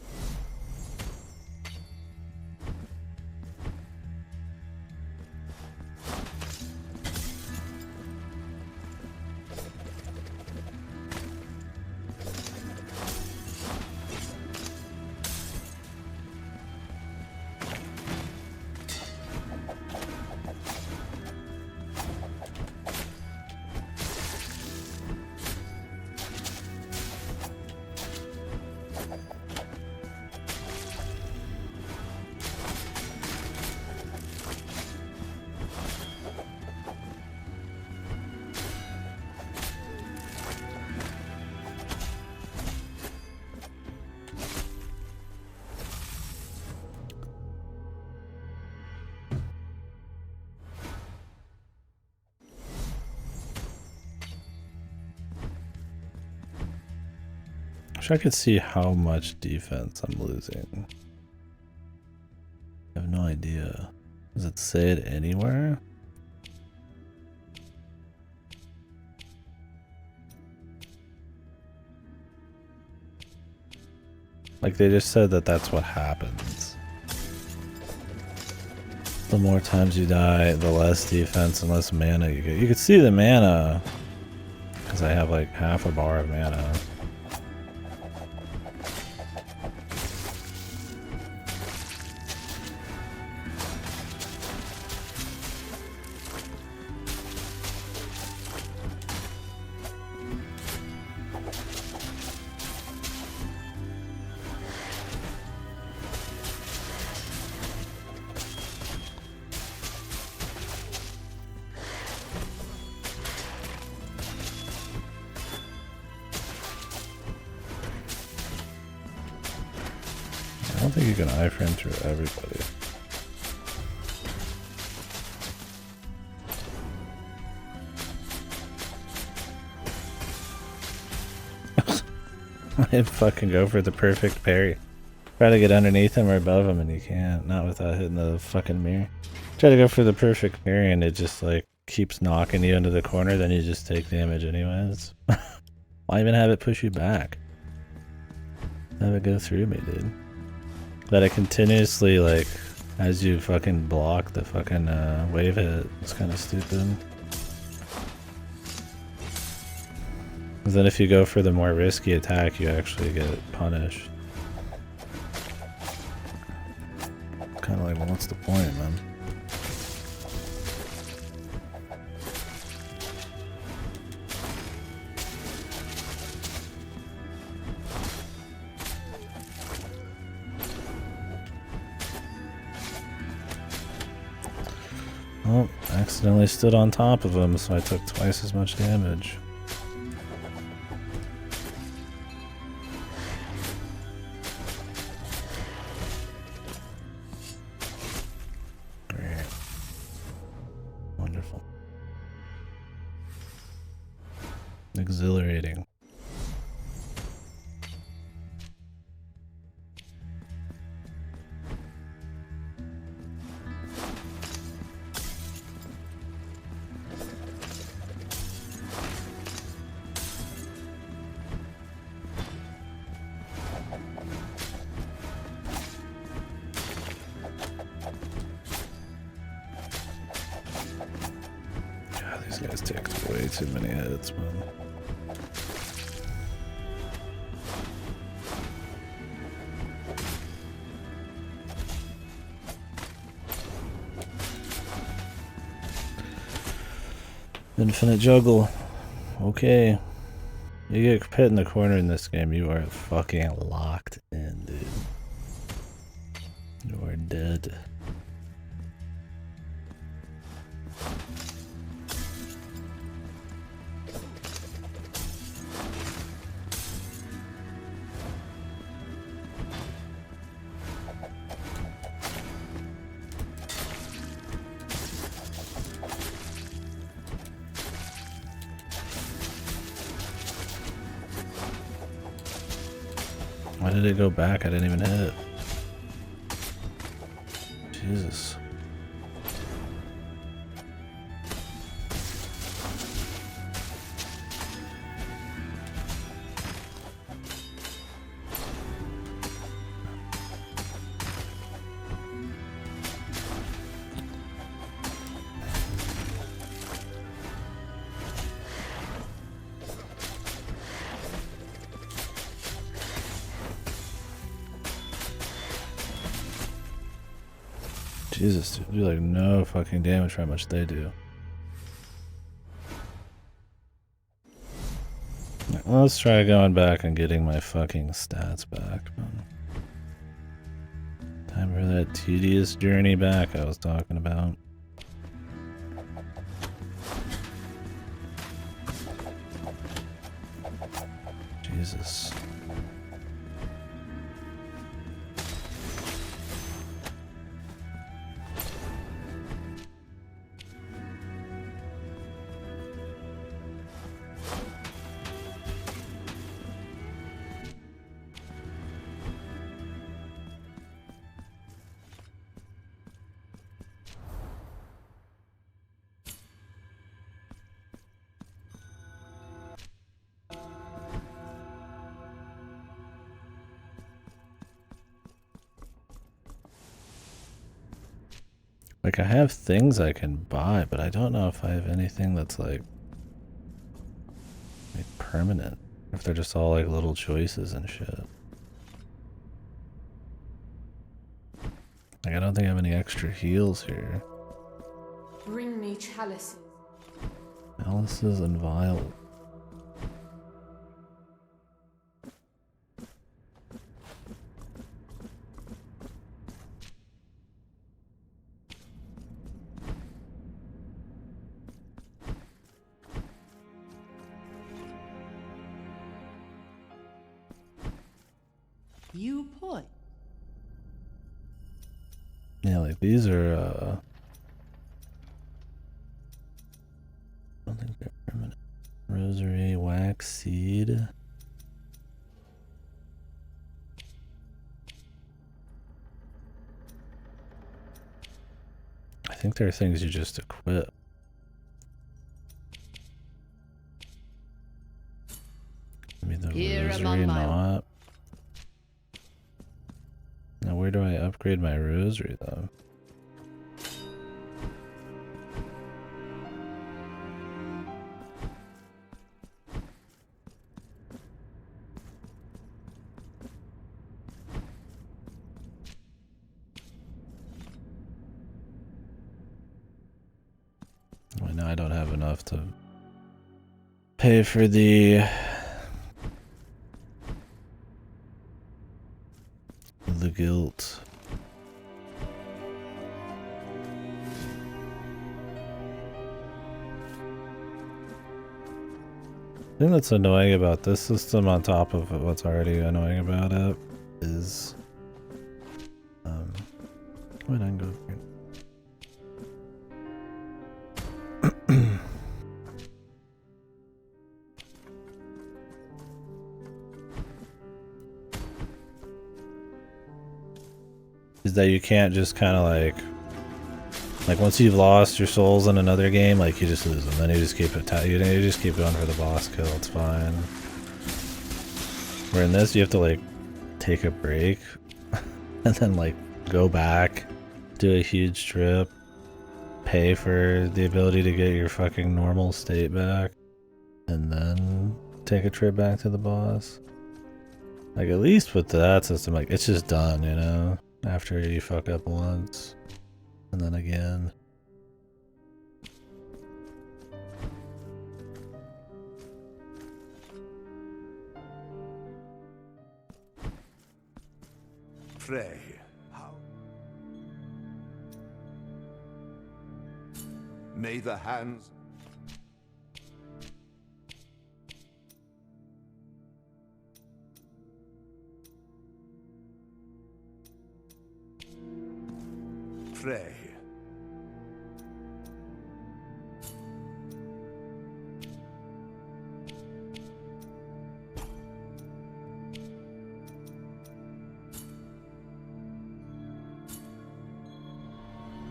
Wish I could see how much defense I'm losing. I have no idea. Does it say it anywhere? Like they just said that that's what happens. The more times you die, the less defense and less mana you get. You can see the mana because I have like half a bar of mana. I don't think you can iframe through everybody. I fucking go for the perfect parry. Try to get underneath him or above him and you can't. Not without hitting the fucking mirror. Try to go for the perfect parry and it just like keeps knocking you into the corner, then you just take damage anyways. Why even have it push you back? Have it go through me, dude. That it continuously, like, as you fucking block the fucking wave hit. It's kind of stupid. Because then if you go for the more risky attack, you actually get punished. Kind of like, well, what's the point, man? Oh, accidentally stood on top of him, so I took twice as much damage. Exhilarating. These guys take way too many hits, man. Infinite juggle. Okay. You get pit in the corner in this game, you are fucking locked in, dude. You are dead. Why did it go back? I didn't even hit. Jesus. Jesus, dude, do like no fucking damage for how much they do. Let's try going back and getting my fucking stats back, man. Time for that tedious journey back I was talking about. Jesus. Like, I have things I can buy, but I don't know if I have anything that's, like permanent. If they're just all, like, little choices and shit. Like, I don't think I have any extra heals here. Bring me chalices. Chalices and vials. You point. Yeah, like these are I don't think they're permanent. Rosary, wax seed. I think there are things you just equip. Maybe the rosary not. Now where do I upgrade my rosary though? Well, now I don't have enough to pay for the guilt. The thing that's annoying about this system on top of what's already annoying about it is why did I go here? is that you can't just kind of like once you've lost your souls in another game, like you just lose them. Then you just keep you just keep going for the boss kill. It's fine. Where in this, you have to like take a break and then like go back, do a huge trip, pay for the ability to get your fucking normal state back, and then take a trip back to the boss. Like at least with that system, like it's just done, you know, after you fuck up once and then again. Frey, how? May the hands... Frey.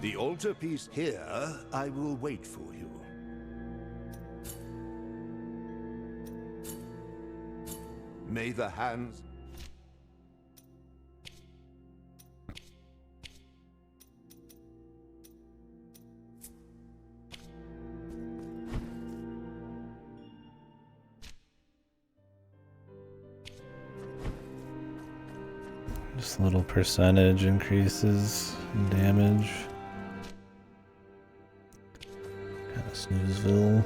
The altarpiece here, I will wait for you. May the hands... Just little percentage increases in damage. Kind of snoozeville.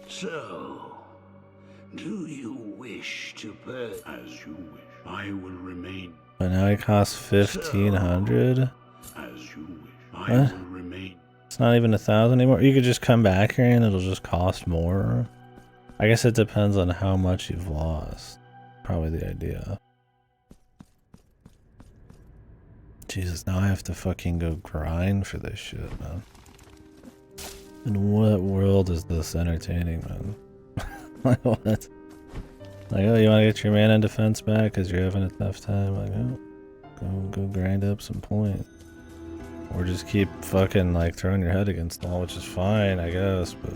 So, do you wish to as you wish? I will remain. But now it costs 1,500. As you wish. I will remain. It's not even 1,000 anymore. You could just come back here and it'll just cost more. I guess it depends on how much you've lost. Probably the idea. Jesus, now I have to fucking go grind for this shit, man. In what world is this entertaining, man? Like, what? Like, oh, you want to get your mana and defense back because you're having a tough time? Like, oh, go grind up some points. Or just keep fucking, like, throwing your head against the wall, which is fine, I guess, but...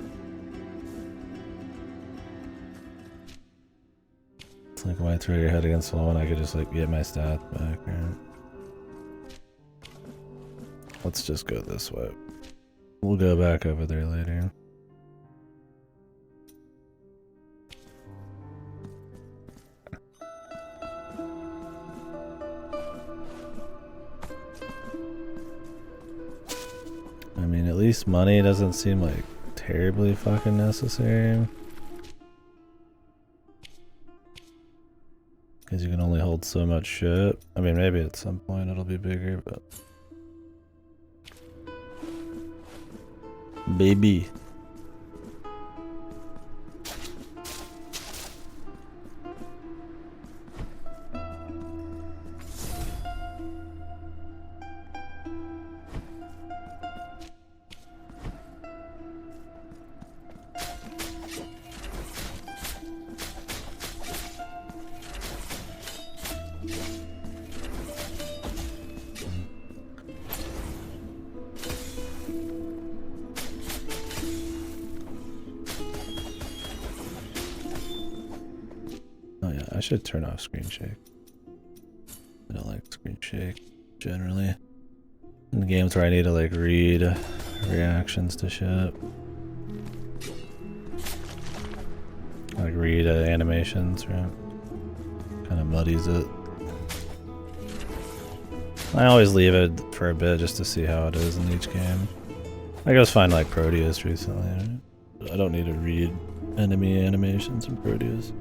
It's like, why throw your head against the wall when I could just, like, get my stats back, right? Let's just go this way. We'll go back over there later. I mean, at least money doesn't seem like terribly fucking necessary. Because you can only hold so much shit. I mean, maybe at some point it'll be bigger, but... Baby. I should turn off screen shake. I don't like screen shake generally. In the games where I need to like read reactions to shit. Like read animations, right? Kind of muddies it. I always leave it for a bit just to see how it is in each game. I guess find like Proteus recently. Right? I don't need to read enemy animations in Proteus.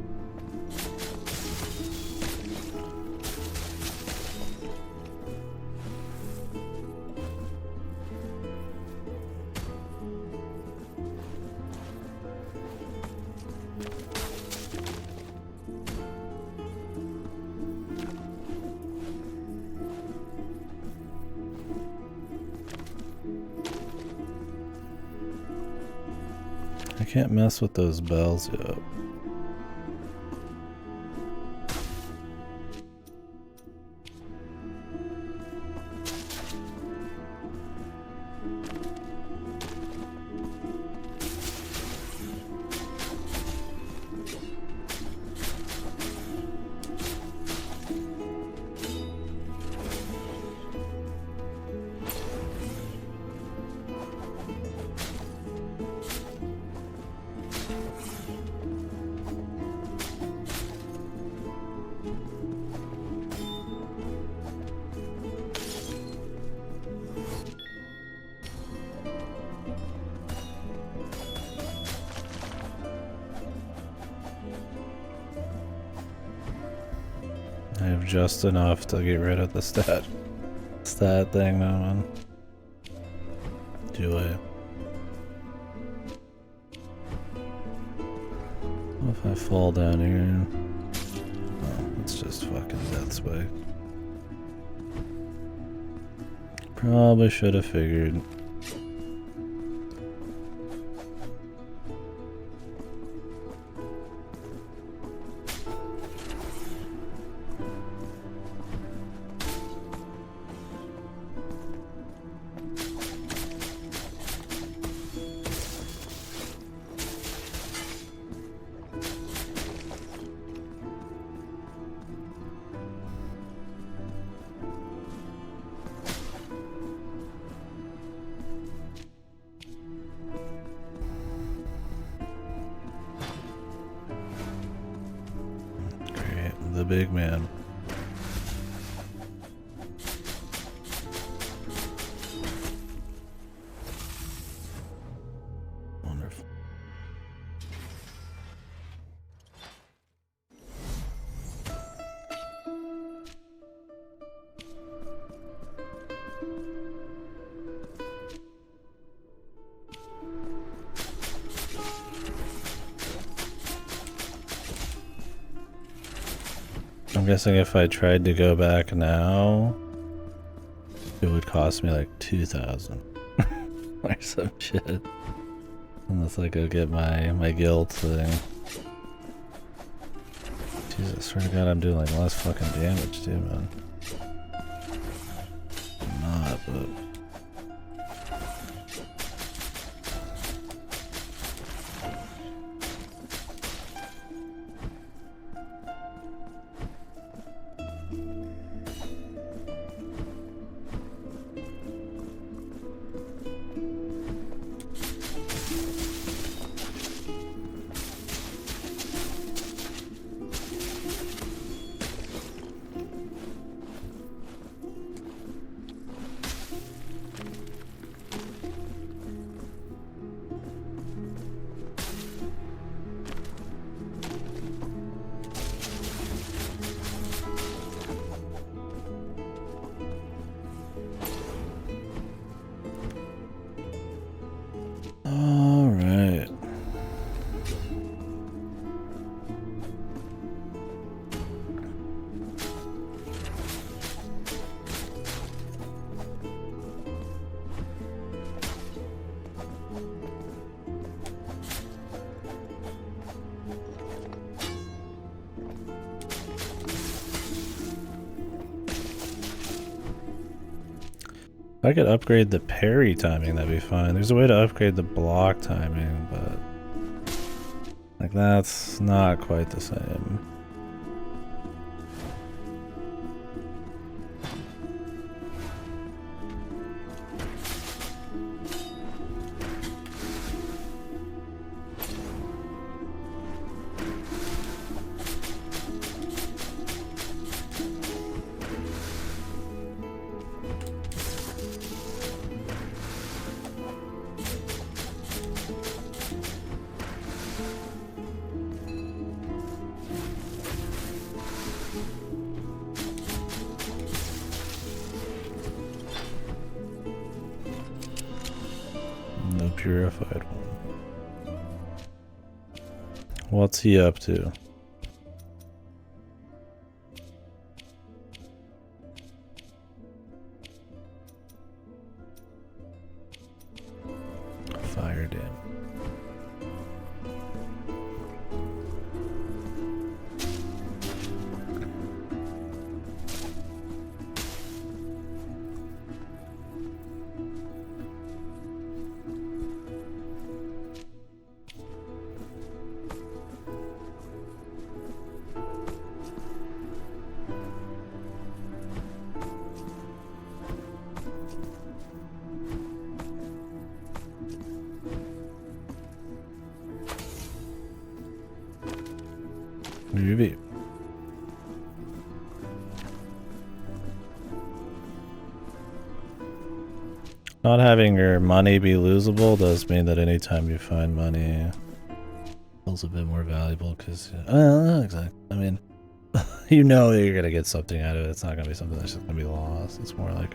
can't mess with those bells yet. I have just enough to get rid of the stat thing now, man. Do I? What if I fall down here? Oh, it's just fucking death spike. Probably should have figured. The big man. Wonderful. I'm guessing if I tried to go back now, it would cost me like 2,000 or some shit. Unless I go get my guild thing. Jesus, I swear to God, I'm doing like less fucking damage too, man. I'm not, but. Alright. If I could upgrade the parry timing, that'd be fine. There's a way to upgrade the block timing, but like that's not quite the same. The purified one. What's he up to? Fire dam. Maybe. Not having your money be losable does mean that anytime you find money, it feels a bit more valuable because, exactly. I mean, you know you're gonna get something out of it. It's not gonna be something that's just gonna be lost. It's more like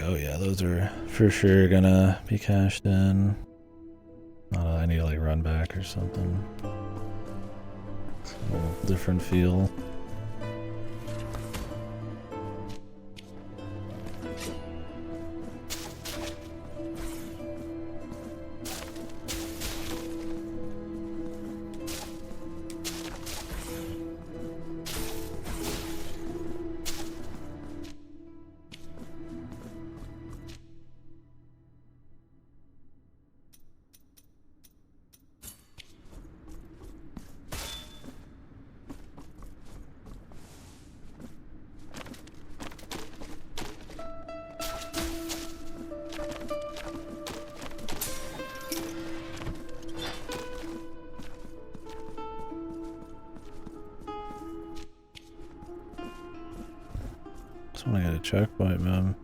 oh yeah, those are for sure gonna be cashed in. Not I need to like run back or something. It's a little different feel. Just want to get a checkpoint, man.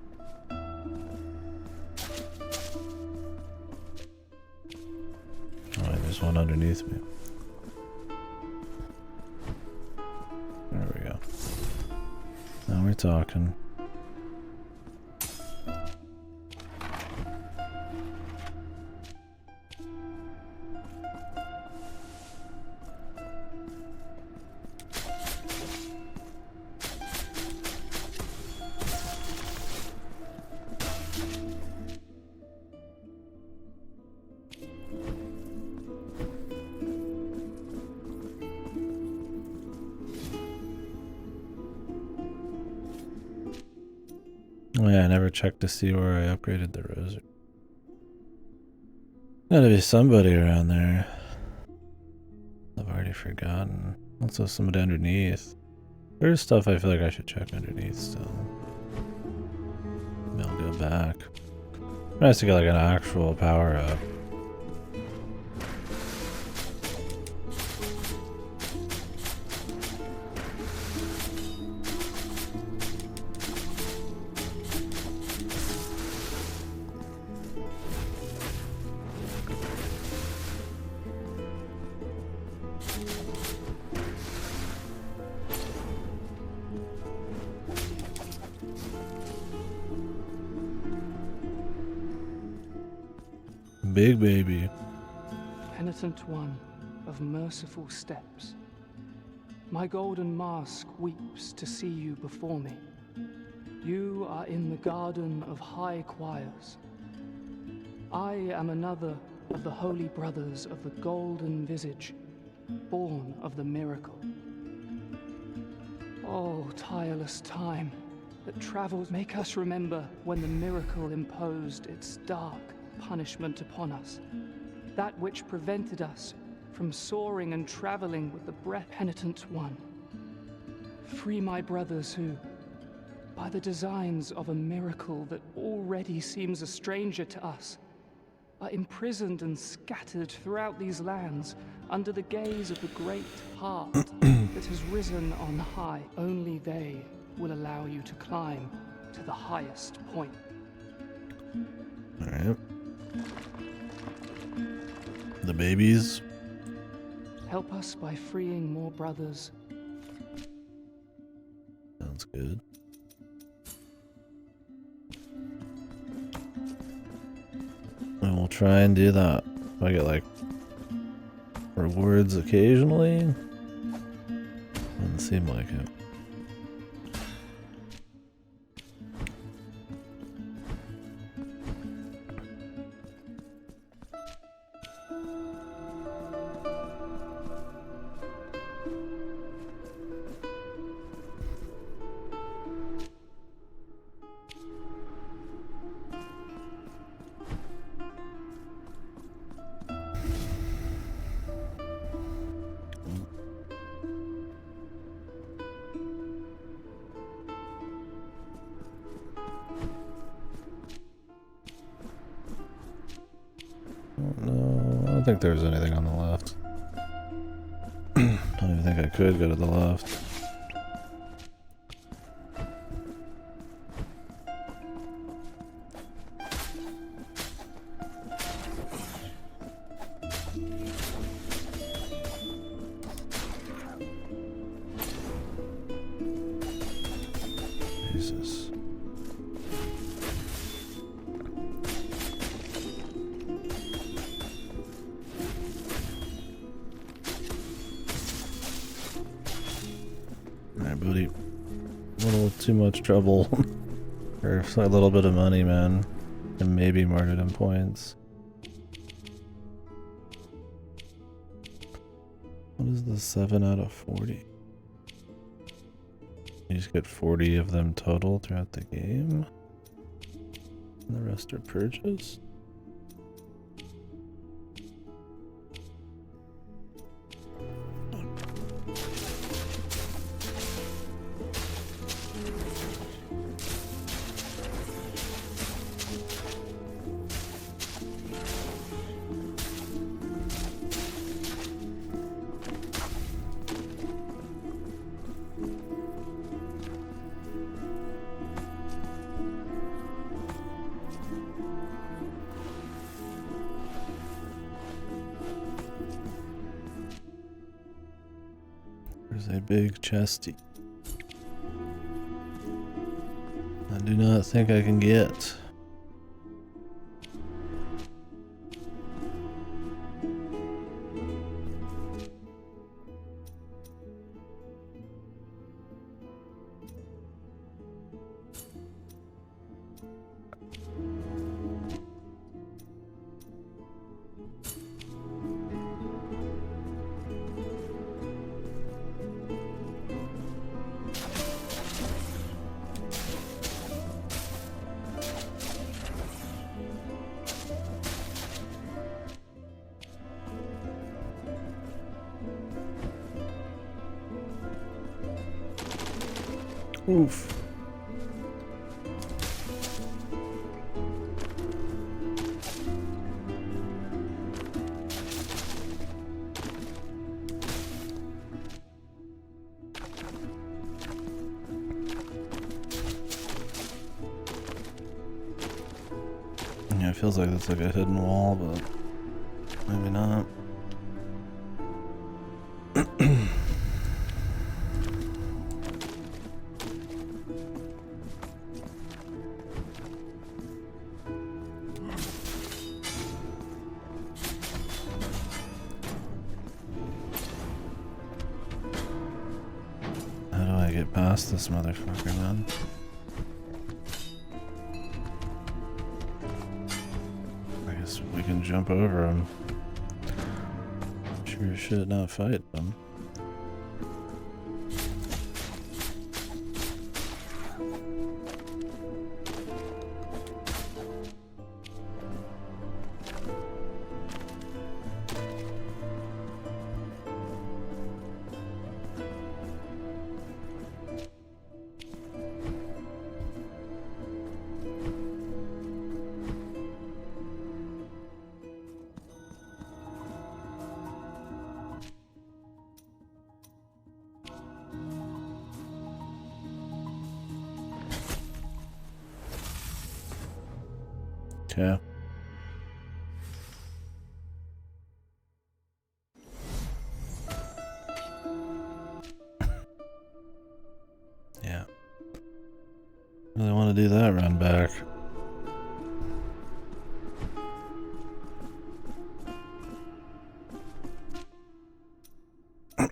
Alright, there's one underneath me. There we go. Now we're talking. Oh yeah, I never checked to see where I upgraded the rosary. Gotta be somebody around there. I've already forgotten. Also somebody underneath. There's stuff I feel like I should check underneath still. Maybe I'll go back. Nice to get like an actual power up. Big baby. Penitent one of merciful steps, my golden mask weeps to see you before me. You are in the garden of high choirs. I am another of the holy brothers of the golden visage, born of the miracle. Oh, tireless time that travels, make us remember when the miracle imposed its dark punishment upon us, that which prevented us from soaring and traveling with the breath penitent one. Free my brothers who, by the designs of a miracle that already seems a stranger to us, are imprisoned and scattered throughout these lands under the gaze of the great heart that has risen on high. Only they will allow you to climb to the highest point. All right. The babies. Help us by freeing more brothers. Sounds good. And we'll try and do that. If I get like rewards occasionally. Doesn't seem like it. I don't think there was anything on the left. I could go to the left. Jesus. Alright, buddy. A little too much trouble. For a little bit of money, man. And maybe martyrdom points. What is the 7 out of 40? You just get 40 of them total throughout the game. And the rest are purchased. There's a big chesty. I do not think I can get. Oof. Yeah, it feels like that's like a hidden wall, but maybe not. How do I get past this motherfucker, man? I guess we can jump over him. Sure as shit not fight them. Okay. Yeah. Really want to do that run back.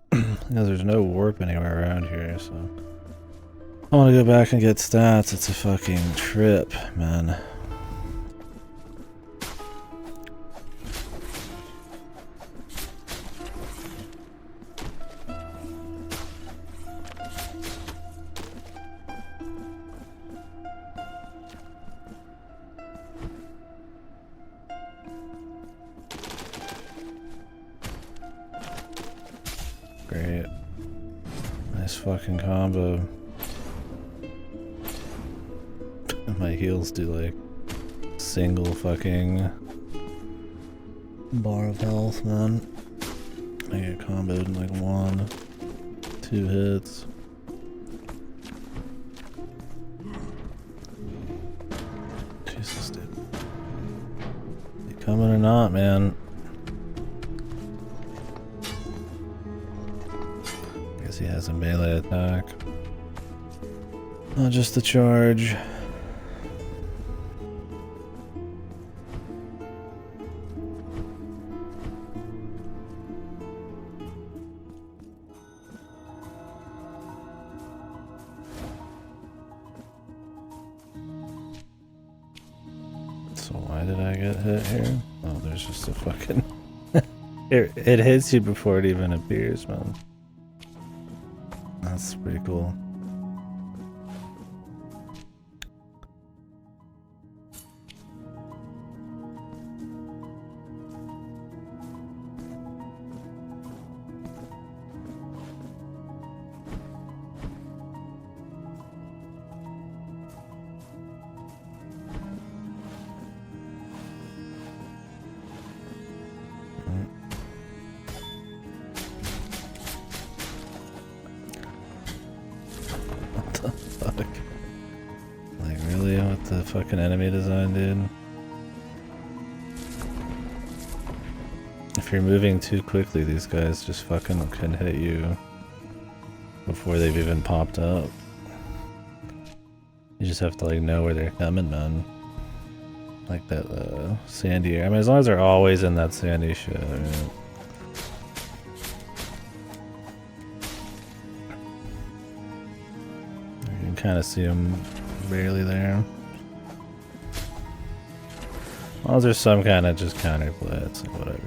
Because there's no warp anywhere around here, so I want to go back and get stats. It's a fucking trip, man. Great. Nice fucking combo. My heals do like single fucking bar of health, man. I get comboed in like one. 2 hits. Jesus, dude. You coming or not, man? Guess he has a melee attack. Not just the charge. So why did I get hit here? Oh, there's just a fucking... it hits you before it even appears, man. That's pretty cool. Fucking enemy design, dude. If you're moving too quickly, these guys just fucking can hit you before they've even popped up. You just have to like know where they're coming, man. Like that sandy area. I mean, as long as they're always in that sandy shit. I mean, you can kind of see them barely there. As long as there's some kind of just counterplay, it's like whatever.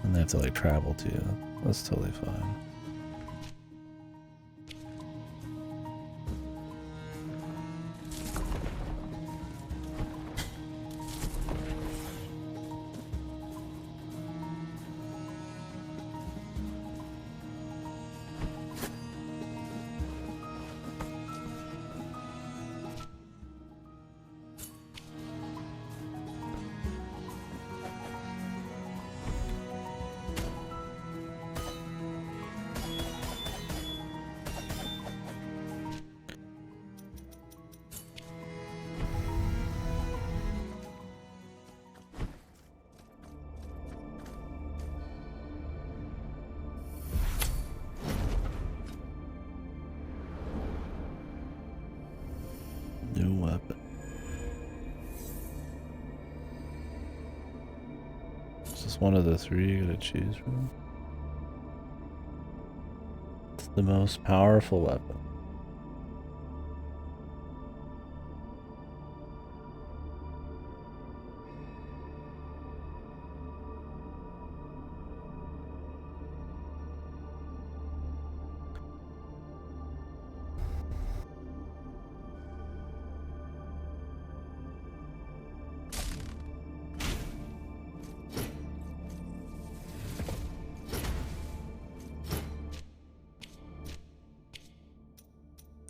And they have to like travel to you. That's totally fine. New weapon. Is this one of the 3 you gotta choose from? It's the most powerful weapon.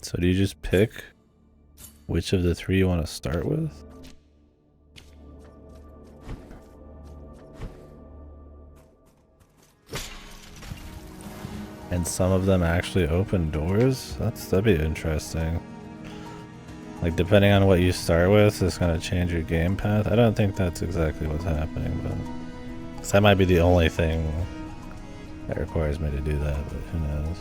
So do you just pick which of the 3 you want to start with? And some of them actually open doors? That'd be interesting. Like depending on what you start with, it's gonna change your game path. I don't think that's exactly what's happening, but 'cause that might be the only thing that requires me to do that, but who knows.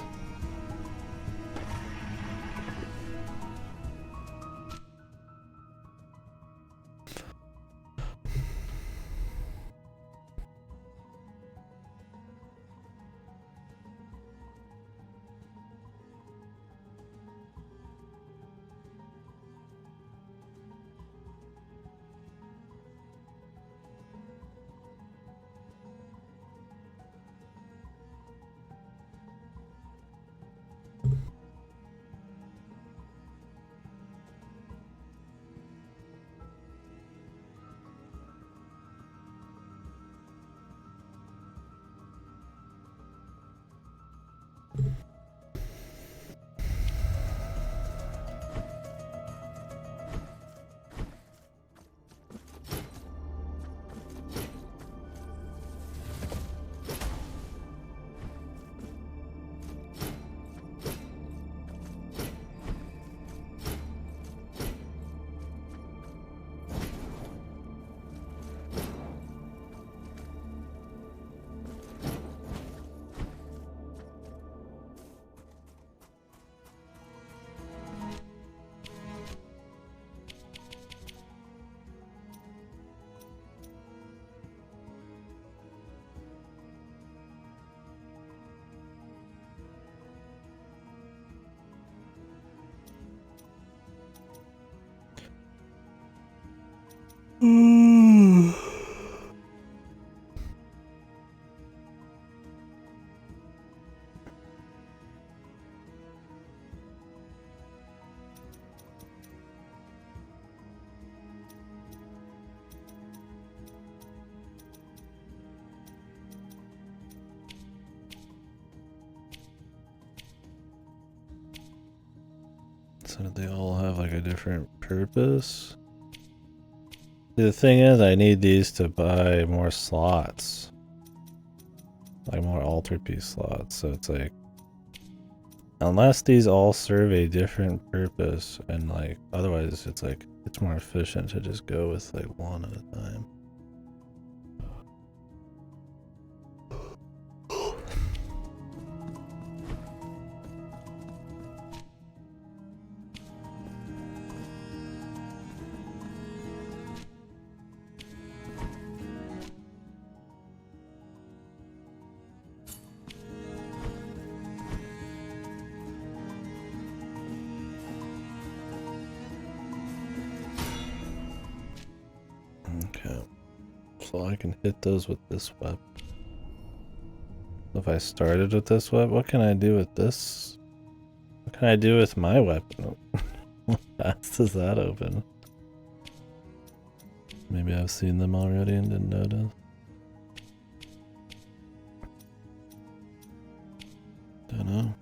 So they all have like a different purpose. The thing is, I need these to buy more slots. Like more altar piece slots, so it's like... Unless these all serve a different purpose, and like, otherwise it's like, it's more efficient to just go with like one at a time. Okay, so I can hit those with this weapon. If I started with this weapon, what can I do with this? What can I do with my weapon? How fast does that open? Maybe I've seen them already and didn't notice. Don't know.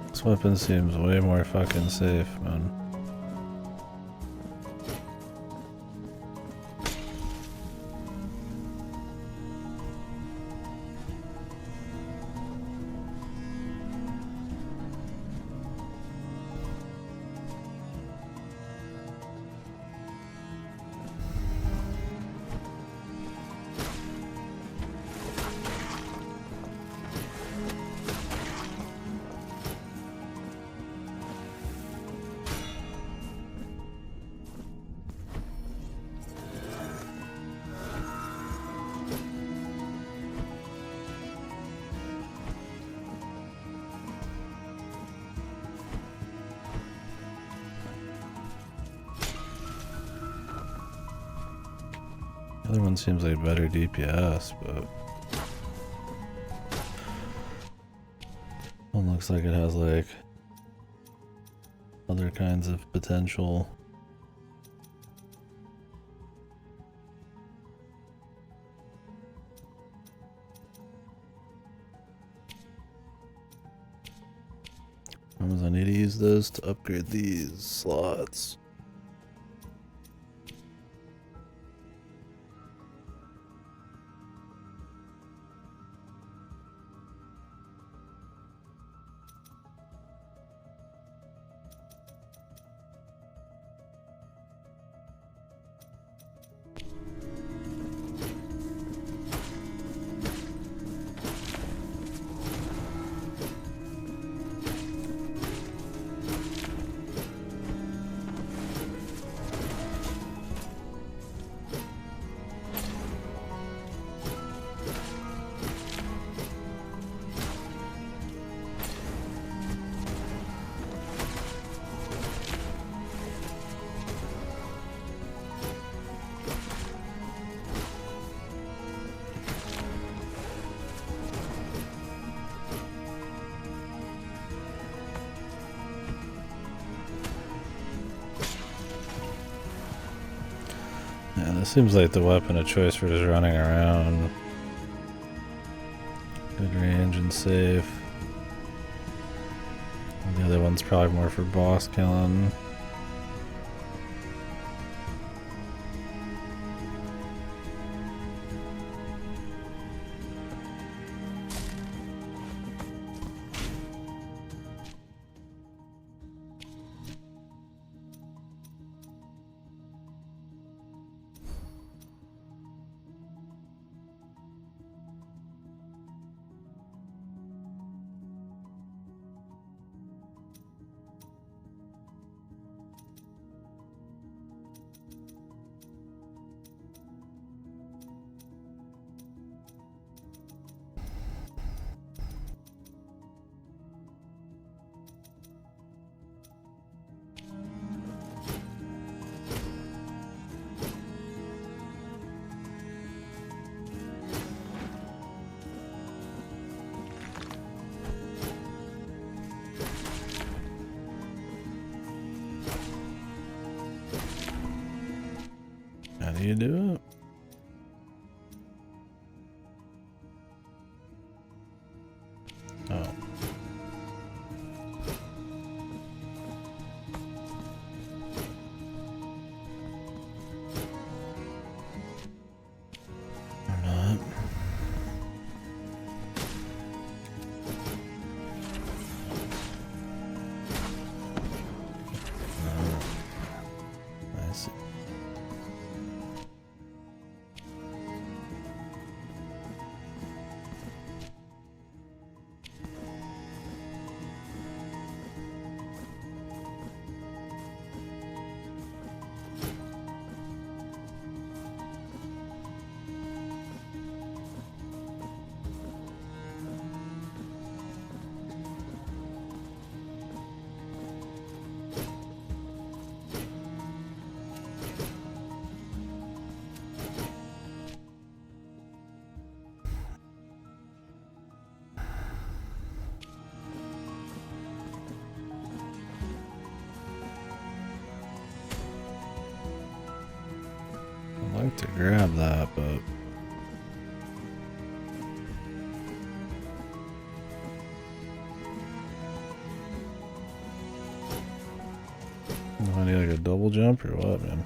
This weapon seems way more fucking safe, man. The other one seems like better DPS, but one looks like it has like other kinds of potential. I need to use those to upgrade these slots. This seems like the weapon of choice for just running around. Good range and safe. And the other one's probably more for boss killing. How do you do it? Oh. Or not. No. I see. I'd like to grab that, but I need like a double jump or what, man?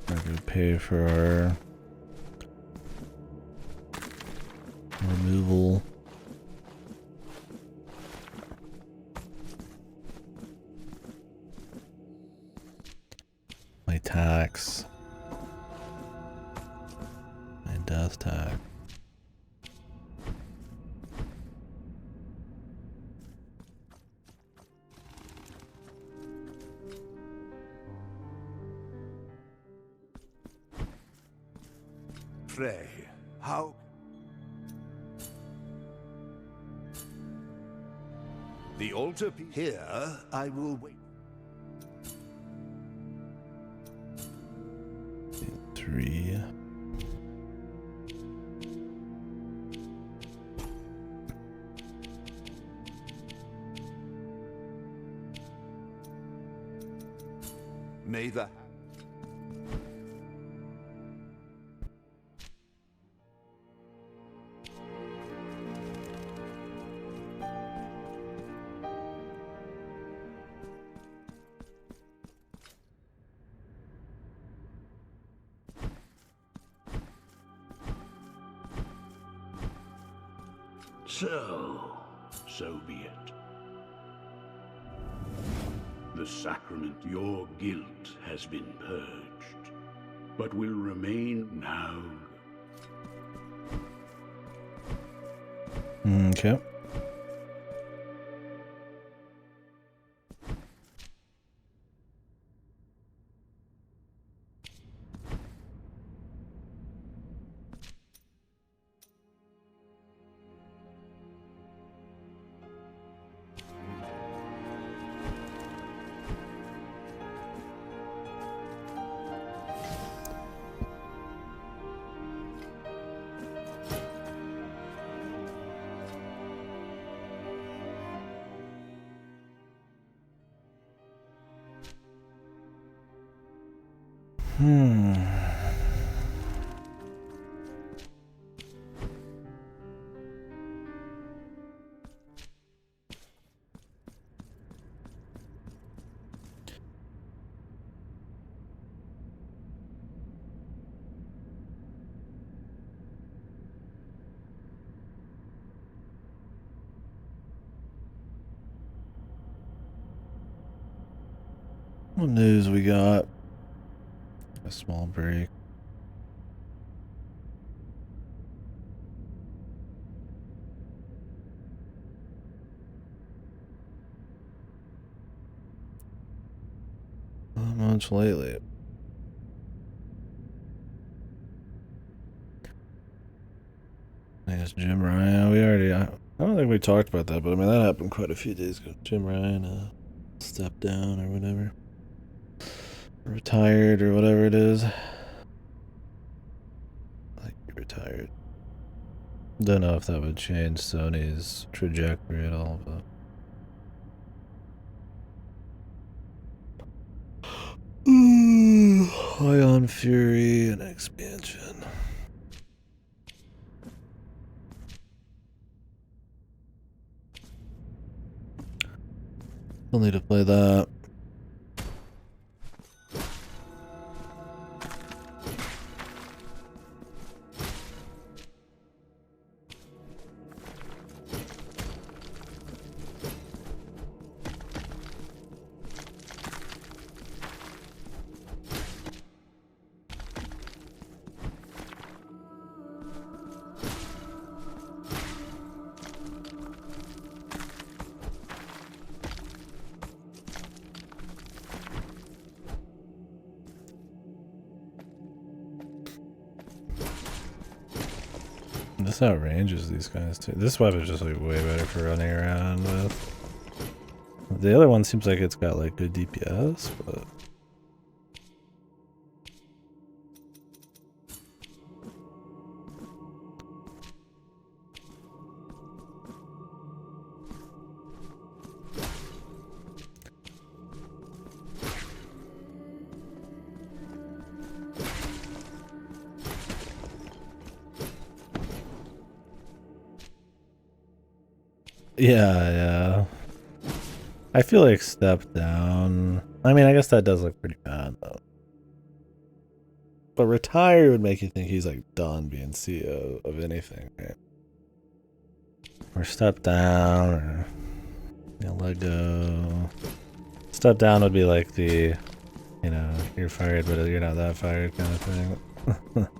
I could pay for our removal. My tax. My death tax. Frey, how... The altar here, I will wait. 3. May the... So be it. the sacrament, your guilt has been purged, but will remain now. Okay. What news we got? A small break. Not much lately. I guess Jim Ryan. We already. I don't think we talked about that, but I mean that happened quite a few days ago. Jim Ryan stepped down or whatever, retired or whatever it is. I think he retired. Don't know if that would change Sony's trajectory at all, but. Ion Fury and expansion. Still need to play that. This outranges these guys too. This weapon's just like way better for running around with. The other one seems like it's got like good DPS, but yeah. I feel like step down. I mean, I guess that does look pretty bad though. But retire would make you think he's like done being CEO of anything, right? Or step down, or let go. Step down would be like the, you're fired, but you're not that fired kind of thing.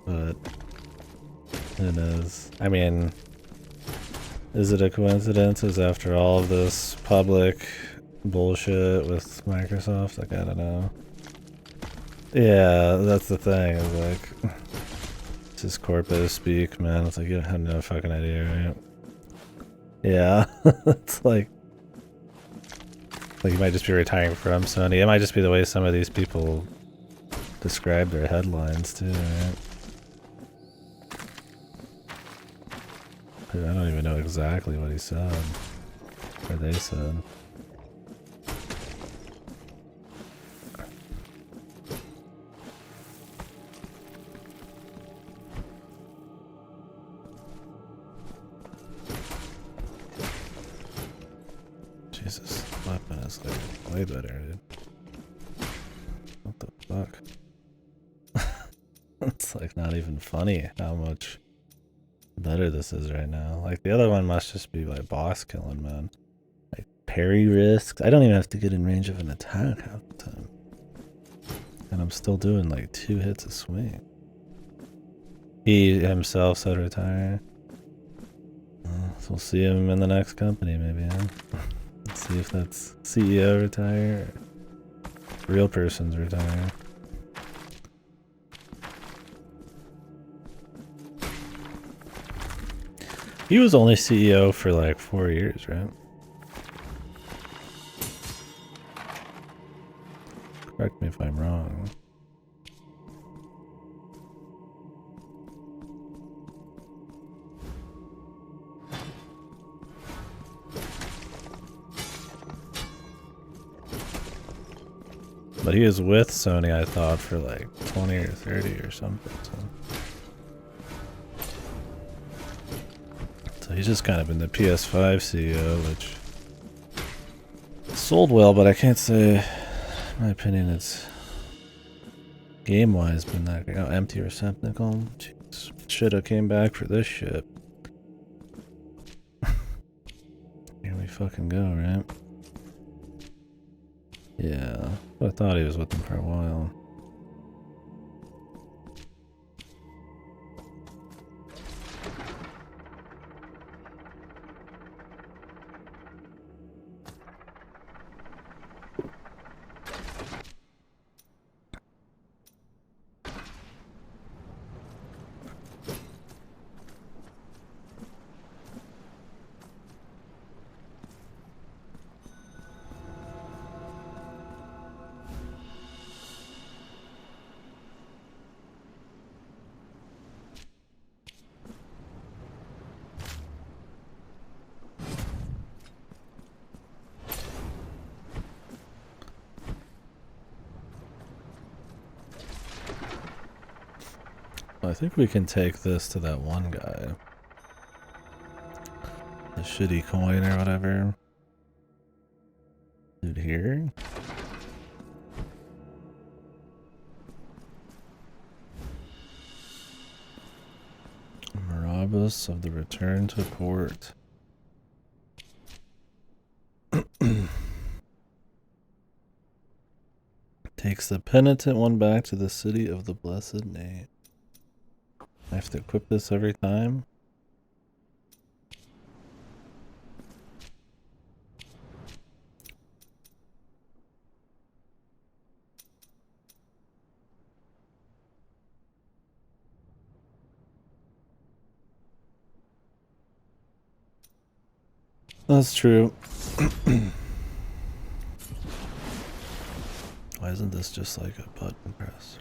But who knows? I mean, is it a coincidence? Is after all of this public bullshit with Microsoft? Like, I don't know. Yeah, that's the thing. Is like, it's just corpo speak, man. It's like you have no fucking idea, right? Yeah, it's like you might just be retiring from Sony. It might just be the way some of these people describe their headlines too, right? I don't even know exactly what he said, or they said. Jesus, this weapon is like way better, dude. What the fuck? It's like not even funny how much better this is right now. Like the other one must just be like boss killing, man. Like parry risks. I don't even have to get in range of an attack half the time. And I'm still doing like 2 hits a swing. He himself said retire. So we'll see him in the next company maybe, huh? Let's see if that's CEO retire or real person's retire. He was only CEO for like 4 years, right? Correct me if I'm wrong. But he was with Sony, I thought, for like 20 or 30 or something. So he's just kind of been the PS5 CEO, which sold well, but I can't say, in my opinion, it's game-wise been that great. Oh, empty receptacle. Jeez. Should have came back for this shit. Here we fucking go, right? Yeah, but I thought he was with them for a while. I think we can take this to that one guy. The shitty coin or whatever. Dude here? Marabas of the return to port. Takes the penitent one back to the city of the blessed name. I have to equip this every time? That's true. Why isn't this just like a button press?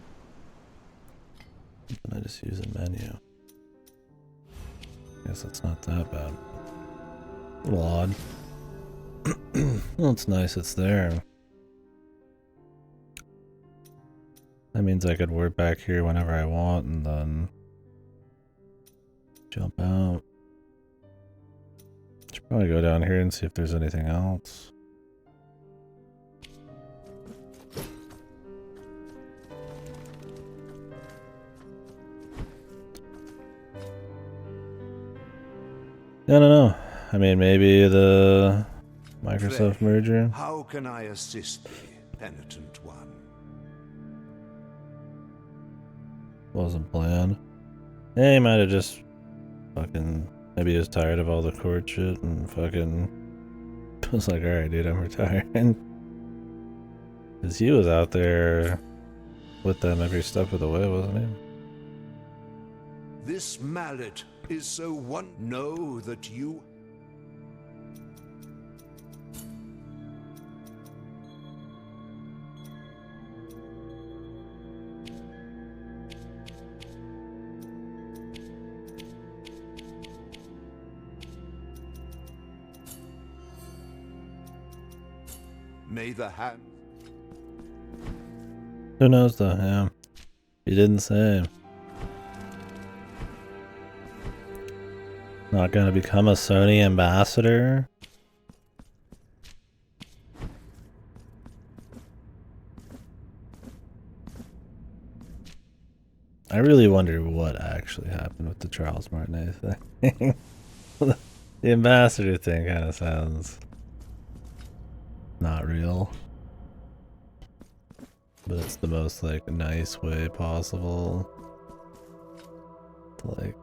Can I just use a menu? Guess it's not that bad. A little odd. Well, it's nice it's there. That means I could warp back here whenever I want and then jump out. Should probably go down here and see if there's anything else. I don't know. I mean, maybe the Microsoft merger. How can I assist thee, penitent one? Wasn't planned. He might have just fucking, maybe he was tired of all the court shit and fucking was like, alright dude, I'm retiring. Cause he was out there with them every step of the way, wasn't he? This mallet is so one. Know that you. May the hand. Who knows though, yeah. He didn't say. Not gonna become a Sony ambassador? I really wonder what actually happened with the Charles Martinet thing. The ambassador thing kind of sounds not real. But it's the most like nice way possible to like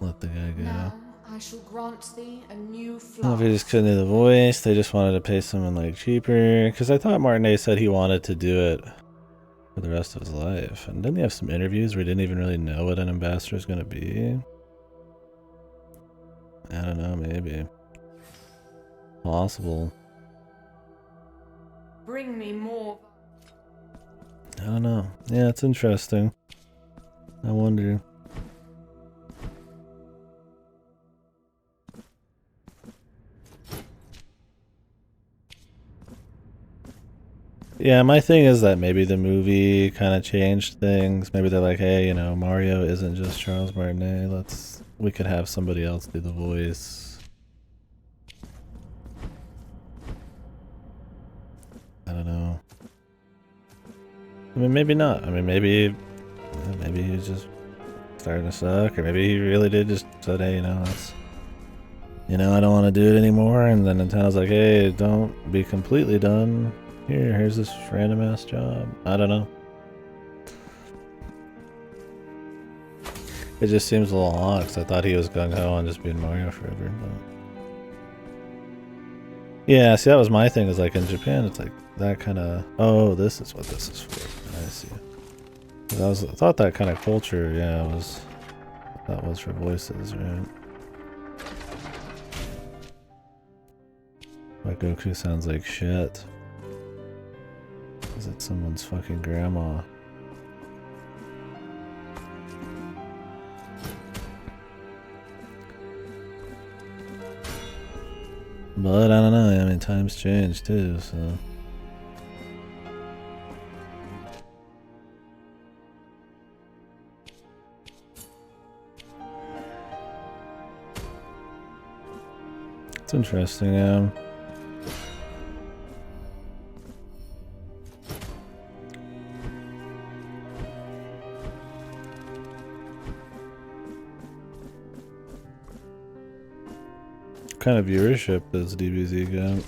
let the guy go. Now I shall grant thee a new Well, flask. if they just couldn't do the voice, they just wanted to pay someone like cheaper. Because I thought Martinet said he wanted to do it for the rest of his life. And didn't he have some interviews where he didn't even really know what an ambassador is going to be? I don't know, maybe. Possible. Bring me more. I don't know. Yeah, it's interesting. I wonder. Yeah, my thing is that maybe the movie kind of changed things. Maybe they're like, hey, you know, Mario isn't just Charles Martinet. We could have somebody else do the voice. I don't know. I mean, maybe not. I mean, maybe he's just starting to suck, or maybe he really did just said, hey, I don't want to do it anymore. And then Nintendo's like, hey, don't be completely done. Here's this random ass job. I don't know. It just seems a little odd because I thought he was gung ho on just being Mario forever. But yeah, see, that was my thing. Is like in Japan, it's like that kind of. Oh, this is what this is for. I see. I thought that kind of culture, yeah, that was for voices, right? But Goku sounds like shit. Is it someone's fucking grandma? But I don't know, I mean, times change too, so. It's interesting, yeah. What kind of viewership does DBZ get?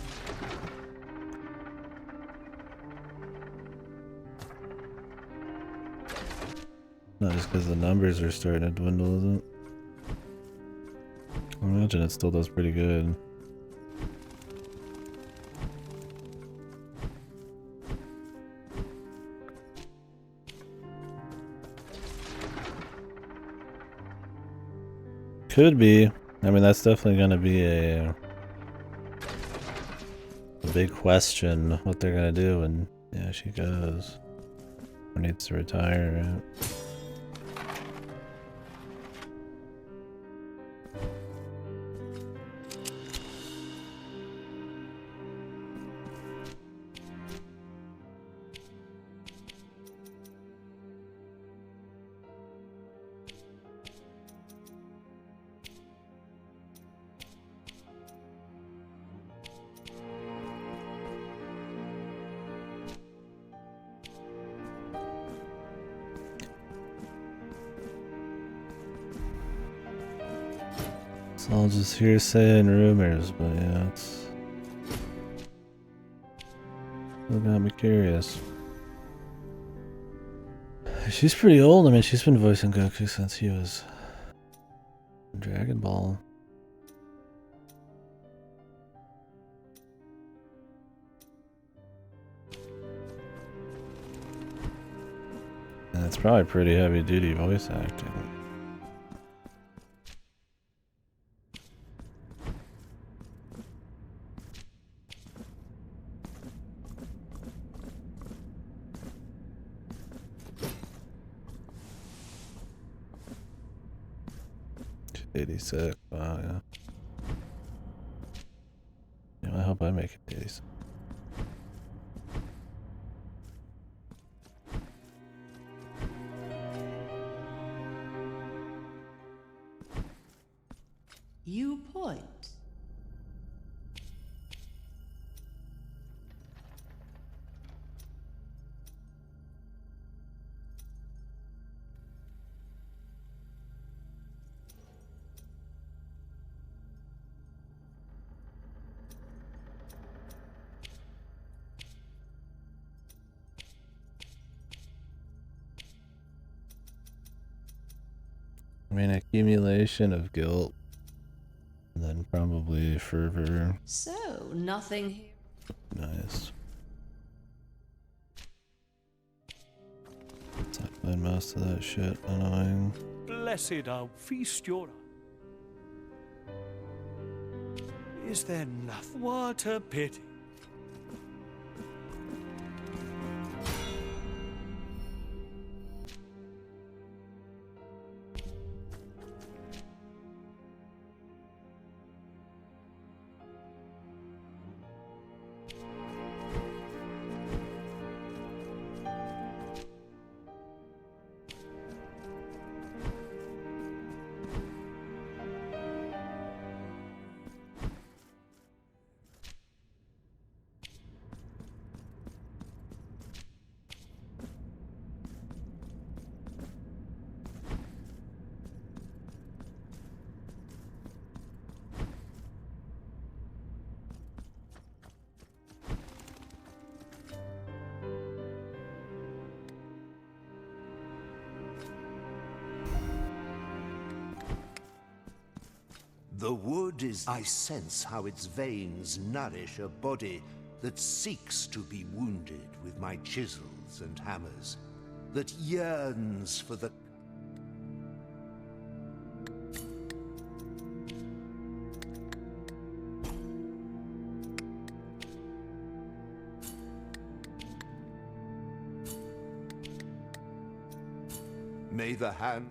Not just because the numbers are starting to dwindle, is it? I imagine it still does pretty good. Could be. I mean, that's definitely going to be a big question, what they're going to do when she goes. Or needs to retire, right? It's all just hearsay and rumors, but yeah, it's still got me curious. She's pretty old. I mean, she's been voicing Goku since he was in Dragon Ball. And it's probably pretty heavy-duty voice acting. She's 86. Wow, yeah. I hope I make it 86. You point. mean, accumulation of guilt. And then probably fervor. So, nothing here. Nice. Definitely most of that shit annoying. Blessed, I'll feast your... Is there nothing? What a pity. The wood is... I sense how its veins nourish a body that seeks to be wounded with my chisels and hammers, that yearns for the... May the hands...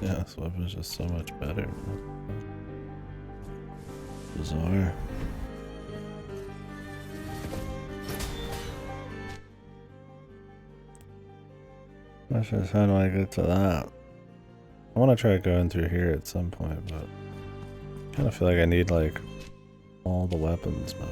Yeah, this weapon's just so much better. Bizarre. Question is, how do I get to that? I want to try going through here at some point, but I kind of feel like I need, like, all the weapons, man.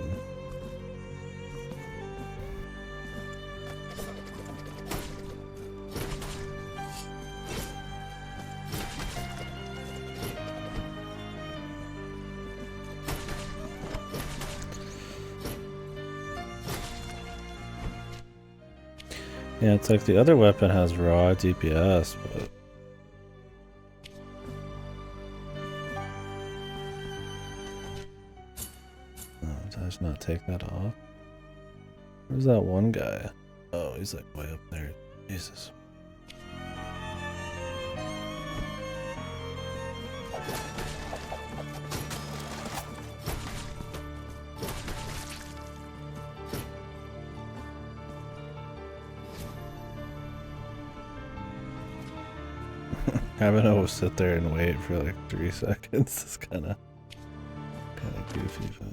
Yeah, it's like the other weapon has raw DPS, but... Oh, did I just not take that off? Where's that one guy? Oh, he's like way up there. Jesus. Having to sit there and wait for like 3 seconds is kind of goofy, but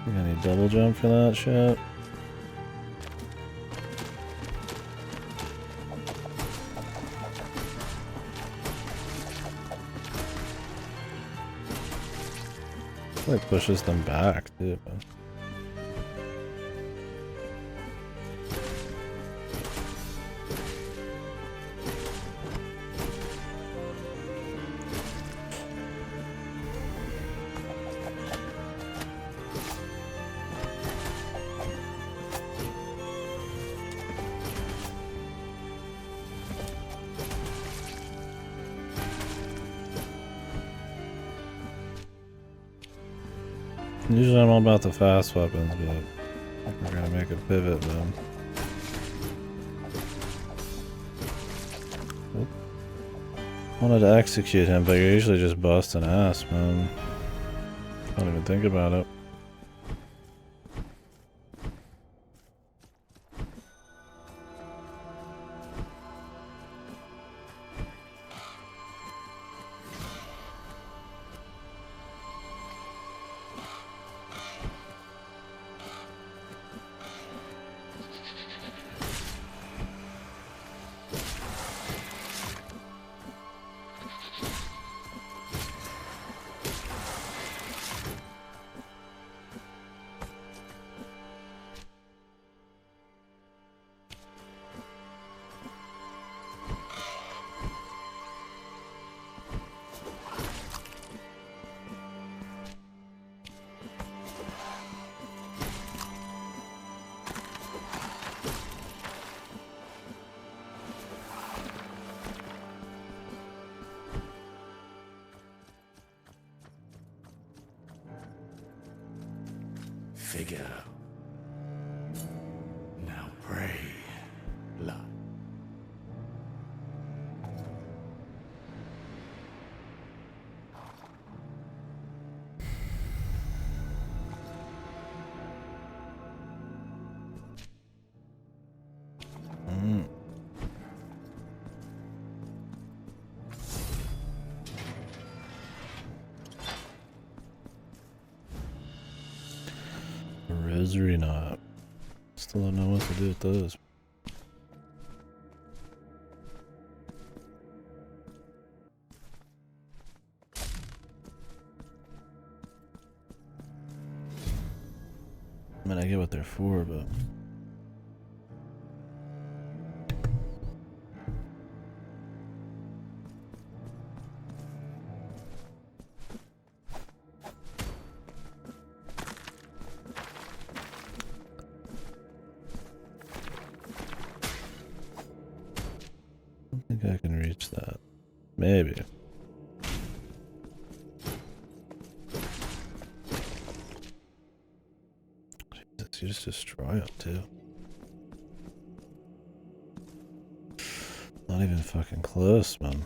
you got any double jump for that shit? It like pushes them back too. Usually I'm all about the fast weapons, but I think we're gonna make a pivot, man. Oop. Wanted to execute him, but you're usually just busting ass, man. Don't even think about it. Figure. Now pray, love. Rosary knot. Still don't know what to do with those. I mean, I get what they're for, but... I think I can reach that. Maybe. Jesus, you just destroy them too. Not even fucking close, man.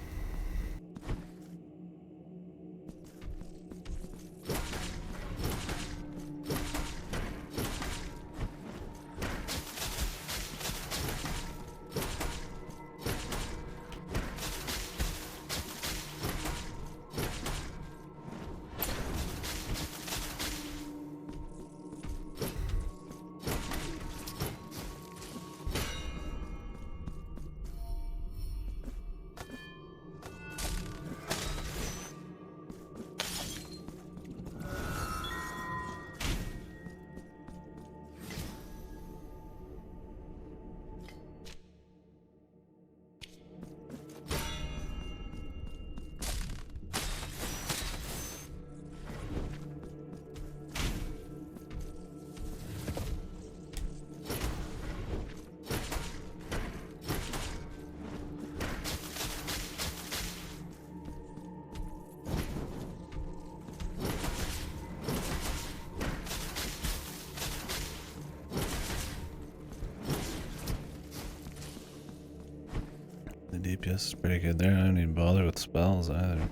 The DPS is pretty good there. I don't even bother with spells either.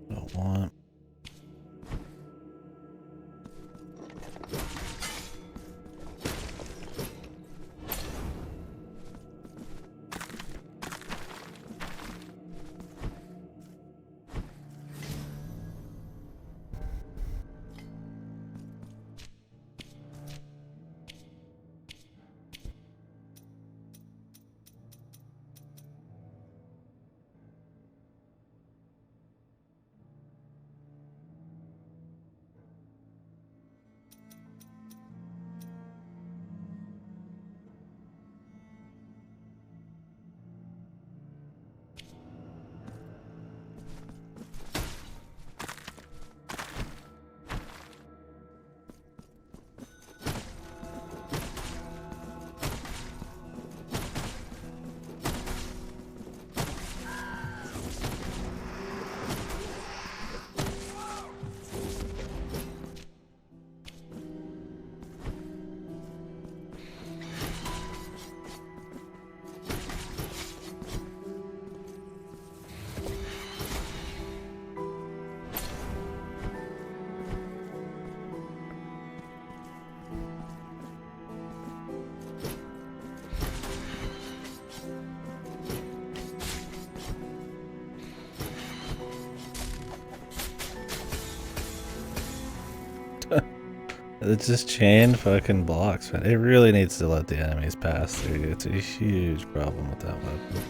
Don't want. It's just chain fucking blocks, man. It really needs to let the enemies pass through. It's a huge problem with that weapon.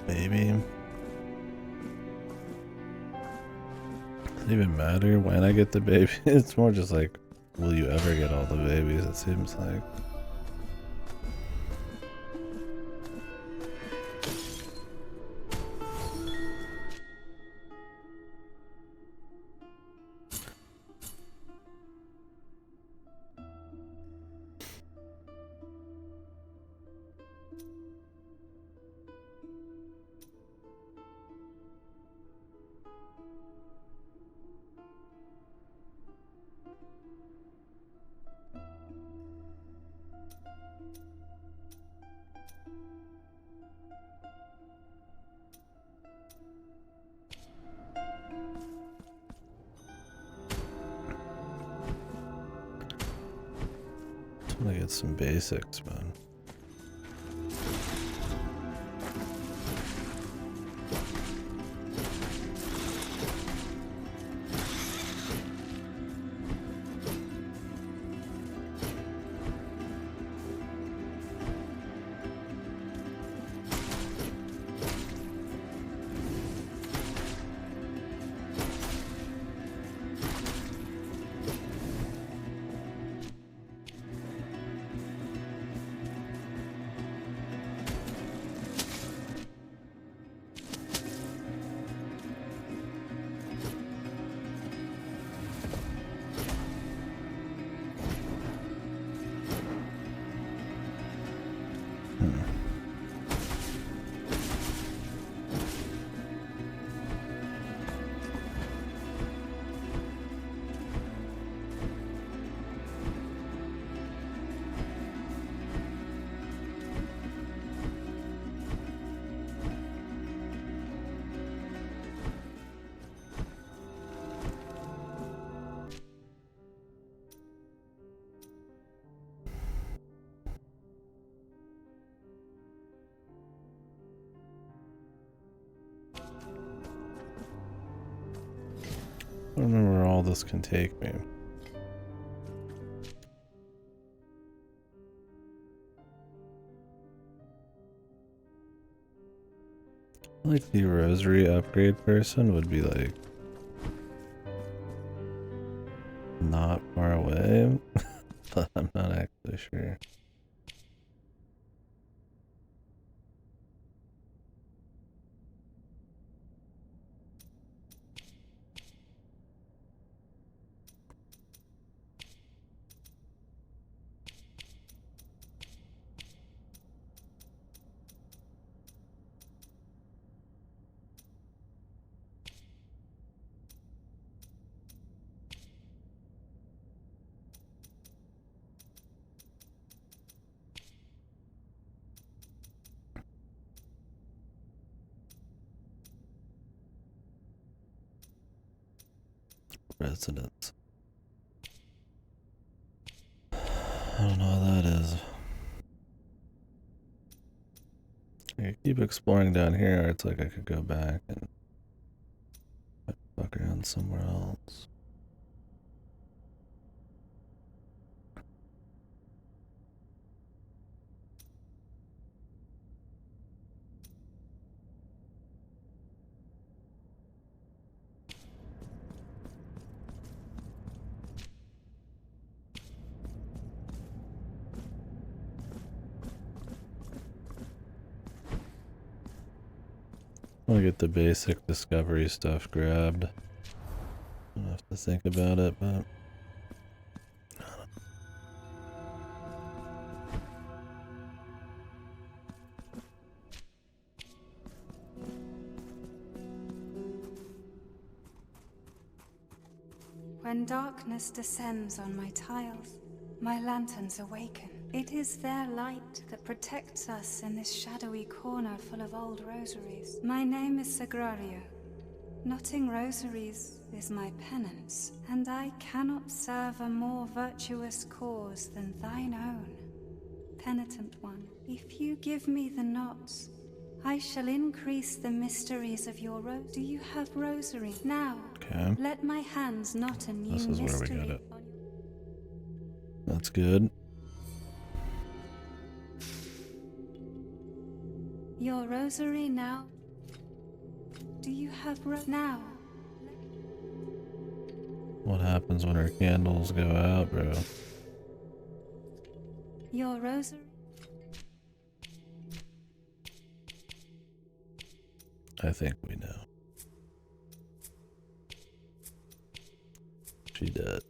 Maybe. Does it even matter when I get the baby? It's more just like, will you ever get all the babies, it seems like. I want to get some basics, man. I don't remember where all this can take me. Like the rosary upgrade person would be like not far away. but I'm not actually sure. Residence. I don't know what that is. I keep exploring down here. It's like I could go back and fuck around somewhere else. I want to get the basic discovery stuff grabbed. Don't have to think about it, but When darkness descends on my tiles, my lanterns awaken. It is their light that protects us in this shadowy corner full of old rosaries. My name is Sagrario. Knotting rosaries is my penance, and I cannot serve a more virtuous cause than thine own, penitent one. If you give me the knots, I shall increase the mysteries of your rose. Do you have rosary? Now, okay. let my hands knot a new This is mystery. where we get it. That's good. Your rosary now. Do you have now? What happens when our candles go out, bro? Your rosary. I think we know. She did.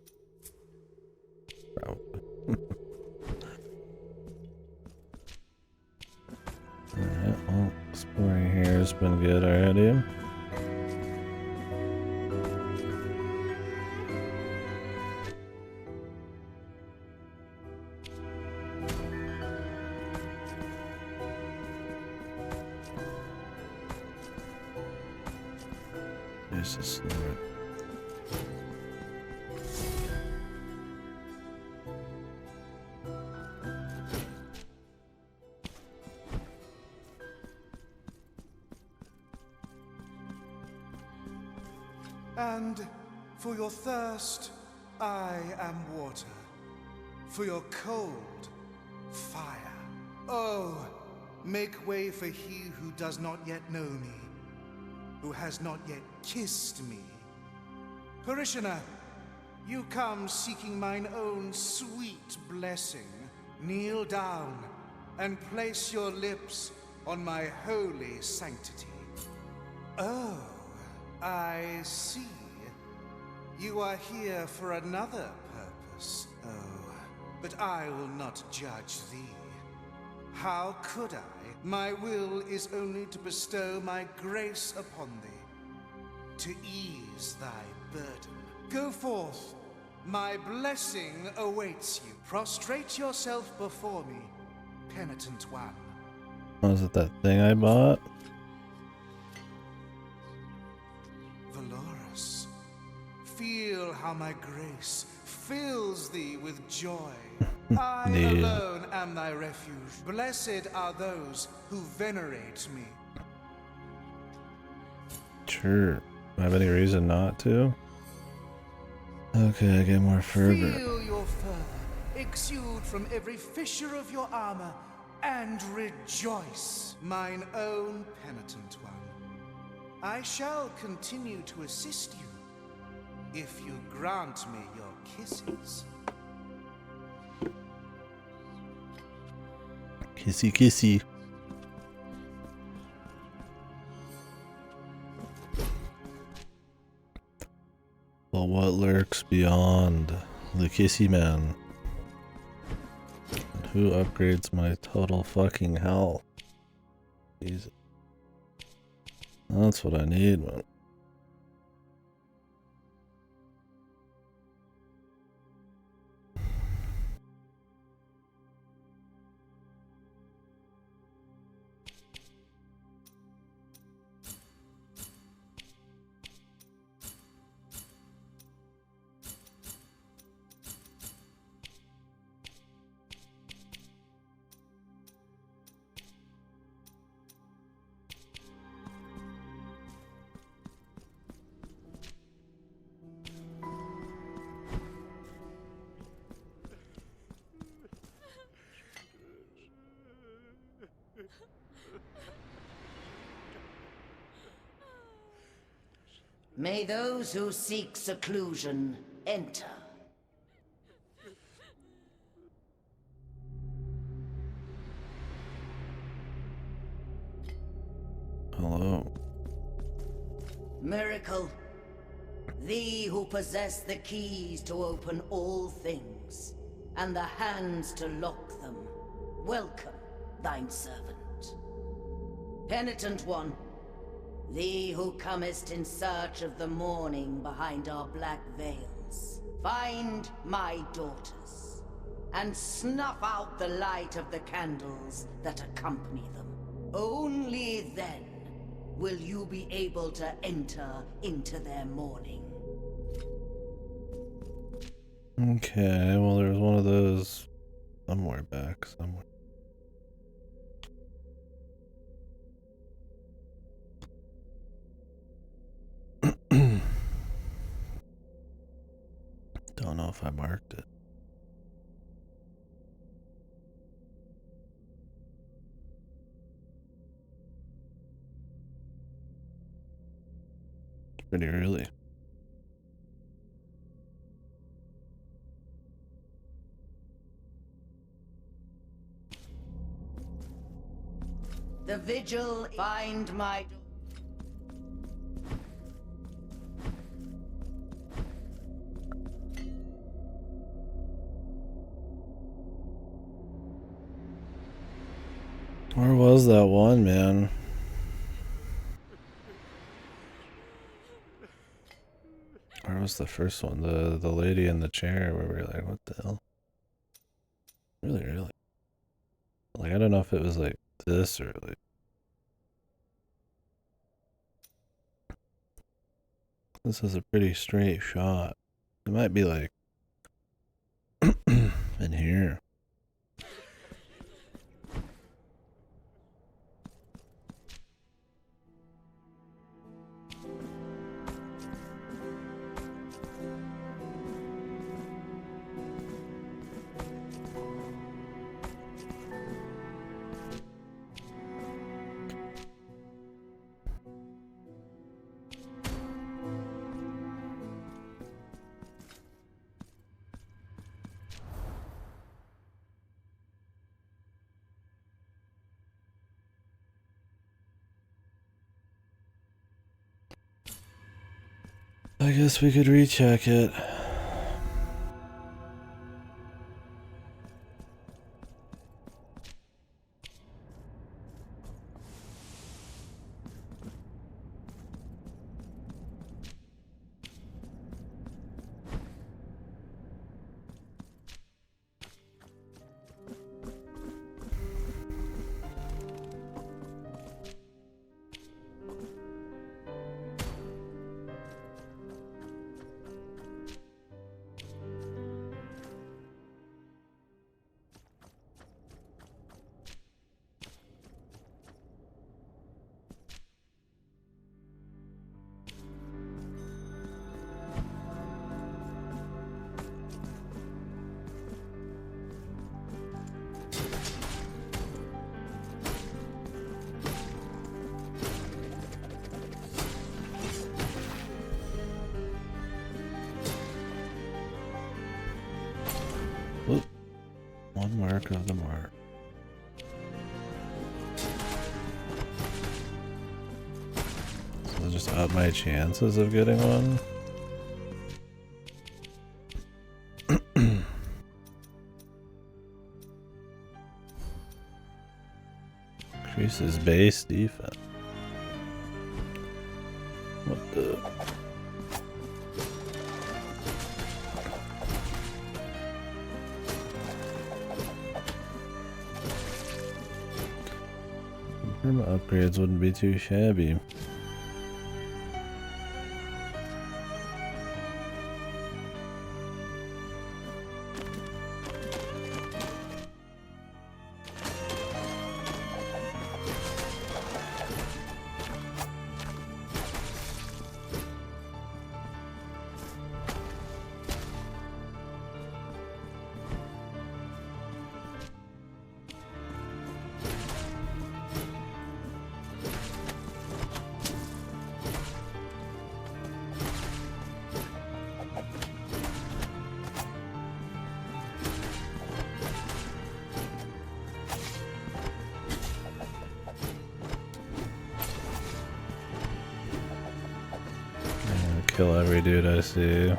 Probably. Alright, well, exploring here has been good already. Jesus Lord. And for your thirst, I am water. For your cold, fire. Oh, make way for he who does not yet know me, who has not yet kissed me. Parishioner, you come seeking mine own sweet blessing. Kneel down and place your lips on my holy sanctity. Oh, I see. You are here for another purpose. Oh, but I will not judge thee. How could I? My will is only to bestow my grace upon thee, to ease thy burden. Go forth. My blessing awaits you. Prostrate yourself before me, penitent one. Was it that thing I bought? Valorous, feel how my grace fills thee with joy. I alone am thy refuge. Blessed are those who venerate me. Sure. Do I have any reason not to? Okay, I get more fervor. Feel your fervor exude from every fissure of your armor, and rejoice, mine own penitent one. I shall continue to assist you, if you grant me your kisses. Kissy kissy. But what lurks beyond the kissy man? And who upgrades my total fucking health? Jesus. That's what I need, man. May those who seek seclusion enter. Hello. Miracle, thee who possess the keys to open all things, and the hands to lock them, welcome thine servant. Penitent one, thee who comest in search of the morning behind our black veils, find my daughters, and snuff out the light of the candles that accompany them. Only then will you be able to enter into their mourning. Okay, well there's one of those somewhere back somewhere. Don't know if I marked it. Pretty early. The vigil find my... Where was that one, man? Where was the first one? The lady in the chair where we were like, what the hell? Really? Like, I don't know if it was like this or like... This is a pretty straight shot. It might be like... in here. I guess we could recheck it. Whoop. One mark of the mark. just up my chances of getting one. Increases base defense. What the? Perma upgrades wouldn't be too shabby. Kill every dude I see.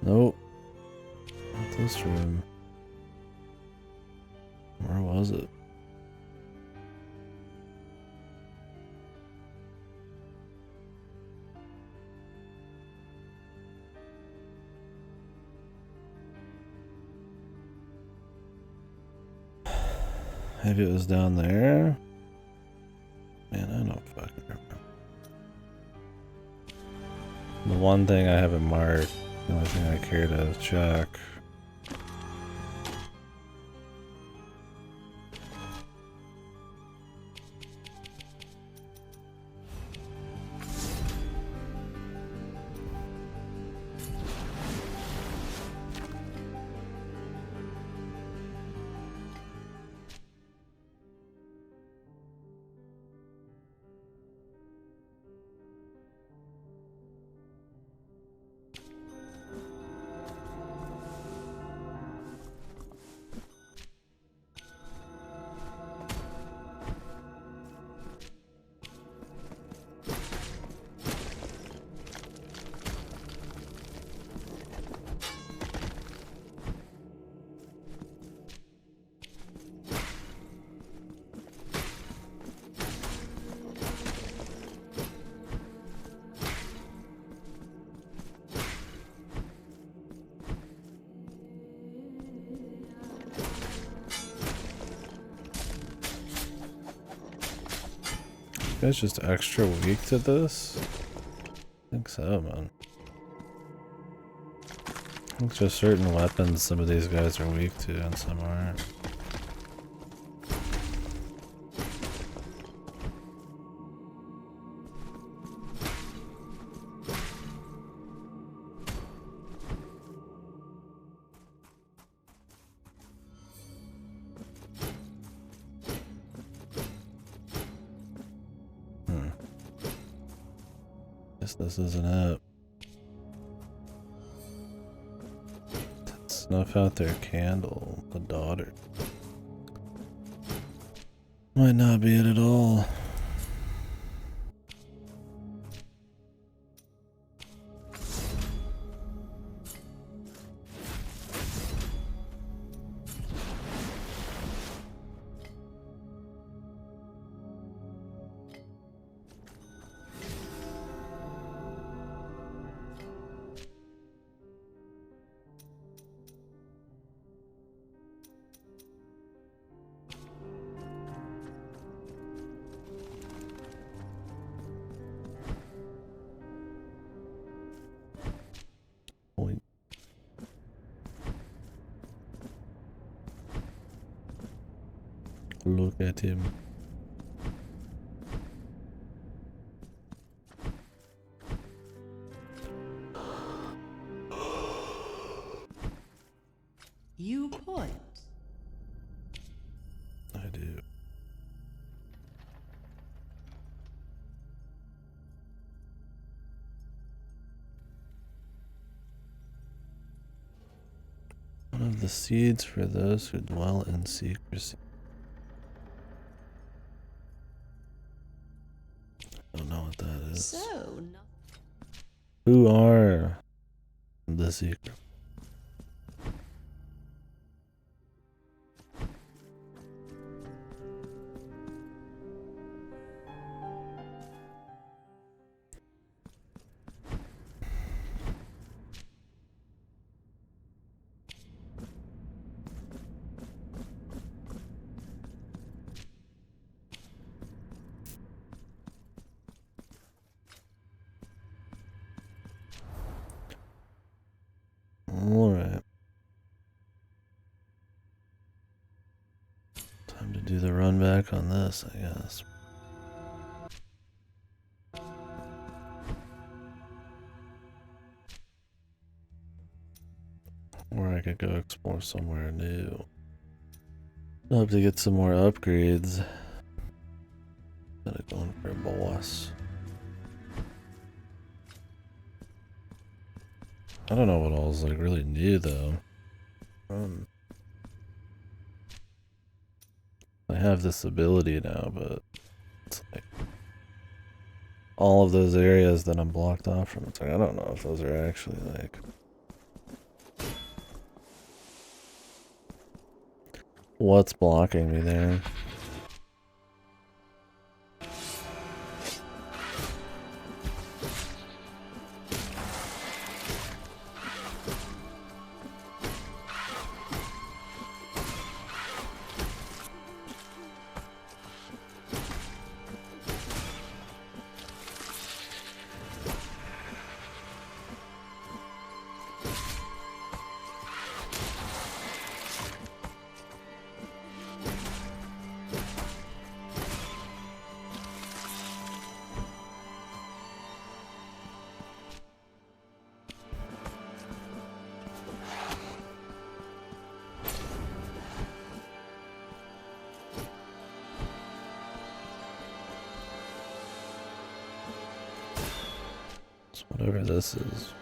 Nope. Not this room. Where was it? Maybe it was down there? Man, I don't fucking remember. The one thing I haven't marked, the only thing I care to check. You guys just extra weak to this? I think so, man. I think just certain weapons some of these guys are weak to and some aren't. Guess this isn't it. Snuff out their candle, the daughter. Might not be it at all. Look at him. You point. I do. the seeds for those who dwell in secrecy. I don't know what that is. So, Who are the secret? Alright. Time to do the run back on this, I guess. Or I could go explore somewhere new. I'll have to get some more upgrades. Gotta go in for a boss. I don't know what all's like really new though. I have this ability now, but it's like all of those areas that I'm blocked off from. It's like I don't know if those are actually like what's blocking me there. Whatever this is.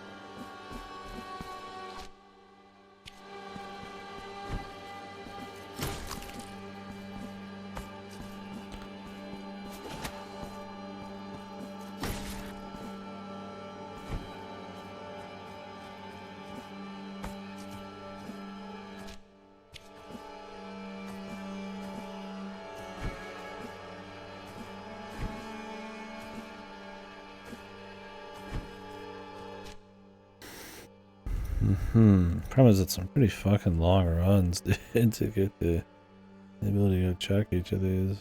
Problem is, it's some pretty fucking long runs, dude, to get the ability to go check each of these.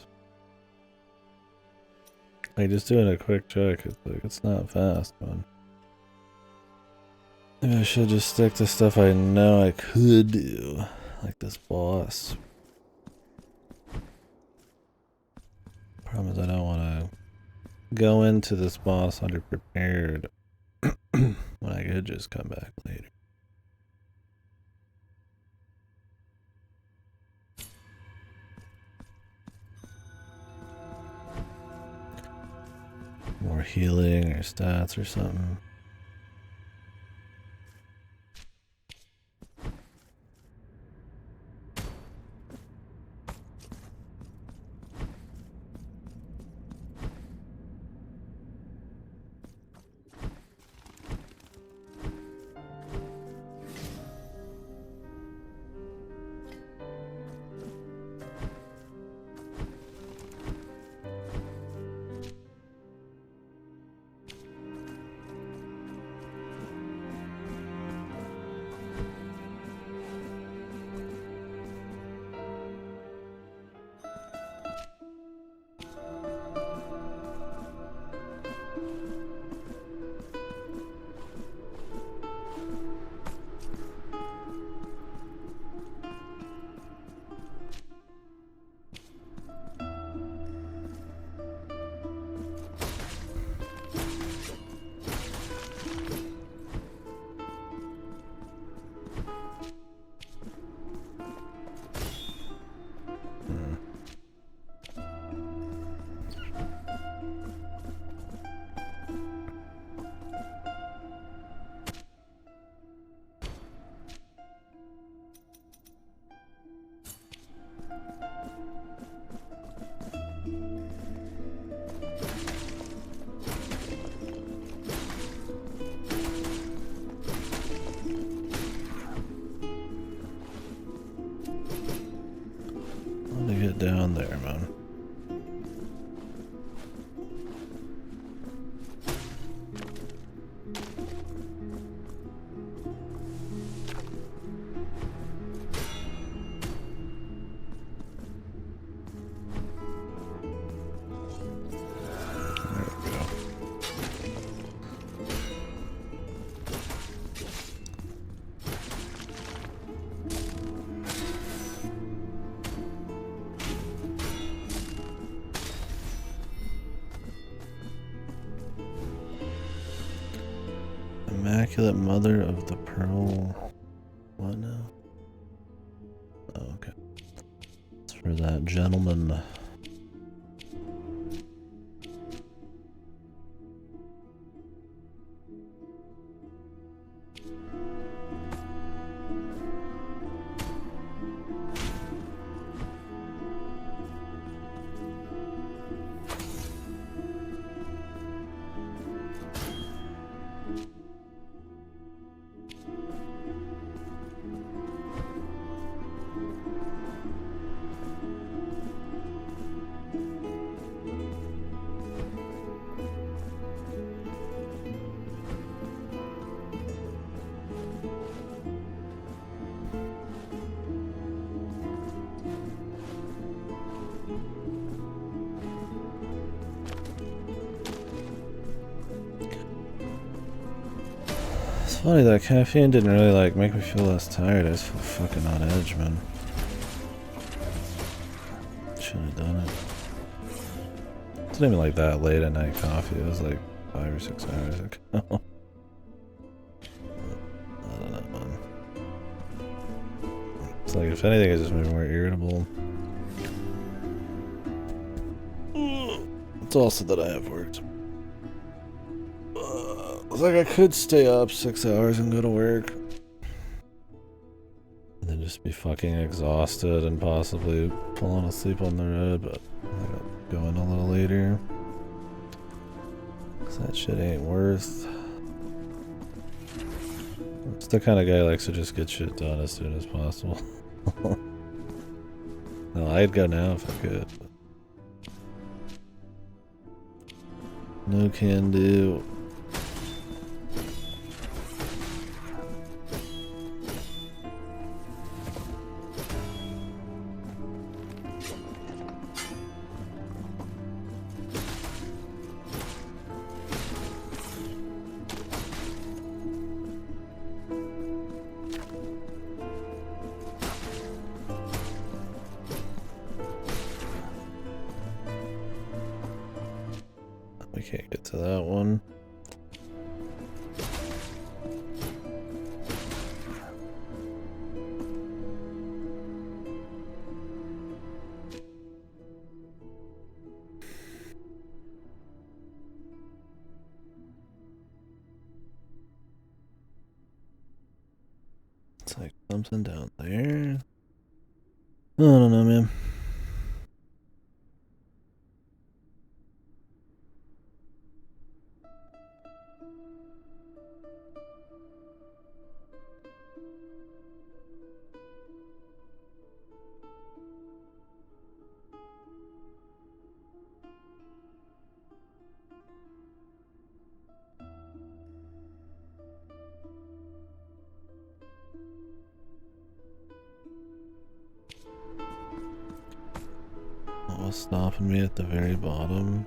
Like, just doing a quick check, it's like, it's not fast, man. Maybe I should just stick to stuff I know I could do, like this boss. Problem is, I don't want to go into this boss underprepared when I could just come back later. More healing or stats or something. Immaculate Mother of the Pearl. What now? Oh, okay. It's for that gentleman. It's funny that caffeine didn't really like make me feel less tired. I just feel fucking on edge, man. Should have done it. It's not even like that late at night coffee. It was like 5 or 6 hours ago. I don't know, man. It's like if anything, it just made me more irritable. It's also that I have worked. It's like I could stay up 6 hours and go to work. And then just be fucking exhausted and possibly falling asleep on the road, but I got going a little later. Cause that shit ain't worth. I'm just the kind of guy who likes to just get shit done as soon as possible. No, I'd go now if I could. But no can do. We can't get to that one. It's like something down there. I don't know, man. What was stopping me at the very bottom?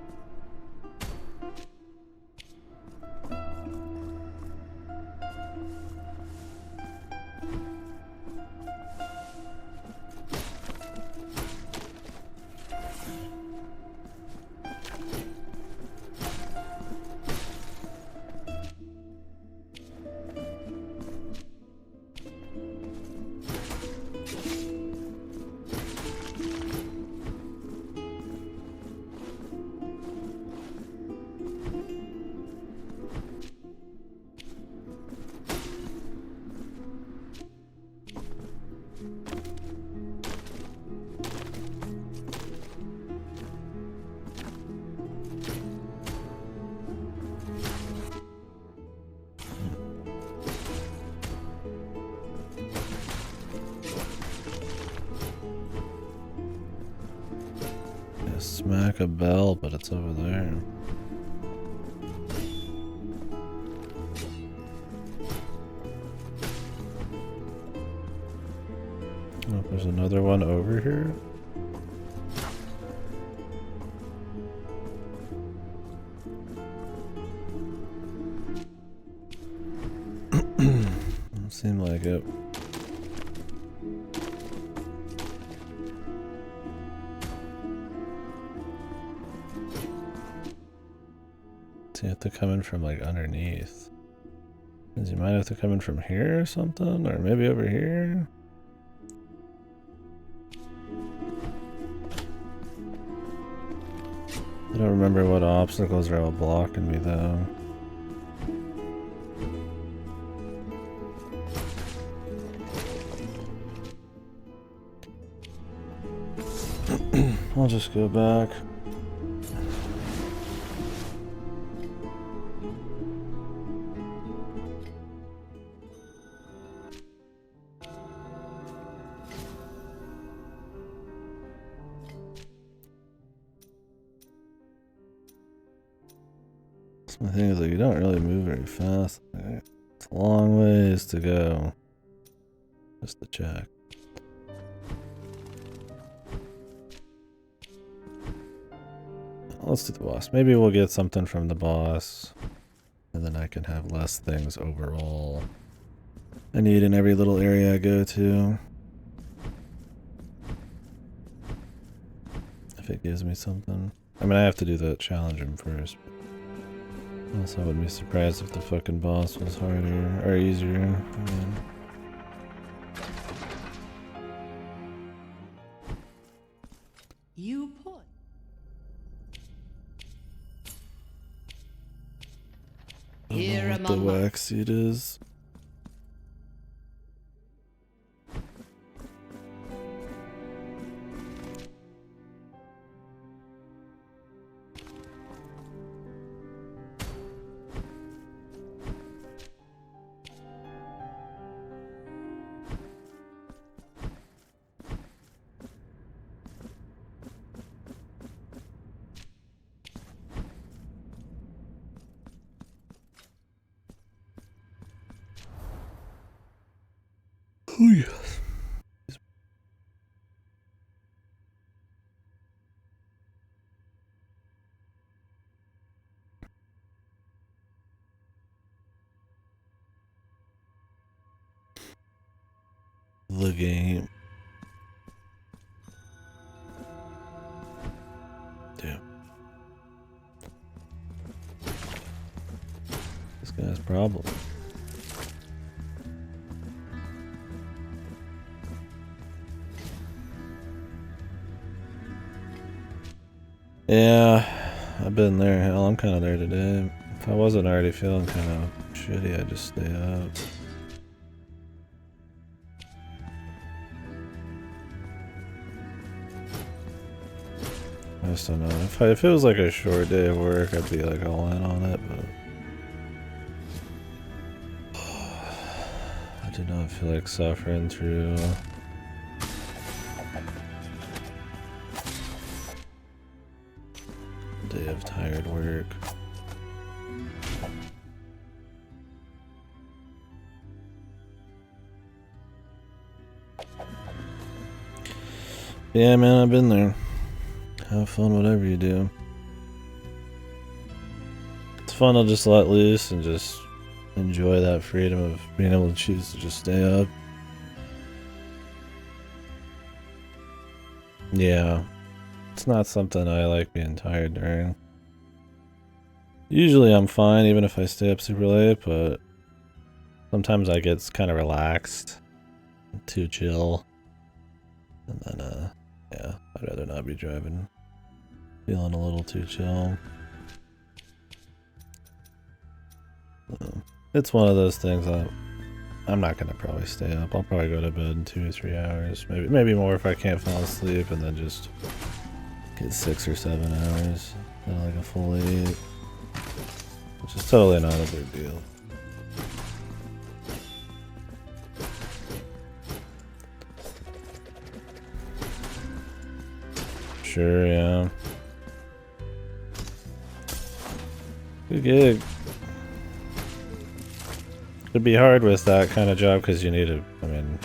Smack a bell, but it's over there. Oh, there's another one over here. Doesn't seem like it. You have to come in from like underneath. Means you might have to come in from here or something, or maybe over here. I don't remember what obstacles are all blocking me though. I'll just go back. The thing is, like, you don't really move very fast. It's a long ways to go. Just to check. Let's do the boss. Maybe we'll get something from the boss, and then I can have less things overall I need in every little area I go to. If it gives me something. I mean, I have to do the challenge room first. Also, I wouldn't be surprised if the fucking boss was harder or easier. I mean, You put. I don't know what the wax seed is. Oh yes. The game. Yeah. This guy's problem. Yeah, I've been there. Hell, I'm kind of there today. If I wasn't already feeling kind of shitty, I'd just stay up. I just don't know. If it was like a short day of work, I'd be like all in on it, but I do not feel like suffering through a day of tired work. Yeah, man, I've been there. Have fun, whatever you do. It's fun to just let loose and just enjoy that freedom of being able to choose to just stay up. Yeah, it's not something I like being tired during. Usually I'm fine even if I stay up super late, but sometimes I get kind of relaxed, too chill, and then yeah, I'd rather not be driving. Feeling a little too chill. It's one of those things that I'm not gonna probably stay up. I'll probably go to bed in 2 or 3 hours, maybe more if I can't fall asleep, and then just get 6 or 7 hours, then like a full 8, which is totally not a big deal. Sure, yeah. Good gig. It'd be hard with that kind of job because you need to, I mean,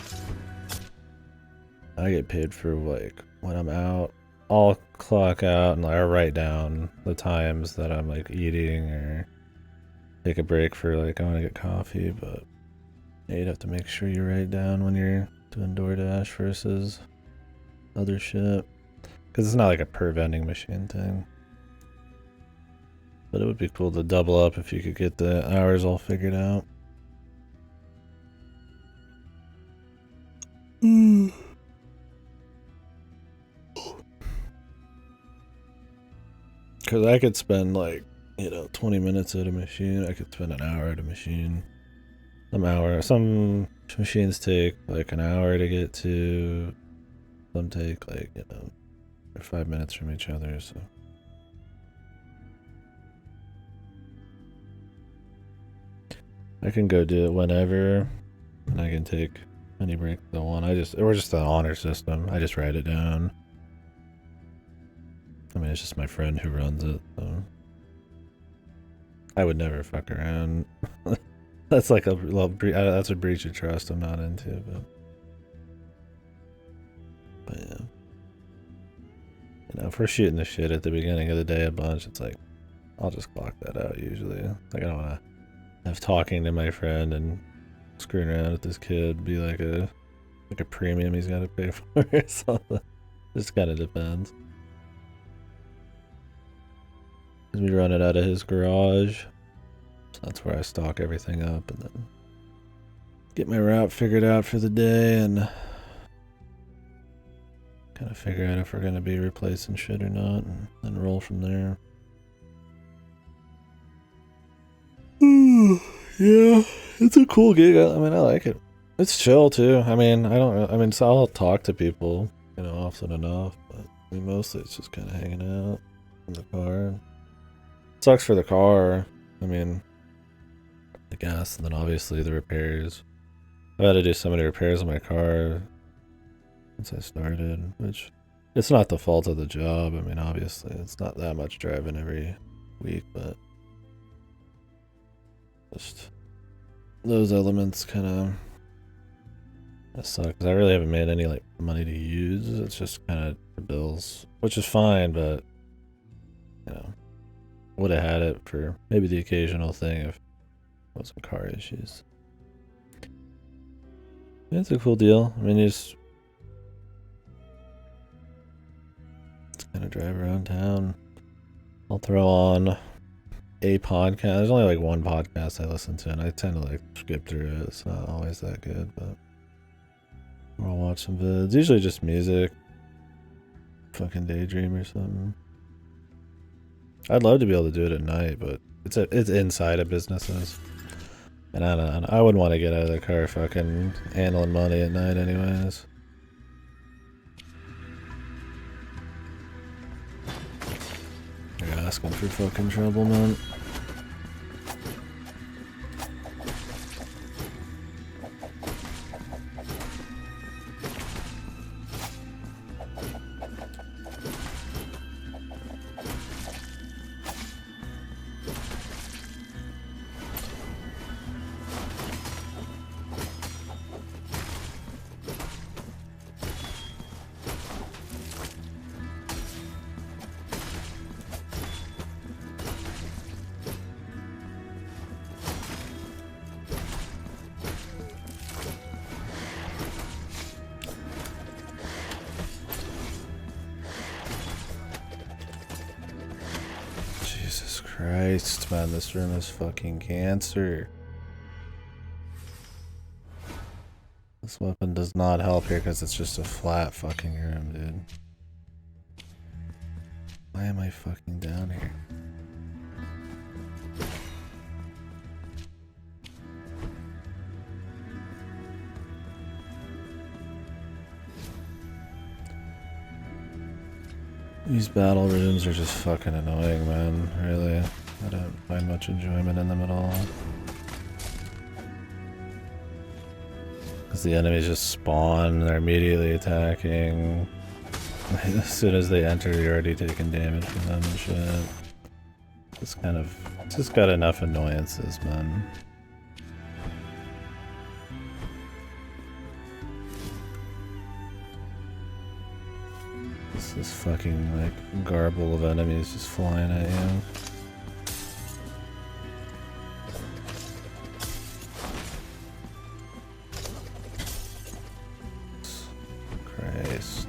I get paid for like when I'm out, I'll clock out and like, write down the times that I'm like eating or take a break for like I want to get coffee, but yeah, you'd have to make sure you write down when you're doing DoorDash versus other shit. Because it's not like a per vending machine thing. But it would be cool to double up if you could get the hours all figured out. Because I could spend like, 20 minutes at a machine. I could spend an hour at a machine. Some machines take like an hour to get to. Some take like, they're 5 minutes from each other, so. I can go do it whenever, and I can take any break I want. We're just an honor system. I just write it down. I mean, it's just my friend who runs it, so. I would never fuck around. That's like that's a breach of trust I'm not into, but yeah. If we're shooting the shit at the beginning of the day a bunch, it's like, I'll just clock that out usually. Like, I don't want to have talking to my friend and screwing around with this kid be like a premium he's got to pay for or something. Just kind of depends. We run it out of his garage, so that's where I stock everything up and then get my route figured out for the day and kind of figure out if we're going to be replacing shit or not, and then roll from there. Yeah, it's a cool gig. I mean, I like it. It's chill too. I mean, so I'll talk to people, often enough, but I mean, mostly it's just kind of hanging out in the car. Sucks for the car. I mean, the gas, and then obviously the repairs. I've had to do so many repairs on my car since I started, which it's not the fault of the job. I mean, obviously it's not that much driving every week, but just those elements kind of suck, because I really haven't made any like money to use. It's just kind of bills, which is fine, but would have had it for maybe the occasional thing if it wasn't car issues. Yeah, it's a cool deal. I mean, just kind of drive around town. I'll throw on a podcast. There's only like one podcast I listen to, and I tend to like skip through it. It's not always that good, but I'll watch some vids. Usually just music. Fucking daydream or something. I'd love to be able to do it at night, but it's inside of businesses. And I wouldn't want to get out of the car fucking handling money at night anyways. You're asking for fucking trouble, man. Christ, man, this room is fucking cancer. This weapon does not help here because it's just a flat fucking room, dude. Why am I fucking down here? These battle rooms are just fucking annoying, man. Really. I don't find much enjoyment in them at all. Because the enemies just spawn, they're immediately attacking. As soon as they enter, you're already taking damage from them and shit. It's just got enough annoyances, man. This fucking, like, garble of enemies just flying at you. Christ.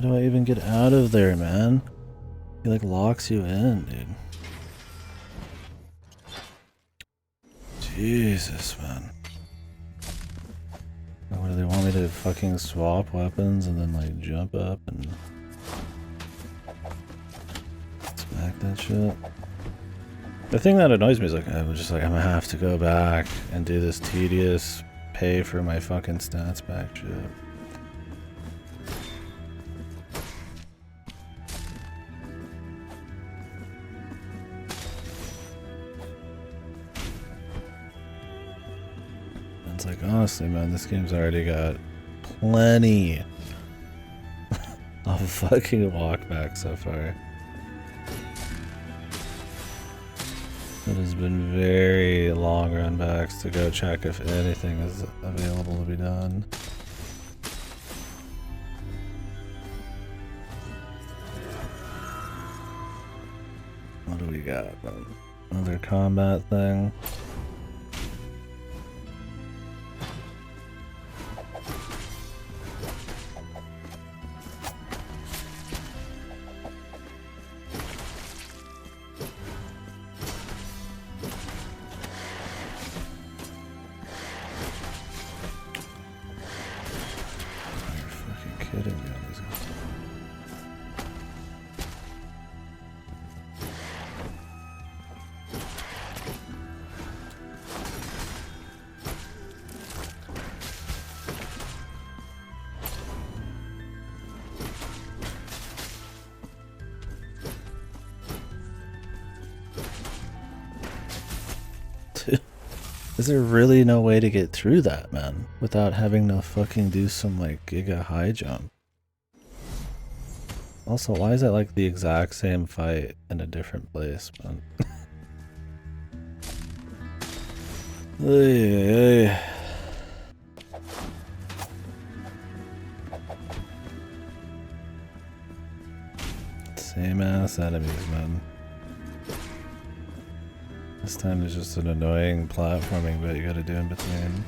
do I even get out of there, man? He like locks you in, dude. Jesus, man. What do they want me to fucking swap weapons and then like jump up and smack that shit? The thing that annoys me is like I'm gonna have to go back and do this tedious pay for my fucking stats back shit. It's like, honestly, man, this game's already got plenty of fucking walkback so far. It has been very long runbacks to go check if anything is available to be done. What do we got? Another combat thing. Is there really no way to get through that, man, without having to fucking do some like giga high jump? Also, why is that like the exact same fight in a different place, man? Hey. Same ass enemies, man. This time there's just an annoying platforming bit you gotta do in between.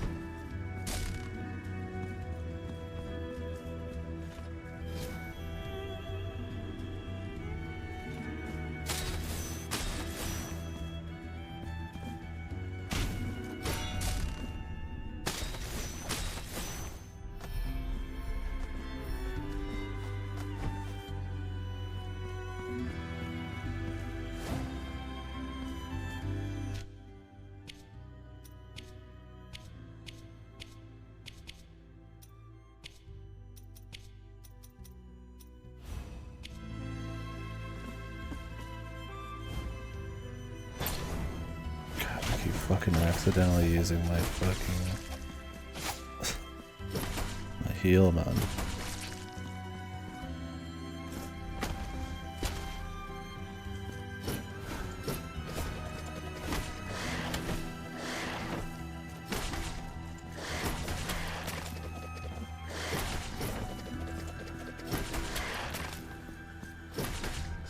Fucking accidentally using my fucking my heal, man.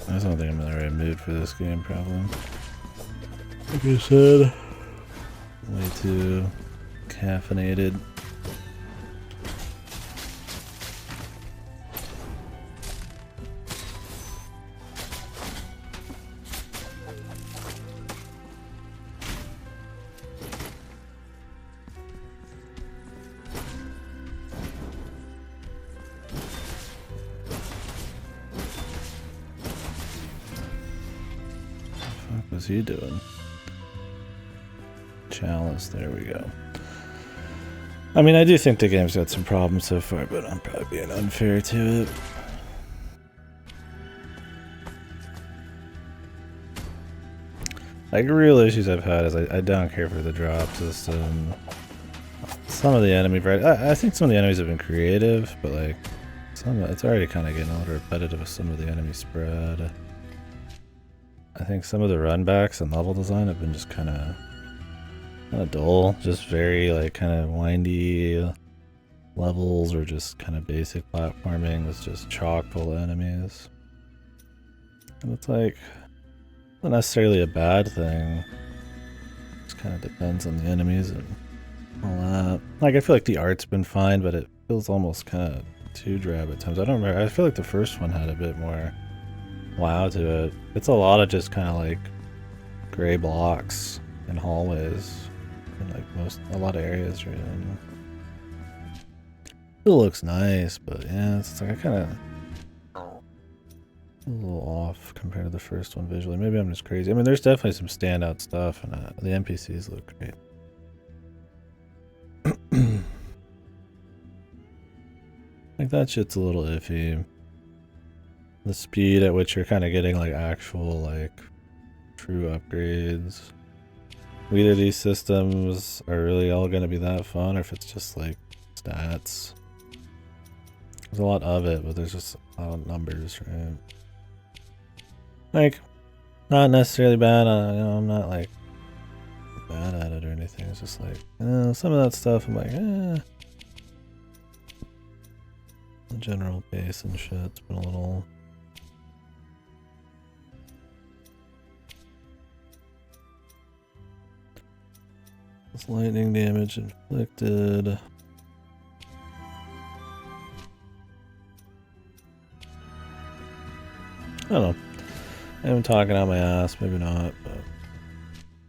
I just don't think I'm in the right mood for this game, probably. Like I said, way too caffeinated. What was he doing? Chalice, there we go. I mean, I do think the game's got some problems so far, but I'm probably being unfair to it. Like, real issues I've had is I don't care for the drop system. Some of the enemy, I think some of the enemies have been creative, but like, it's already kind of getting a little repetitive with some of the enemy spread. I think some of the runbacks and level design have been just kind of dull, just very like kind of windy levels or just kind of basic platforming with just chock full of enemies. And it's like not necessarily a bad thing. It just kind of depends on the enemies and all that. Like I feel like the art's been fine, but it feels almost kind of 2 drab at times. I don't remember. I feel like the first one had a bit more wow to it. It's a lot of just kind of like gray blocks and hallways in like a lot of areas you're in. It looks nice, but yeah, it's like I kind of a little off compared to the first one visually. Maybe I'm just crazy. I mean, there's definitely some standout stuff, and the NPCs look great. Like that shit's a little iffy. The speed at which you're kind of getting like actual like true upgrades. Either these systems are really all going to be that fun, or if it's just like stats. There's a lot of it, but there's just a lot of numbers, right? Like, not necessarily bad. You know, I'm not like bad at it or anything. It's just like some of that stuff. I'm like, the general pace and shit's been a little. This lightning damage inflicted. I don't know. I'm talking out my ass, maybe not, but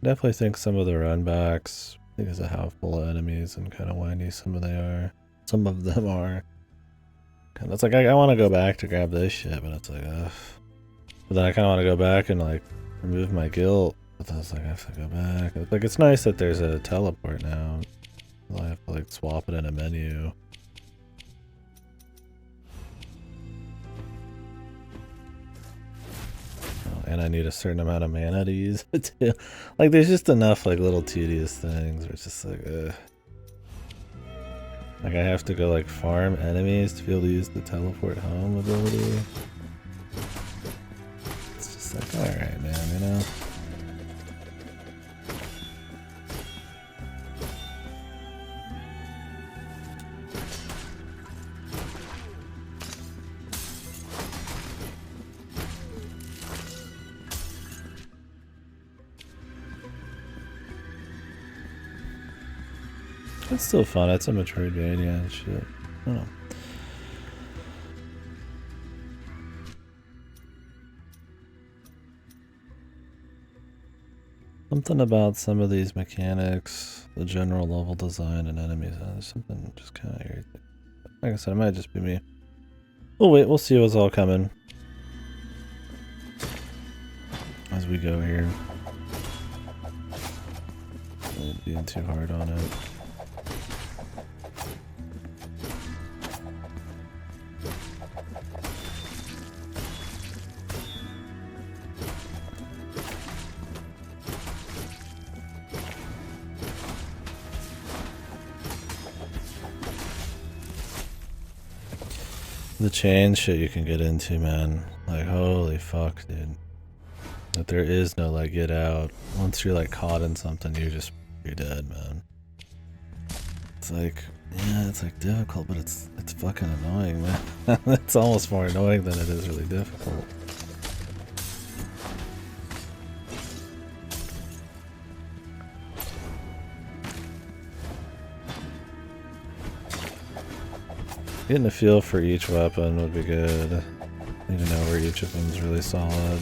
definitely think some of the runbacks, because of how full of enemies and kind of windy some of them are. Kind of, it's like I want to go back to grab this shit, but it's like, ugh. But then I kind of want to go back and like remove my guilt, but then it's like I have to go back. It's like it's nice that there's a teleport now. I have to like swap it in a menu. And I need a certain amount of mana to use it too. Like, there's just enough, like, little tedious things where it's just like, ugh. Like, I have to go, like, farm enemies to be able to use the teleport home ability. It's just like, alright, man, you know? It's still fun. It's a mature game, yeah, and shit. I don't know. Something about some of these mechanics, the general level design and enemies, there's something just kind of irritating. Like I said, it might just be me. We'll wait, we'll see what's all coming as we go here. Not being too hard on it. The chain shit you can get into, man. Like, holy fuck, dude. That there is no, like, get out. Once you're, like, caught in something, you're dead, man. It's like, yeah, it's, like, difficult, but it's fucking annoying, man. It's almost more annoying than it is really difficult. Getting a feel for each weapon would be good. Need to know where each of them is really solid.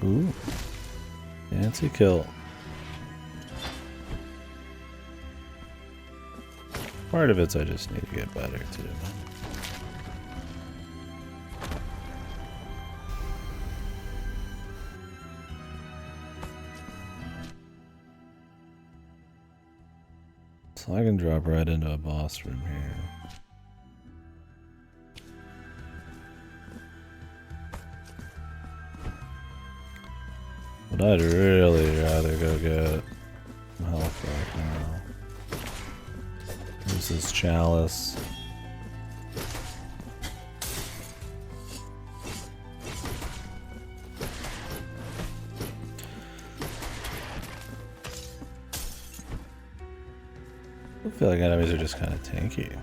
Ooh. Fancy kill. Part of it's I just need to get better too. So I can drop right into a boss room here. But I'd really rather go get use his chalice. I feel like enemies are just kind of tanky.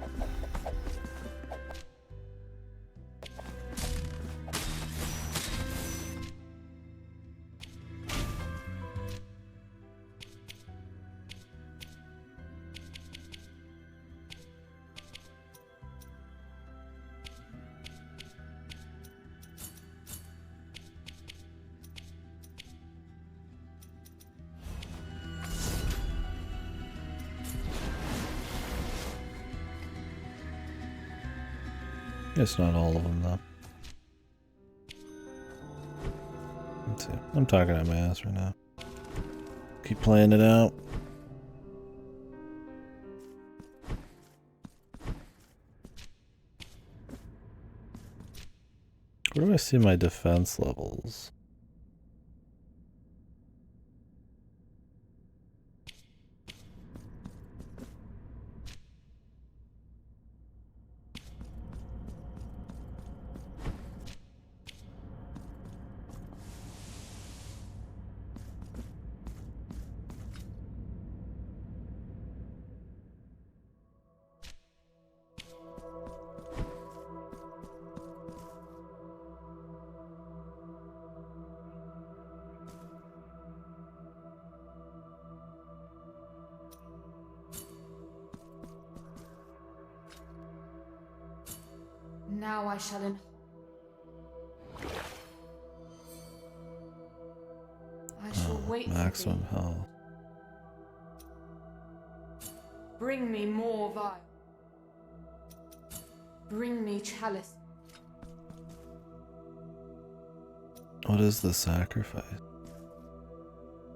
It's not all of them, though. Let's see. I'm talking at my ass right now. Keep playing it out. Where do I see my defense levels? Now I shall I shall wait maximum for thee. health. Bring me more vial. Bring me chalice. What is the sacrifice?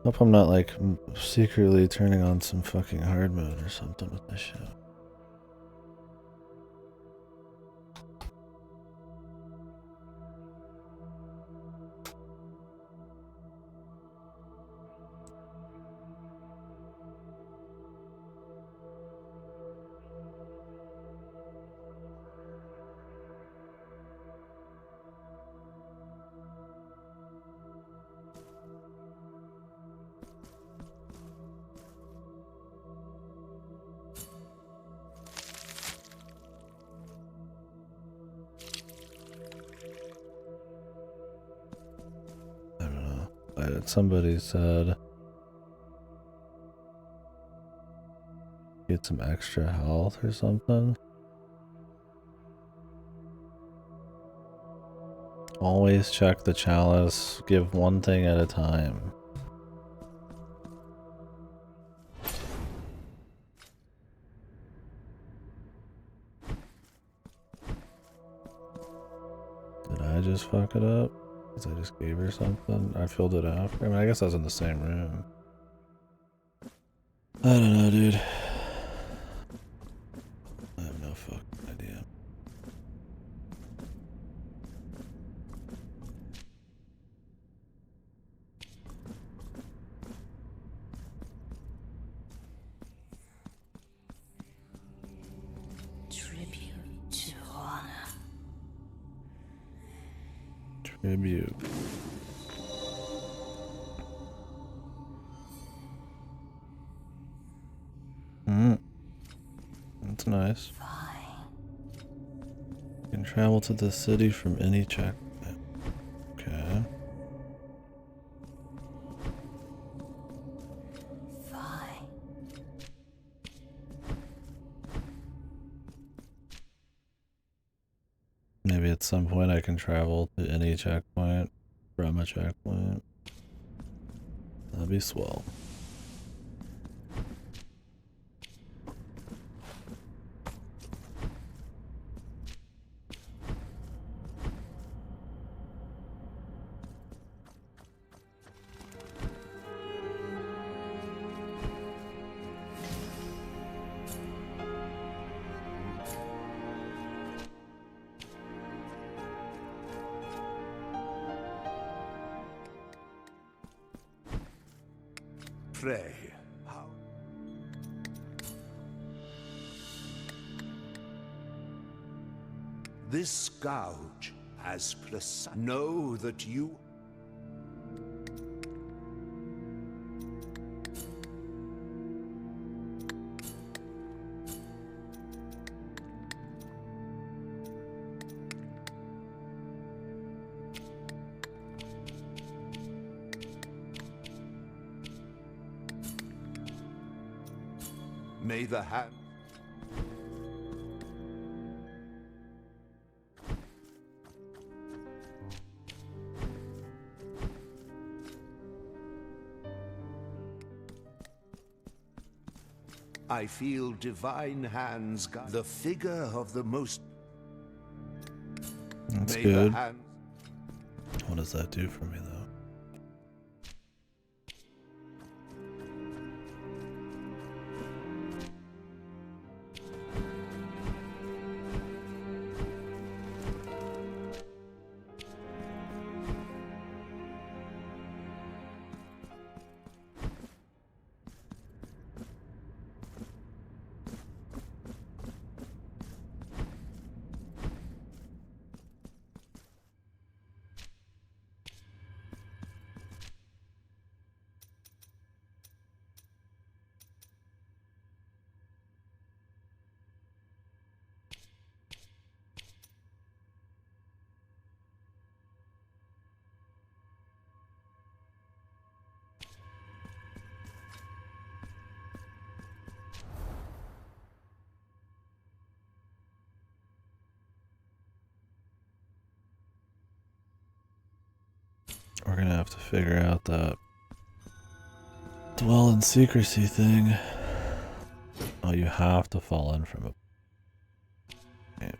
Hope I'm not like secretly turning on some fucking hard mode or something with this shit. Somebody said get some extra health or something. Always check the chalice. Give one thing at a time. Did I just fuck it up? Because I just gave her something? I filled it up. I mean, I guess I was in the same room. I don't know, dude. I have no fucking idea. Tribute to honor. Tribute. That's nice. You can travel to the city from any checkpoint. Okay. Maybe at some point I can travel to any checkpoint from a checkpoint. That'd be swell. Pray, how? This gouge has precise. Know that you. May the hand. I feel divine hands guide the figure of the most. That's May good. the hand. What does that do for me, though? We're gonna have to figure out that dwell in secrecy thing. Oh, you have to fall in from a... Yeah.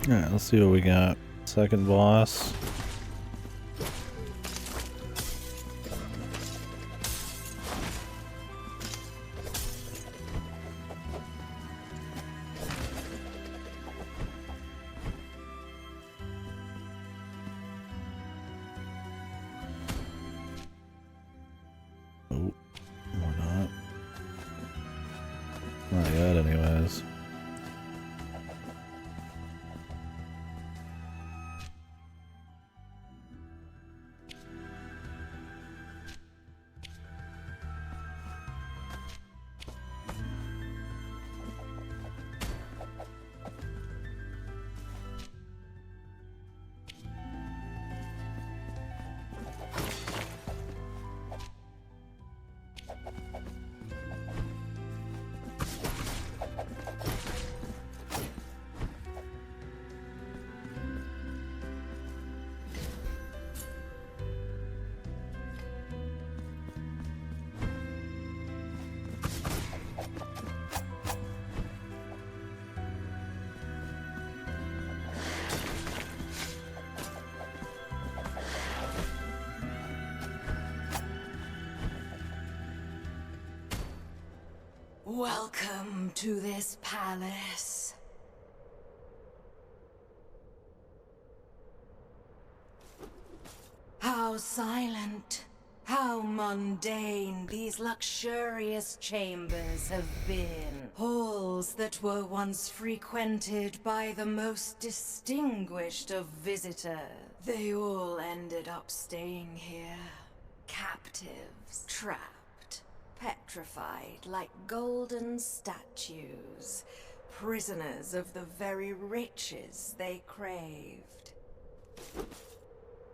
Alright, let's see what we got. Second boss. Oh, or not. Not yet, anyways. Welcome to this palace. How silent, how mundane these luxurious chambers have been. Halls that were once frequented by the most distinguished of visitors. They all ended up staying here. Captives, trapped, petrified like golden statues. Prisoners of the very riches they craved.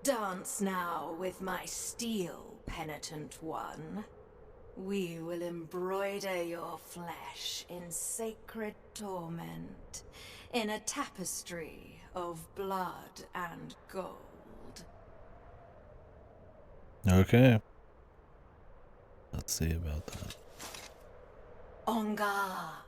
Dance now with my steel, penitent one. We will embroider your flesh in sacred torment, in a tapestry of blood and gold. Okay. Let's see about that. On guard.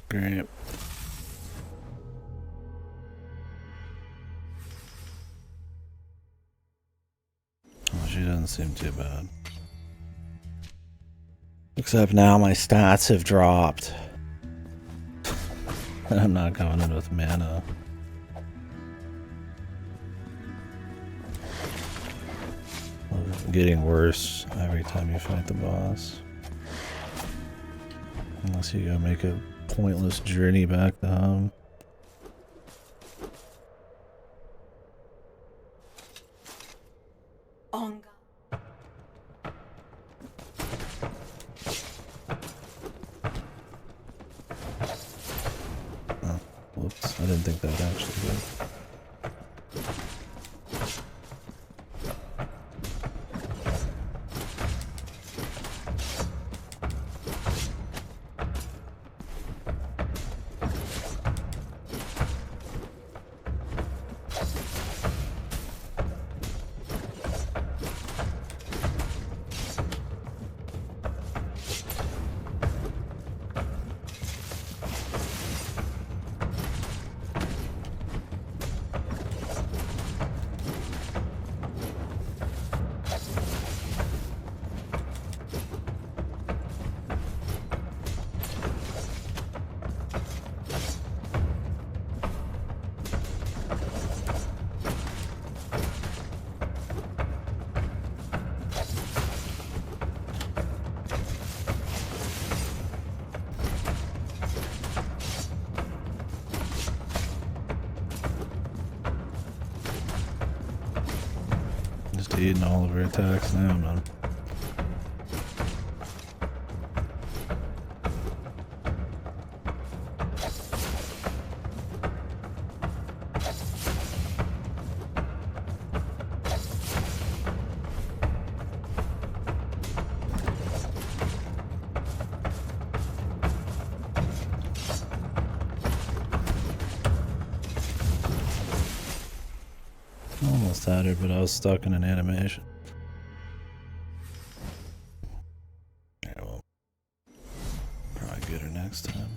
Great. Well, she doesn't seem too bad. Except now my stats have dropped. And I'm not going in with mana. Getting worse every time you fight the boss. Unless you go make a pointless journey back to home. On Oh, whoops. I didn't think that actually did. Eating all of her attacks now, man. Almost had her, but I was stuck in an animation. Yeah, well, probably get her next time.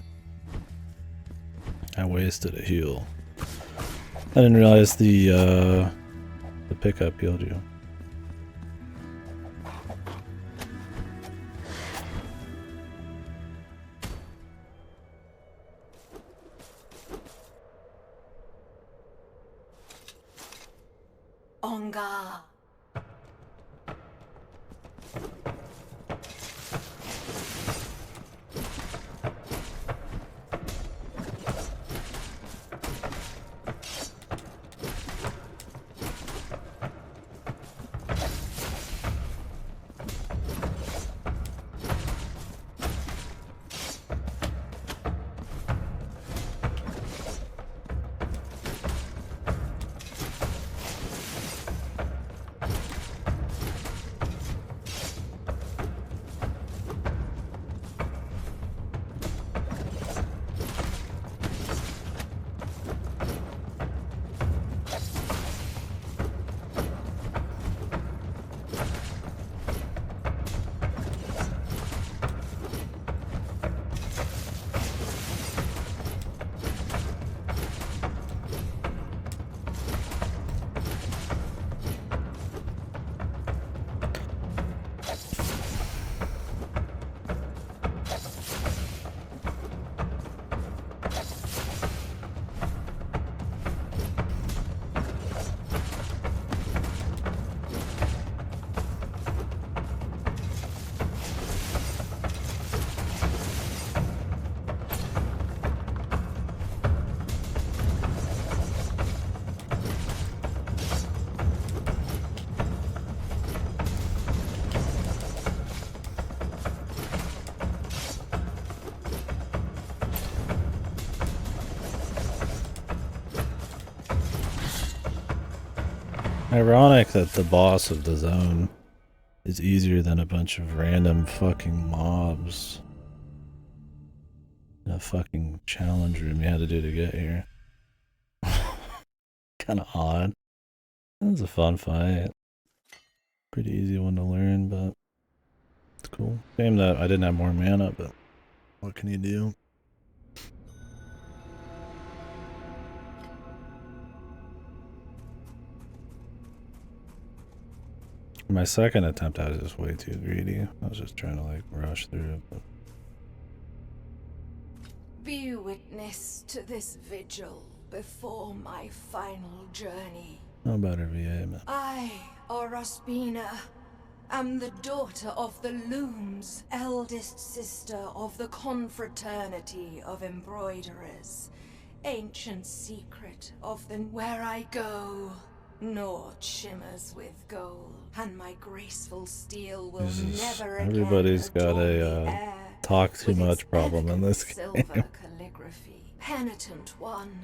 I wasted a heal. I didn't realize the pickup healed you. On guard. Ironic that the boss of the zone is easier than a bunch of random fucking mobs. In a fucking challenge room you had to do to get here. Kinda odd. That was a fun fight. Pretty easy one to learn, but it's cool. Shame that I didn't have more mana, but what can you do? My second attempt, I was just way too greedy. I was just trying to like rush through it. But... Be witness to this vigil before my final journey. How about her VA, man? I, Orospina, am the daughter of the Loom's eldest sister of the confraternity of embroiderers. Ancient secret of the where I go. Nord shimmers with gold, and my graceful steel will never again everybody's got a talk too much problem in this game. Silver calligraphy. Penitent one,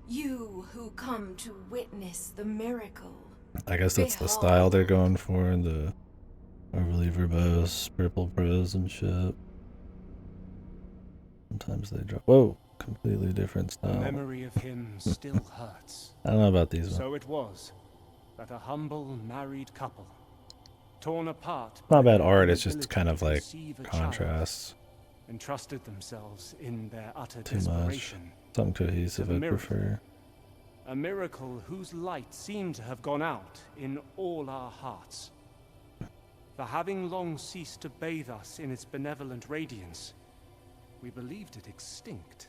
you who come to witness the miracle. I guess that's the style they're going for, the overly verbose, purple prose and shit. Sometimes they drop. Whoa! Completely different style. The memory of him still hurts. I don't know about these ones. So it was that a humble married couple, torn apart. Not bad art, it's just kind of like contrasts. Entrusted themselves in their utter Too much. Something cohesive I'd prefer. A miracle whose light seemed to have gone out in all our hearts. For having long ceased to bathe us in its benevolent radiance, we believed it extinct.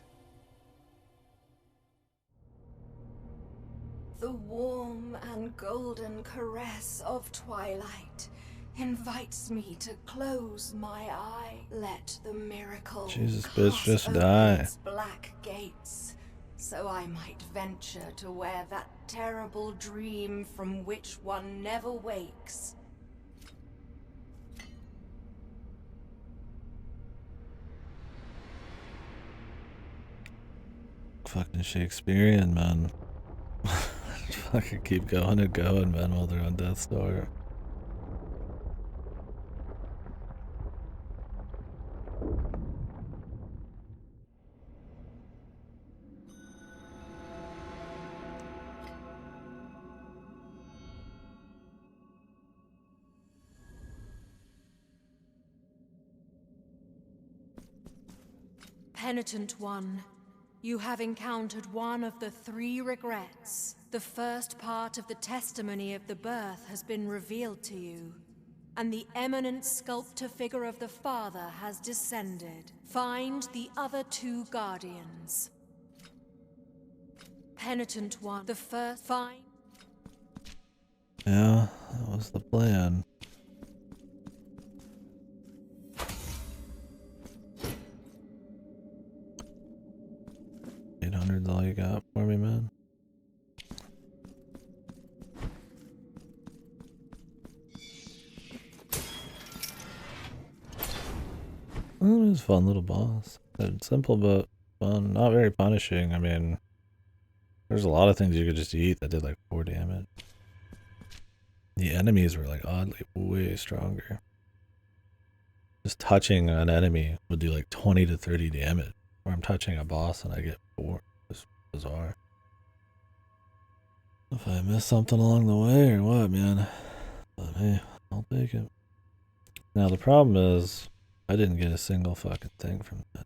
The warm and golden caress of twilight invites me to close my eye. Let the miracle Jesus, bitch, just open die. its black gates, so I might venture to where that terrible dream from which one never wakes. Fucking Shakespearean, man. Fucking keep going and going, man, while they're on Death's Door. Penitent one, you have encountered one of the 3 regrets. The first part of the testimony of the birth has been revealed to you, and the eminent sculptor figure of the father has descended. Find the other 2 guardians. Penitent one, the first find. Yeah, that was the plan. 800's all you got for me, man. It was a fun little boss. Simple but fun. Not very punishing. I mean, there's a lot of things you could just eat that did like 4 damage. The enemies were like oddly way stronger. Just touching an enemy would do like 20 to 30 damage. Or I'm touching a boss and I get 4. It's bizarre. If I missed something along the way or what, man. But hey, I'll take it. Now the problem is, I didn't get a single fucking thing from that.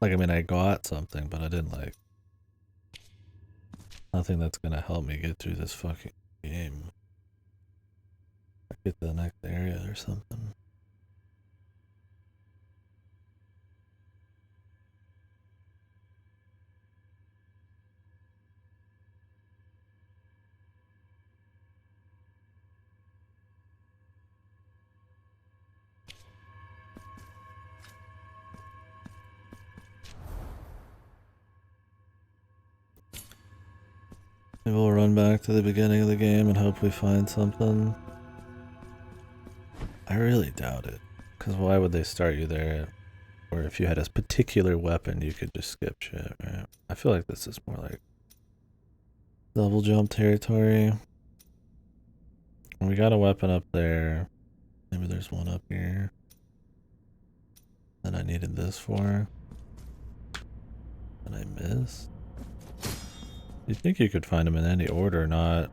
Like, I mean, I got something, but I didn't, like... Nothing that's gonna help me get through this fucking game. I get to the next area or something. Maybe we'll run back to the beginning of the game and hope we find something. I really doubt it. Because why would they start you there? Or if you had a particular weapon, you could just skip shit, right? I feel like this is more like double jump territory. We got a weapon up there. Maybe there's one up here that I needed this for. And I missed. You think you could find them in any order, not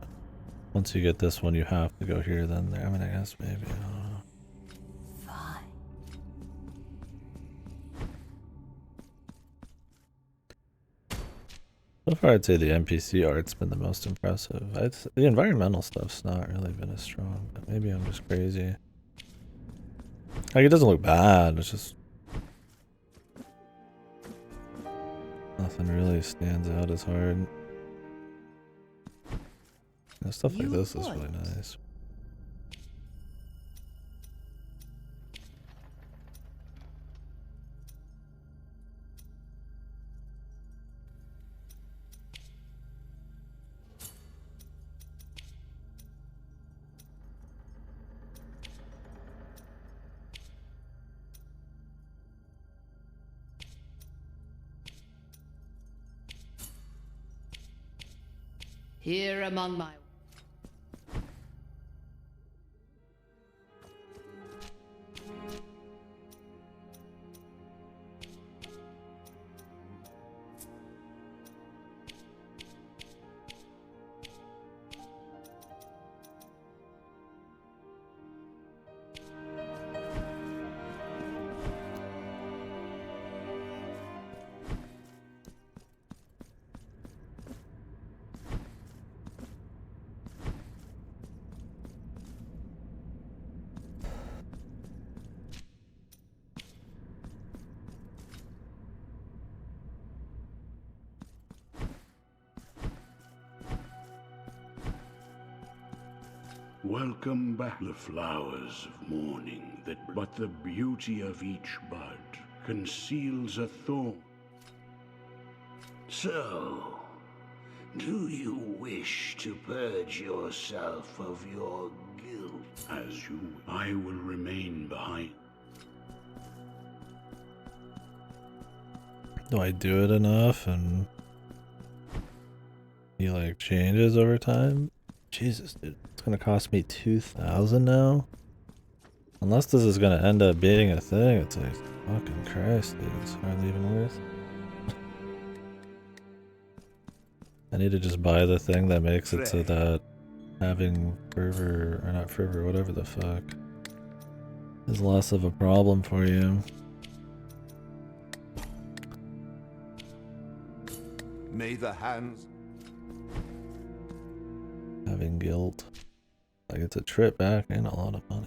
once you get this one you have to go here then there. I mean, I guess maybe, I don't know. So far I'd say the NPC art's been the most impressive. The environmental stuff's not really been as strong, but maybe I'm just crazy. Like, it doesn't look bad, it's just nothing really stands out as hard. And stuff like this is really nice. Here among my... Welcome back, the flowers of morning, but the beauty of each bud conceals a thorn. So, do you wish to purge yourself of your guilt? As you, I will remain behind. Do I do it enough and he like changes over time? Jesus, dude. It's gonna cost me 2,000 now? Unless this is gonna end up being a thing, it's like, fucking Christ, dude. It's hardly even worth. I need to just buy the thing that makes it so that having fervor, or not fervor, whatever the fuck, is less of a problem for you. May the hands... Having guilt. Like, it's a trip back and a lot of money.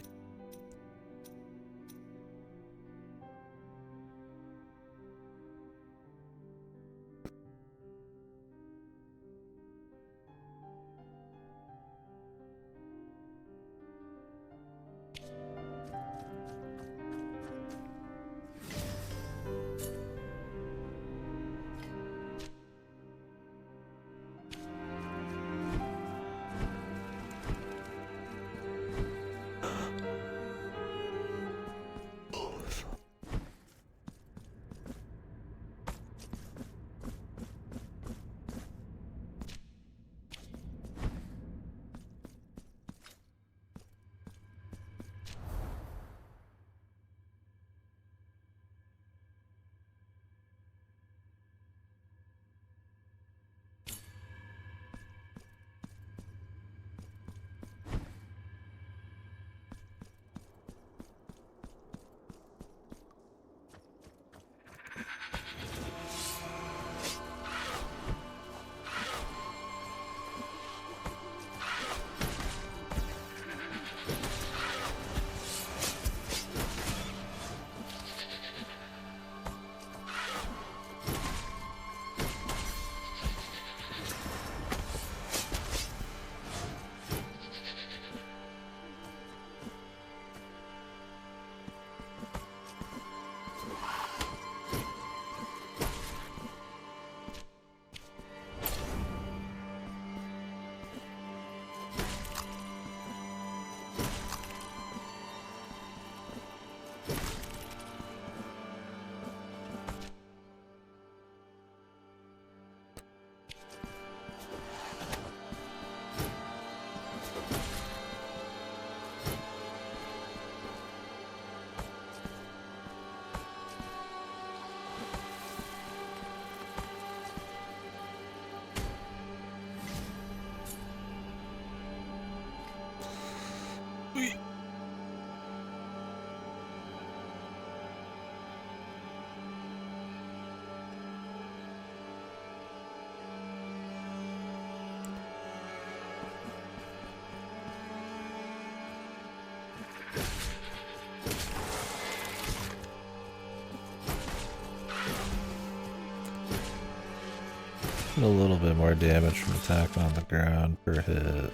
A little bit more damage from attack on the ground per hit.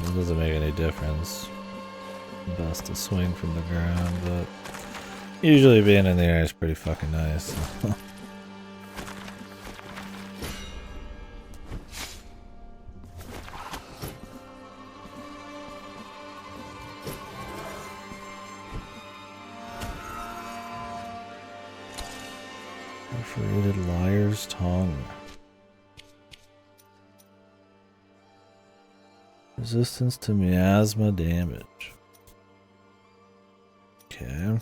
It doesn't make any difference. Best to swing from the ground, but usually being in the air is pretty fucking nice. Perforated liar's tongue. Resistance to miasma damage. Okay.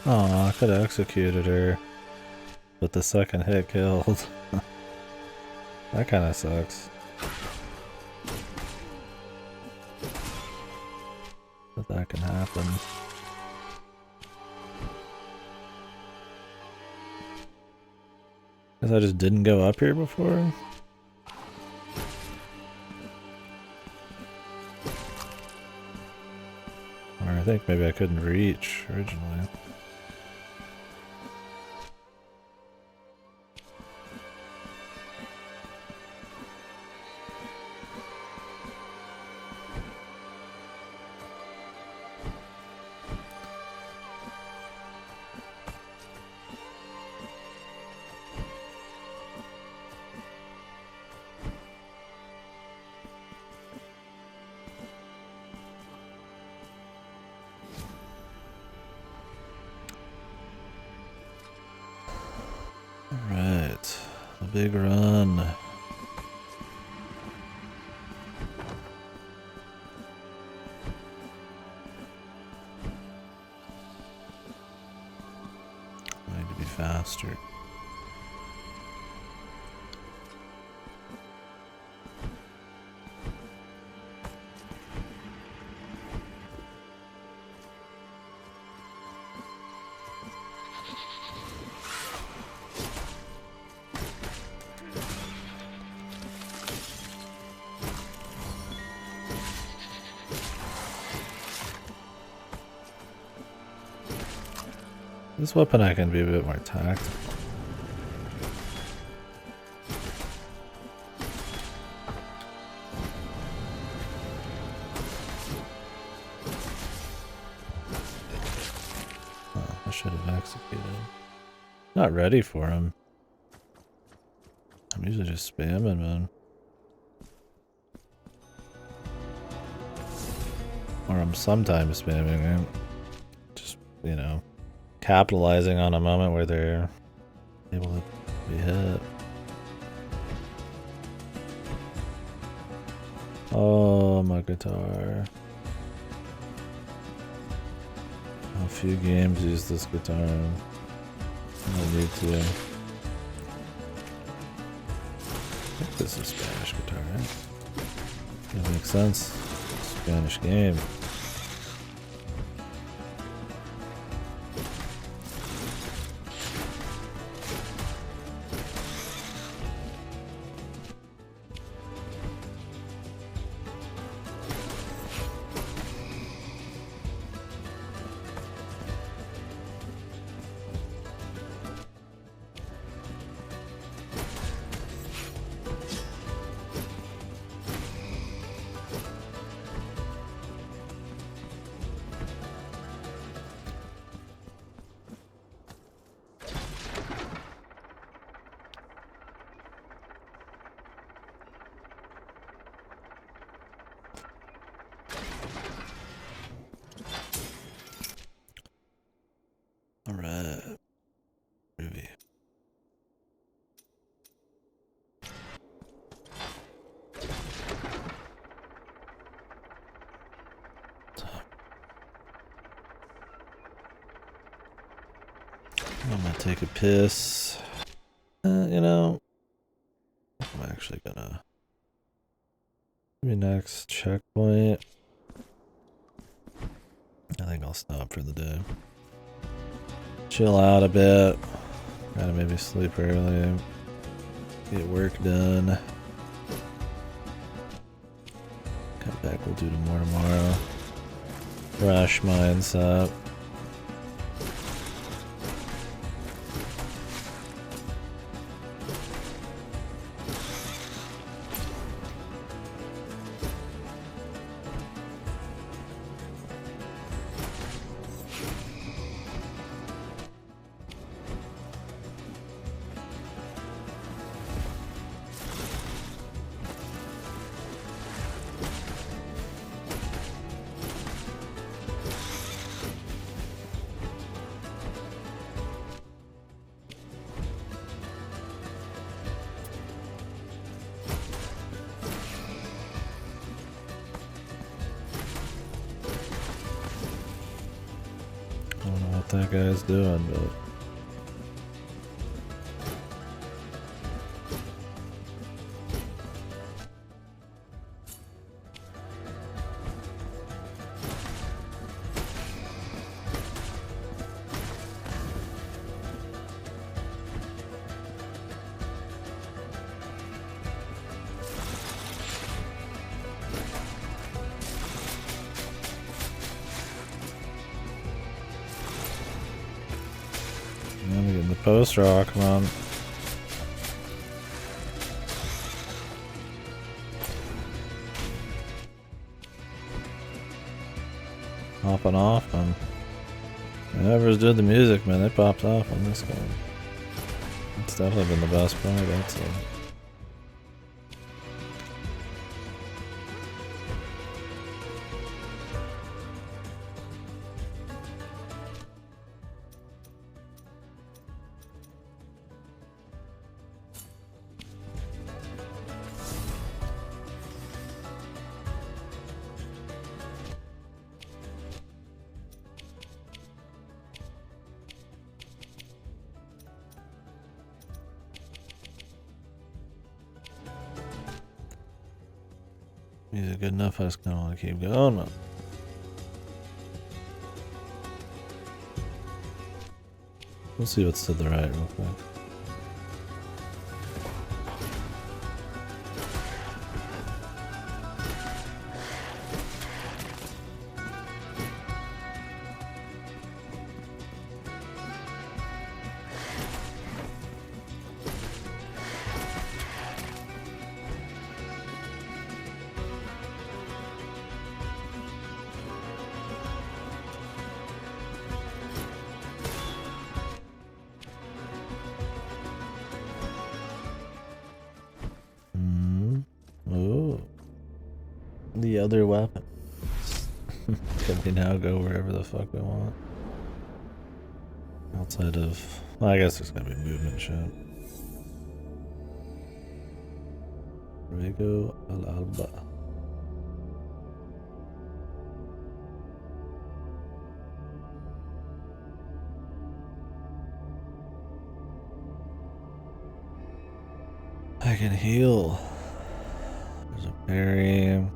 Oh, I could have executed her, but the second hit killed. That kind of sucks. But that can happen. Guess I just didn't go up here before? Or I think maybe I couldn't reach originally. Alright, the big run. I need to be faster. This weapon I can be a bit more tactical. Oh, I should have executed. Not ready for him. I'm usually just spamming, man. Or I'm sometimes spamming him. Just, you know, capitalizing on a moment where they're able to be hit. Oh, my guitar. A few games use this guitar. I need to. I think this is Spanish guitar, right? That makes sense. Spanish game. I'm gonna take a piss. You know, I'm actually gonna. Maybe next checkpoint. I think I'll stop for the day. Chill out a bit. Gotta maybe sleep early. Get work done. Come back, we'll do more tomorrow. Fresh mindset. I don't know what that guy's doing, but I'm getting the post rock, come on. Hopping off, and whoever's did the music, man, they popped off on this game. It's definitely been the best part, I'd say. Music good enough, I just kinda wanna keep going, man. We'll see what's to the right real quick. The other weapon. Can we now go wherever the fuck we want? Outside of... Well, I guess there's gonna be movement shit. Rigo al Alba. I can heal. There's a berry.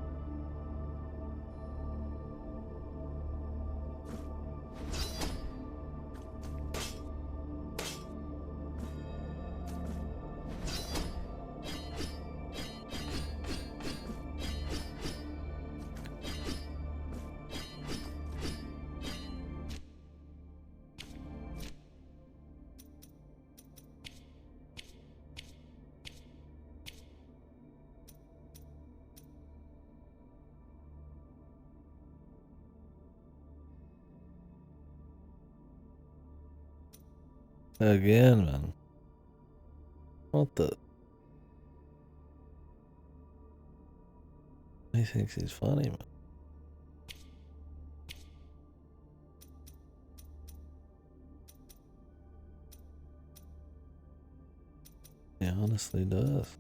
Again, man. What the? He thinks he's funny, man. He honestly does.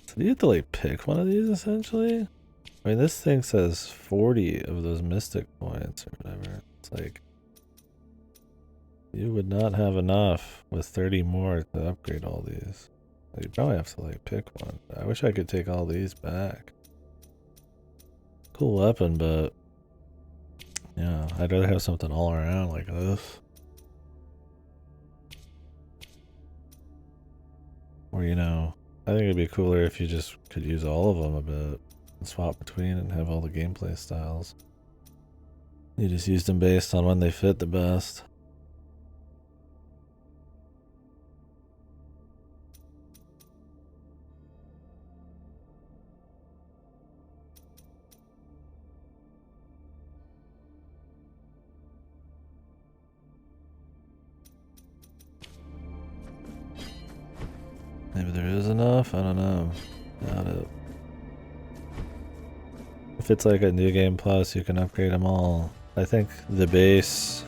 So do you have to like pick one of these essentially? I mean, this thing says 40 of those mystic points or whatever. It's Like, you would not have enough with 30 more to upgrade all these. You probably have to like pick one. I wish I could take all these back. Cool weapon, but yeah, I'd rather have something all around like this. Or, you know, I think it'd be cooler if you just could use all of them a bit and swap between and have all the gameplay styles. You just use them based on when they fit the best. Maybe there is enough? I don't know. Doubt it. If it's like a new game plus, you can upgrade them all. I think the base...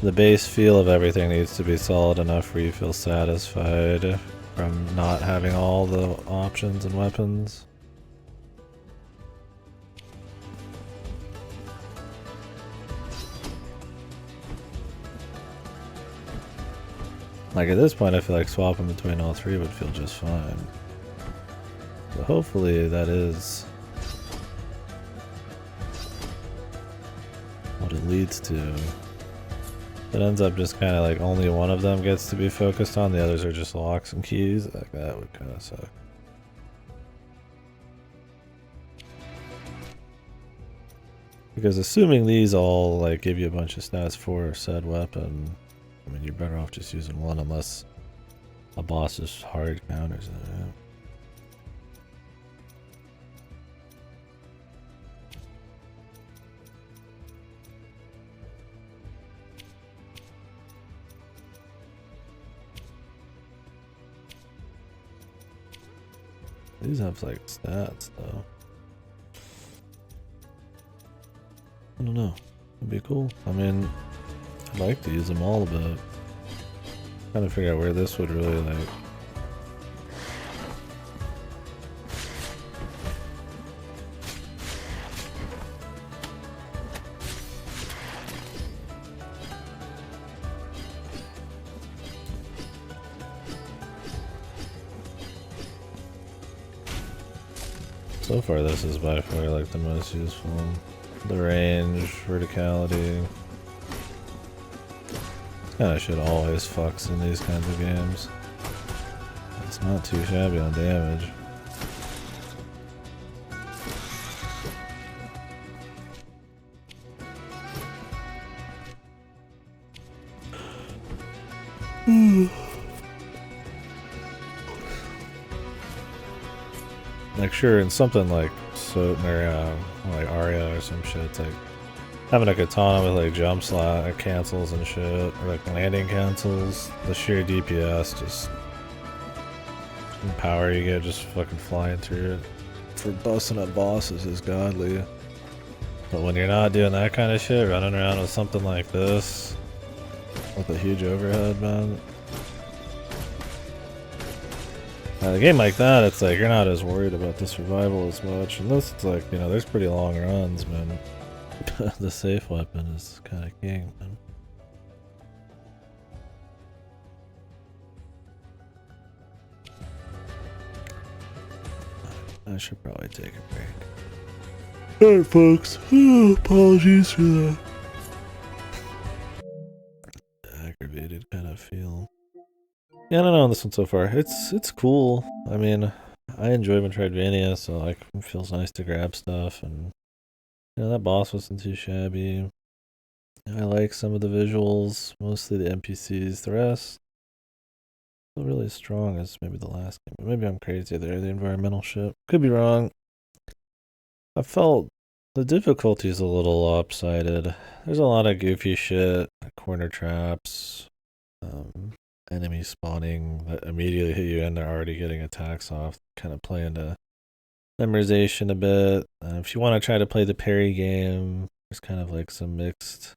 The base feel of everything needs to be solid enough where you feel satisfied from not having all the options and weapons. Like at this point I feel like swapping between all three would feel just fine. So hopefully that is what it leads to. It ends up just kind of like only one of them gets to be focused on, the others are just locks and keys. Like that would kind of suck. Because assuming these all like give you a bunch of stats for said weapon, I mean you're better off just using one unless a boss's hard counters it. Yeah. These have like stats though. I don't know. It'd be cool. I mean, I'd like to use them all a bit. Trying to figure out where this would really like. So far this is by far like the most useful. The range, verticality. Kinda should always fucks in these kinds of games. It's not too shabby on damage. Like sure, in something like Soten or like Arya or some shit, it's like having a katana with like jump slot or cancels and shit, or like landing cancels. The sheer DPS, just the power you get just fucking flying through it for busting up bosses is godly. But when you're not doing that kind of shit, running around with something like this with a huge overhead, man. A game like that, it's like you're not as worried about the survival as much. And this, it's like, you know, there's pretty long runs, man. The safe weapon is kind of king, man. I should probably take a break. Alright, folks. Apologies for that. Aggravated kind of feel. Yeah, I don't know on this one so far. It's cool. I mean, I enjoy Metroidvania, so like it feels nice to grab stuff, and you know that boss wasn't too shabby. I like some of the visuals, mostly the NPCs. The rest, not really as strong as maybe the last game. But maybe I'm crazy there. The environmental shit could be wrong. I felt the difficulty is a little lopsided. There's a lot of goofy shit, corner traps. Enemies spawning that immediately hit you and they're already getting attacks off, kind of play into memorization a bit. If you want to try to play the parry game, there's kind of like some mixed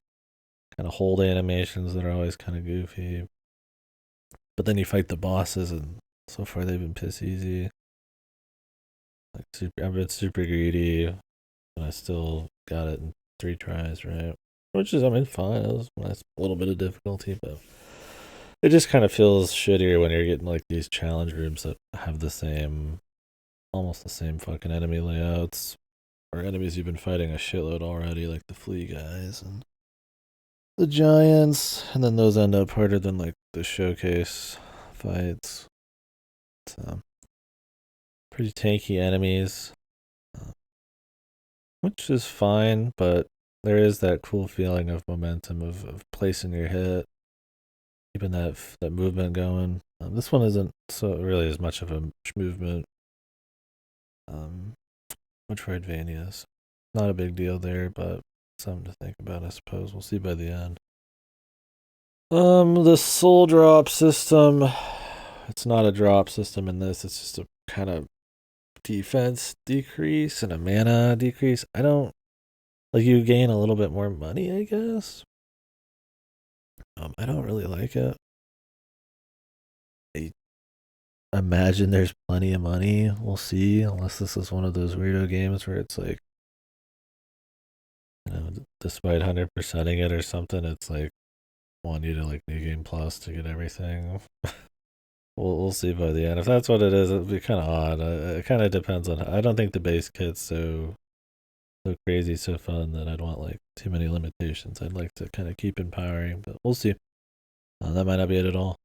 kind of hold animations that are always kind of goofy. But then you fight the bosses and so far they've been piss easy. I've been super greedy, and I still got it in 3 tries, right? Which is, I mean, fine. It was a nice little bit of difficulty, but it just kind of feels shittier when you're getting like these challenge rooms that have almost the same fucking enemy layouts, or enemies you've been fighting a shitload already, like the flea guys and the giants, and then those end up harder than like the showcase fights. So pretty tanky enemies, which is fine, but there is that cool feeling of momentum of placing your hit, keeping that movement going. This one isn't so really as much of a movement. Metroidvanias, not a big deal there, but something to think about, I suppose. We'll see by the end. The soul drop system. It's not a drop system in this. It's just a kind of defense decrease and a mana decrease. I don't like you gain a little bit more money, I guess. I don't really like it. I imagine there's plenty of money. We'll see, unless this is one of those weirdo games where it's like, despite 100%ing it or something, it's like want you to like New Game Plus to get everything. We'll see by the end. If that's what it is, it'll be kind of odd. It kind of depends on. I don't think the base kit's so crazy, so fun that I'd want like too many limitations. I'd like to kind of keep empowering, but we'll see. That might not be it at all.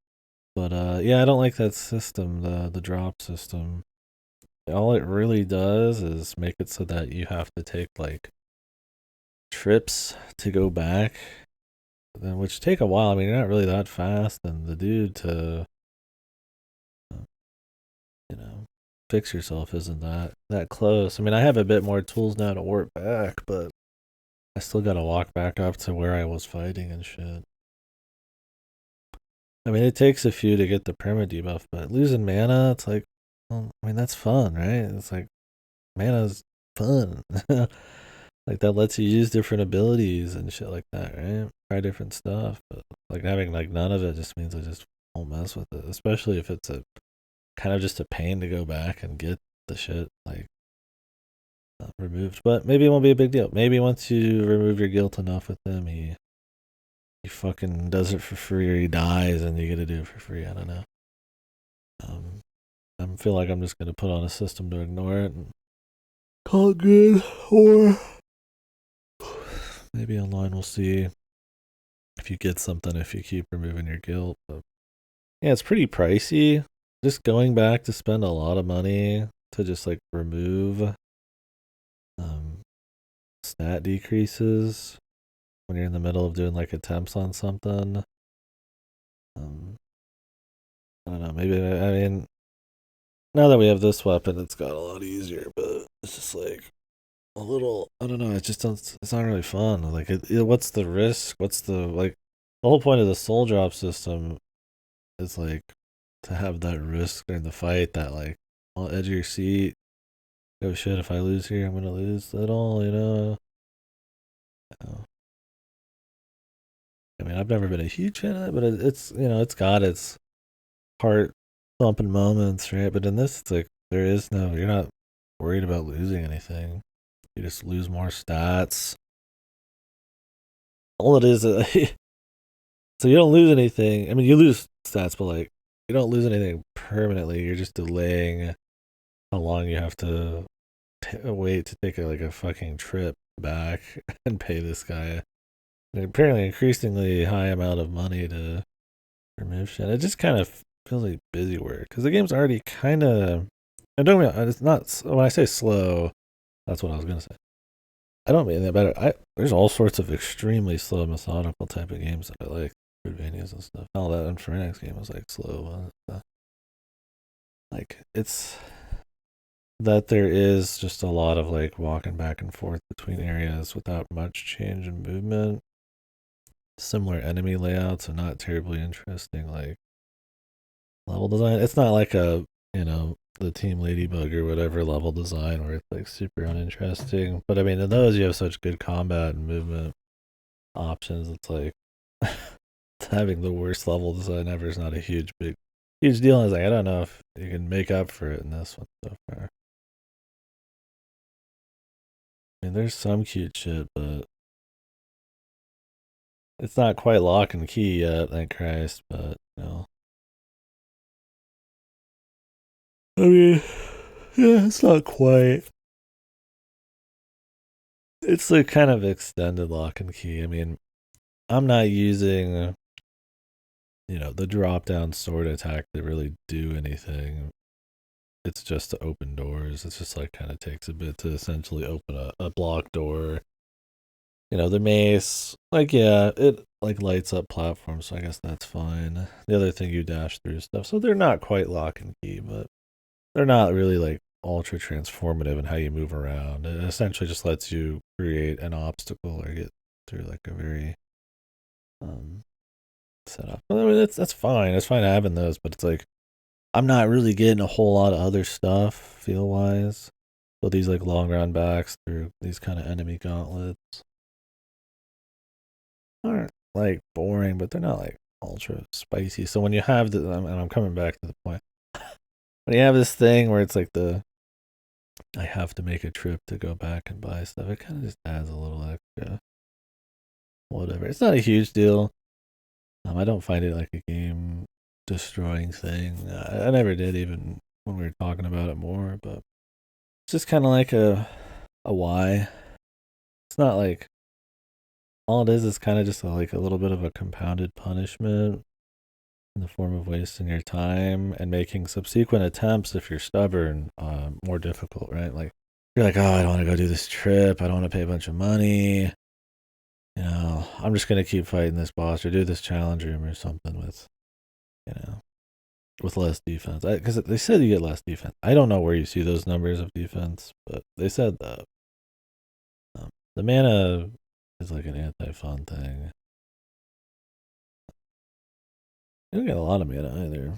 But yeah, I don't like that system, the drop system. All it really does is make it so that you have to take like trips to go back, which take a while. I mean, you're not really that fast, and the dude to fix yourself isn't that close. I mean, I have a bit more tools now to work back, but I still gotta walk back up to where I was fighting and shit. I mean, it takes a few to get the perma debuff, but losing mana, it's like, well, I mean, that's fun, right? It's like, mana's fun. Like, that lets you use different abilities and shit like that, right? Try different stuff, but like having like none of it just means I just won't mess with it, especially if it's a kind of just a pain to go back and get the shit like removed. But maybe it won't be a big deal. Maybe once you remove your guilt enough with him, he fucking does it for free, or he dies and you get to do it for free. I don't know. I feel like I'm just gonna put on a system to ignore it and call it good, or maybe online we'll see if you get something if you keep removing your guilt. But yeah, it's pretty pricey. Just going back to spend a lot of money to just like remove stat decreases when you're in the middle of doing like attempts on something. I don't know, maybe, I mean, now that we have this weapon, it's got a lot easier, but it's just like a little, I don't know, it's not really fun. Like, what's the risk? What's the whole point of the soul drop system is like to have that risk during the fight, that like on the edge of your seat. Oh shit, if I lose here, I'm gonna lose it all, I mean, I've never been a huge fan of it, but it's it's got its heart thumping moments, right? But in this, it's like you're not worried about losing anything. You just lose more stats. All it is, so you don't lose anything. I mean, you lose stats, but like you don't lose anything permanently. You're just delaying how long you have to wait to take a fucking trip back and pay this guy an apparently increasingly high amount of money to remove shit. It just kind of feels like busy work because the game's already kind of. I don't mean it's not. When I say slow, that's what I was gonna say. I don't mean that better. There's all sorts of extremely slow, methodical type of games that I like, Metroidvanias and stuff. All that Infernax game was like slow. Like it's that there is just a lot of like walking back and forth between areas without much change in movement. Similar enemy layouts and not terribly interesting like level design. It's not like a the Team Ladybug or whatever level design where it's like super uninteresting. But I mean, in those you have such good combat and movement options. It's like having the worst level design ever is not a huge deal. I was like, I don't know if you can make up for it in this one so far. mean, there's some cute shit, but it's not quite lock and key yet, thank Christ, but, you know. I mean, yeah, it's not quite. It's the kind of extended lock and key. I mean, I'm not using, you know, the drop down sword attack to really do anything. It's just to open doors. It's just like kind of takes a bit to essentially open a block door. You know, the mace, like, yeah, it like lights up platforms, so I guess that's fine. The other thing, you dash through stuff, so they're not quite lock and key, but they're not really like ultra transformative in how you move around. It essentially just lets you create an obstacle or get through like a very setup. I mean, that's fine. It's fine having those, but it's like I'm not really getting a whole lot of other stuff feel wise. So these like long round backs through these kind of enemy gauntlets aren't like boring, but they're not like ultra spicy. So when you have the, and I'm coming back to the point, when you have this thing where it's like I have to make a trip to go back and buy stuff, it kind of just adds a little extra whatever. It's not a huge deal. I don't find it like a game destroying thing. I never did, even when we were talking about it more, but it's just kind of like a why. It's not like all it is kind of just like a little bit of a compounded punishment in the form of wasting your time and making subsequent attempts, if you're stubborn, more difficult, right? Like you're like, oh, I don't want to go do this trip. I don't want to pay a bunch of money. You know, I'm just gonna keep fighting this boss or do this challenge room or something with, you know, with less defense. Because they said you get less defense. I don't know where you see those numbers of defense, but they said that the mana is like an anti-fun thing. You don't get a lot of mana either.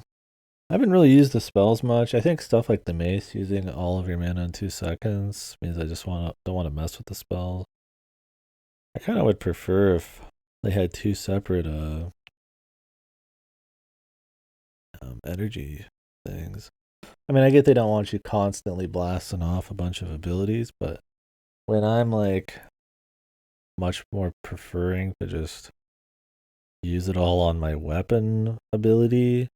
I haven't really used the spells much. I think stuff like the mace, using all of your mana in 2 seconds, means I just don't want to mess with the spell. I kind of would prefer if they had 2 separate energy things. I mean, I get they don't want you constantly blasting off a bunch of abilities, but when I'm like much more preferring to just use it all on my weapon ability,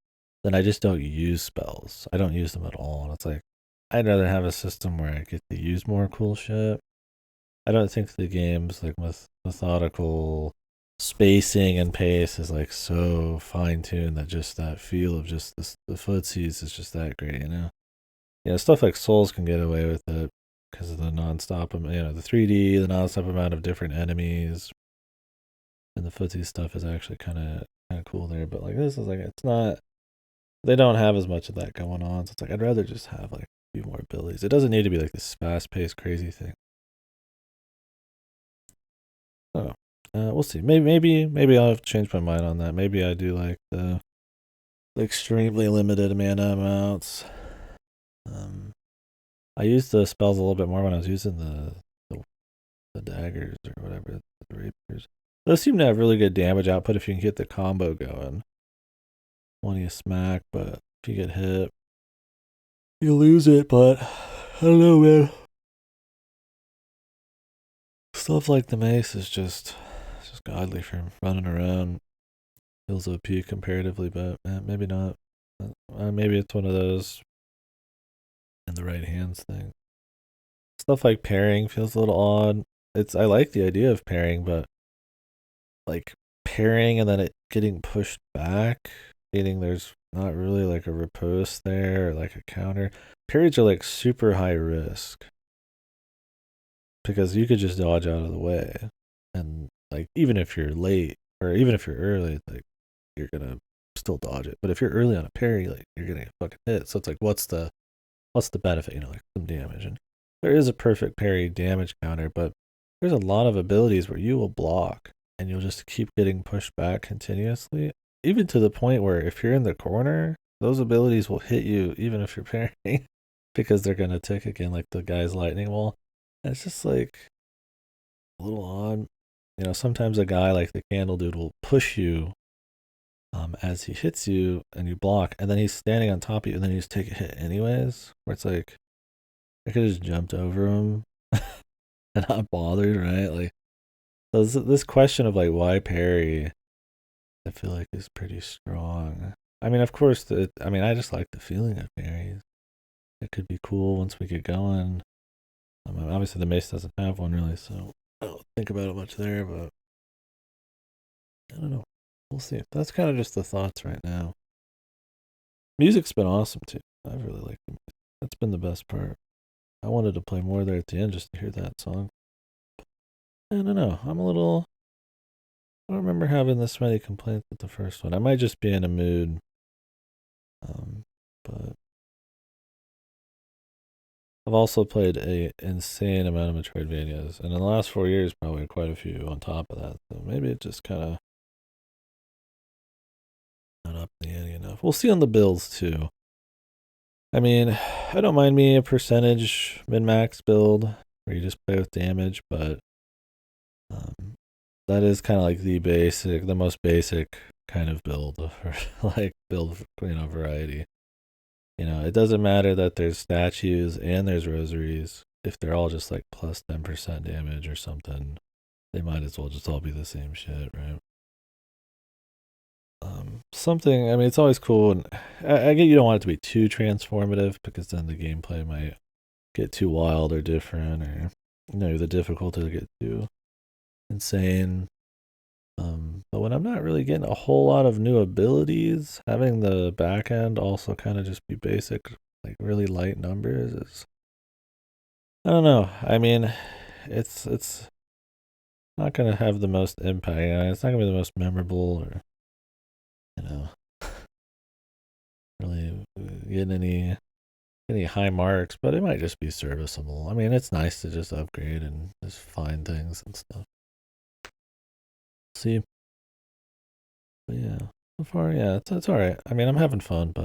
then I just don't use spells. I don't use them at all. And it's like, I'd rather have a system where I get to use more cool shit. I don't think the game's like methodical spacing and pace is like so fine tuned that just that feel of just the footsies is just that great, you know? Yeah, stuff like Souls can get away with it because of the nonstop, you know, the 3D, the nonstop amount of different enemies, and the footsie stuff is actually kind of cool there. But like this is like it's not. They don't have as much of that going on, so it's like I'd rather just have like a few more abilities. It doesn't need to be like this fast-paced, crazy thing. Oh, we'll see. Maybe I'll have changed my mind on that. Maybe I do like the extremely limited mana amounts. I used the spells a little bit more when I was using the daggers or whatever, the rapiers. Those seem to have really good damage output if you can get the combo going. One you smack, but if you get hit, you lose it. But I don't know, man. Stuff like the mace is just godly for running around. Feels OP comparatively, but maybe not. Maybe it's one of those in the right hands thing. Stuff like pairing feels a little odd. I like the idea of pairing, but like pairing and then it getting pushed back, meaning there's not really like a riposte there or like a counter. Parries are like super high risk because you could just dodge out of the way, and like even if you're late or even if you're early, like you're gonna still dodge it. But if you're early on a parry, like you're gonna get fucking hit. So it's like, what's the benefit? You know, like some damage. And there is a perfect parry damage counter, but there's a lot of abilities where you will block and you'll just keep getting pushed back continuously, even to the point where if you're in the corner, those abilities will hit you even if you're parrying because they're gonna tick again, like the guy's lightning wall. And it's just like a little odd. You know, sometimes a guy like the candle dude will push you as he hits you and you block, and then he's standing on top of you and then you just take a hit anyways, where it's like I could have just jumped over him and not bothered, right? Like, so this question of like why parry, I feel like is pretty strong. I mean, of course, I just like the feeling of parries. It could be cool once we get going. Obviously, the mace doesn't have one really, so I don't think about it much there. But I don't know. We'll see. That's kind of just the thoughts right now. Music's been awesome too. I really like the music. That's been the best part. I wanted to play more there at the end just to hear that song. I don't know. I don't remember having this many complaints with the first one. I might just be in a mood. But I've also played a insane amount of Metroidvanias, and in the last 4 years, probably quite a few on top of that. So maybe it just kind of not up the ante enough. We'll see on the builds too. I mean, I don't mind me a percentage min-max build where you just play with damage, but that is kind of like the most basic kind of build, like build, variety. It doesn't matter that there's statues and there's rosaries. If they're all just like plus 10% damage or something, they might as well just all be the same shit, right? It's always cool, and I get you don't want it to be too transformative because then the gameplay might get too wild or different, or the difficulty will get too insane. But when I'm not really getting a whole lot of new abilities, having the back end also kind of just be basic, like really light numbers is, I don't know. I mean, it's not gonna have the most impact. It's not gonna be the most memorable or really getting any high marks, but it might just be serviceable. I mean, it's nice to just upgrade and just find things and stuff. See, but yeah, so far, yeah, it's all right. I mean, I'm having fun, but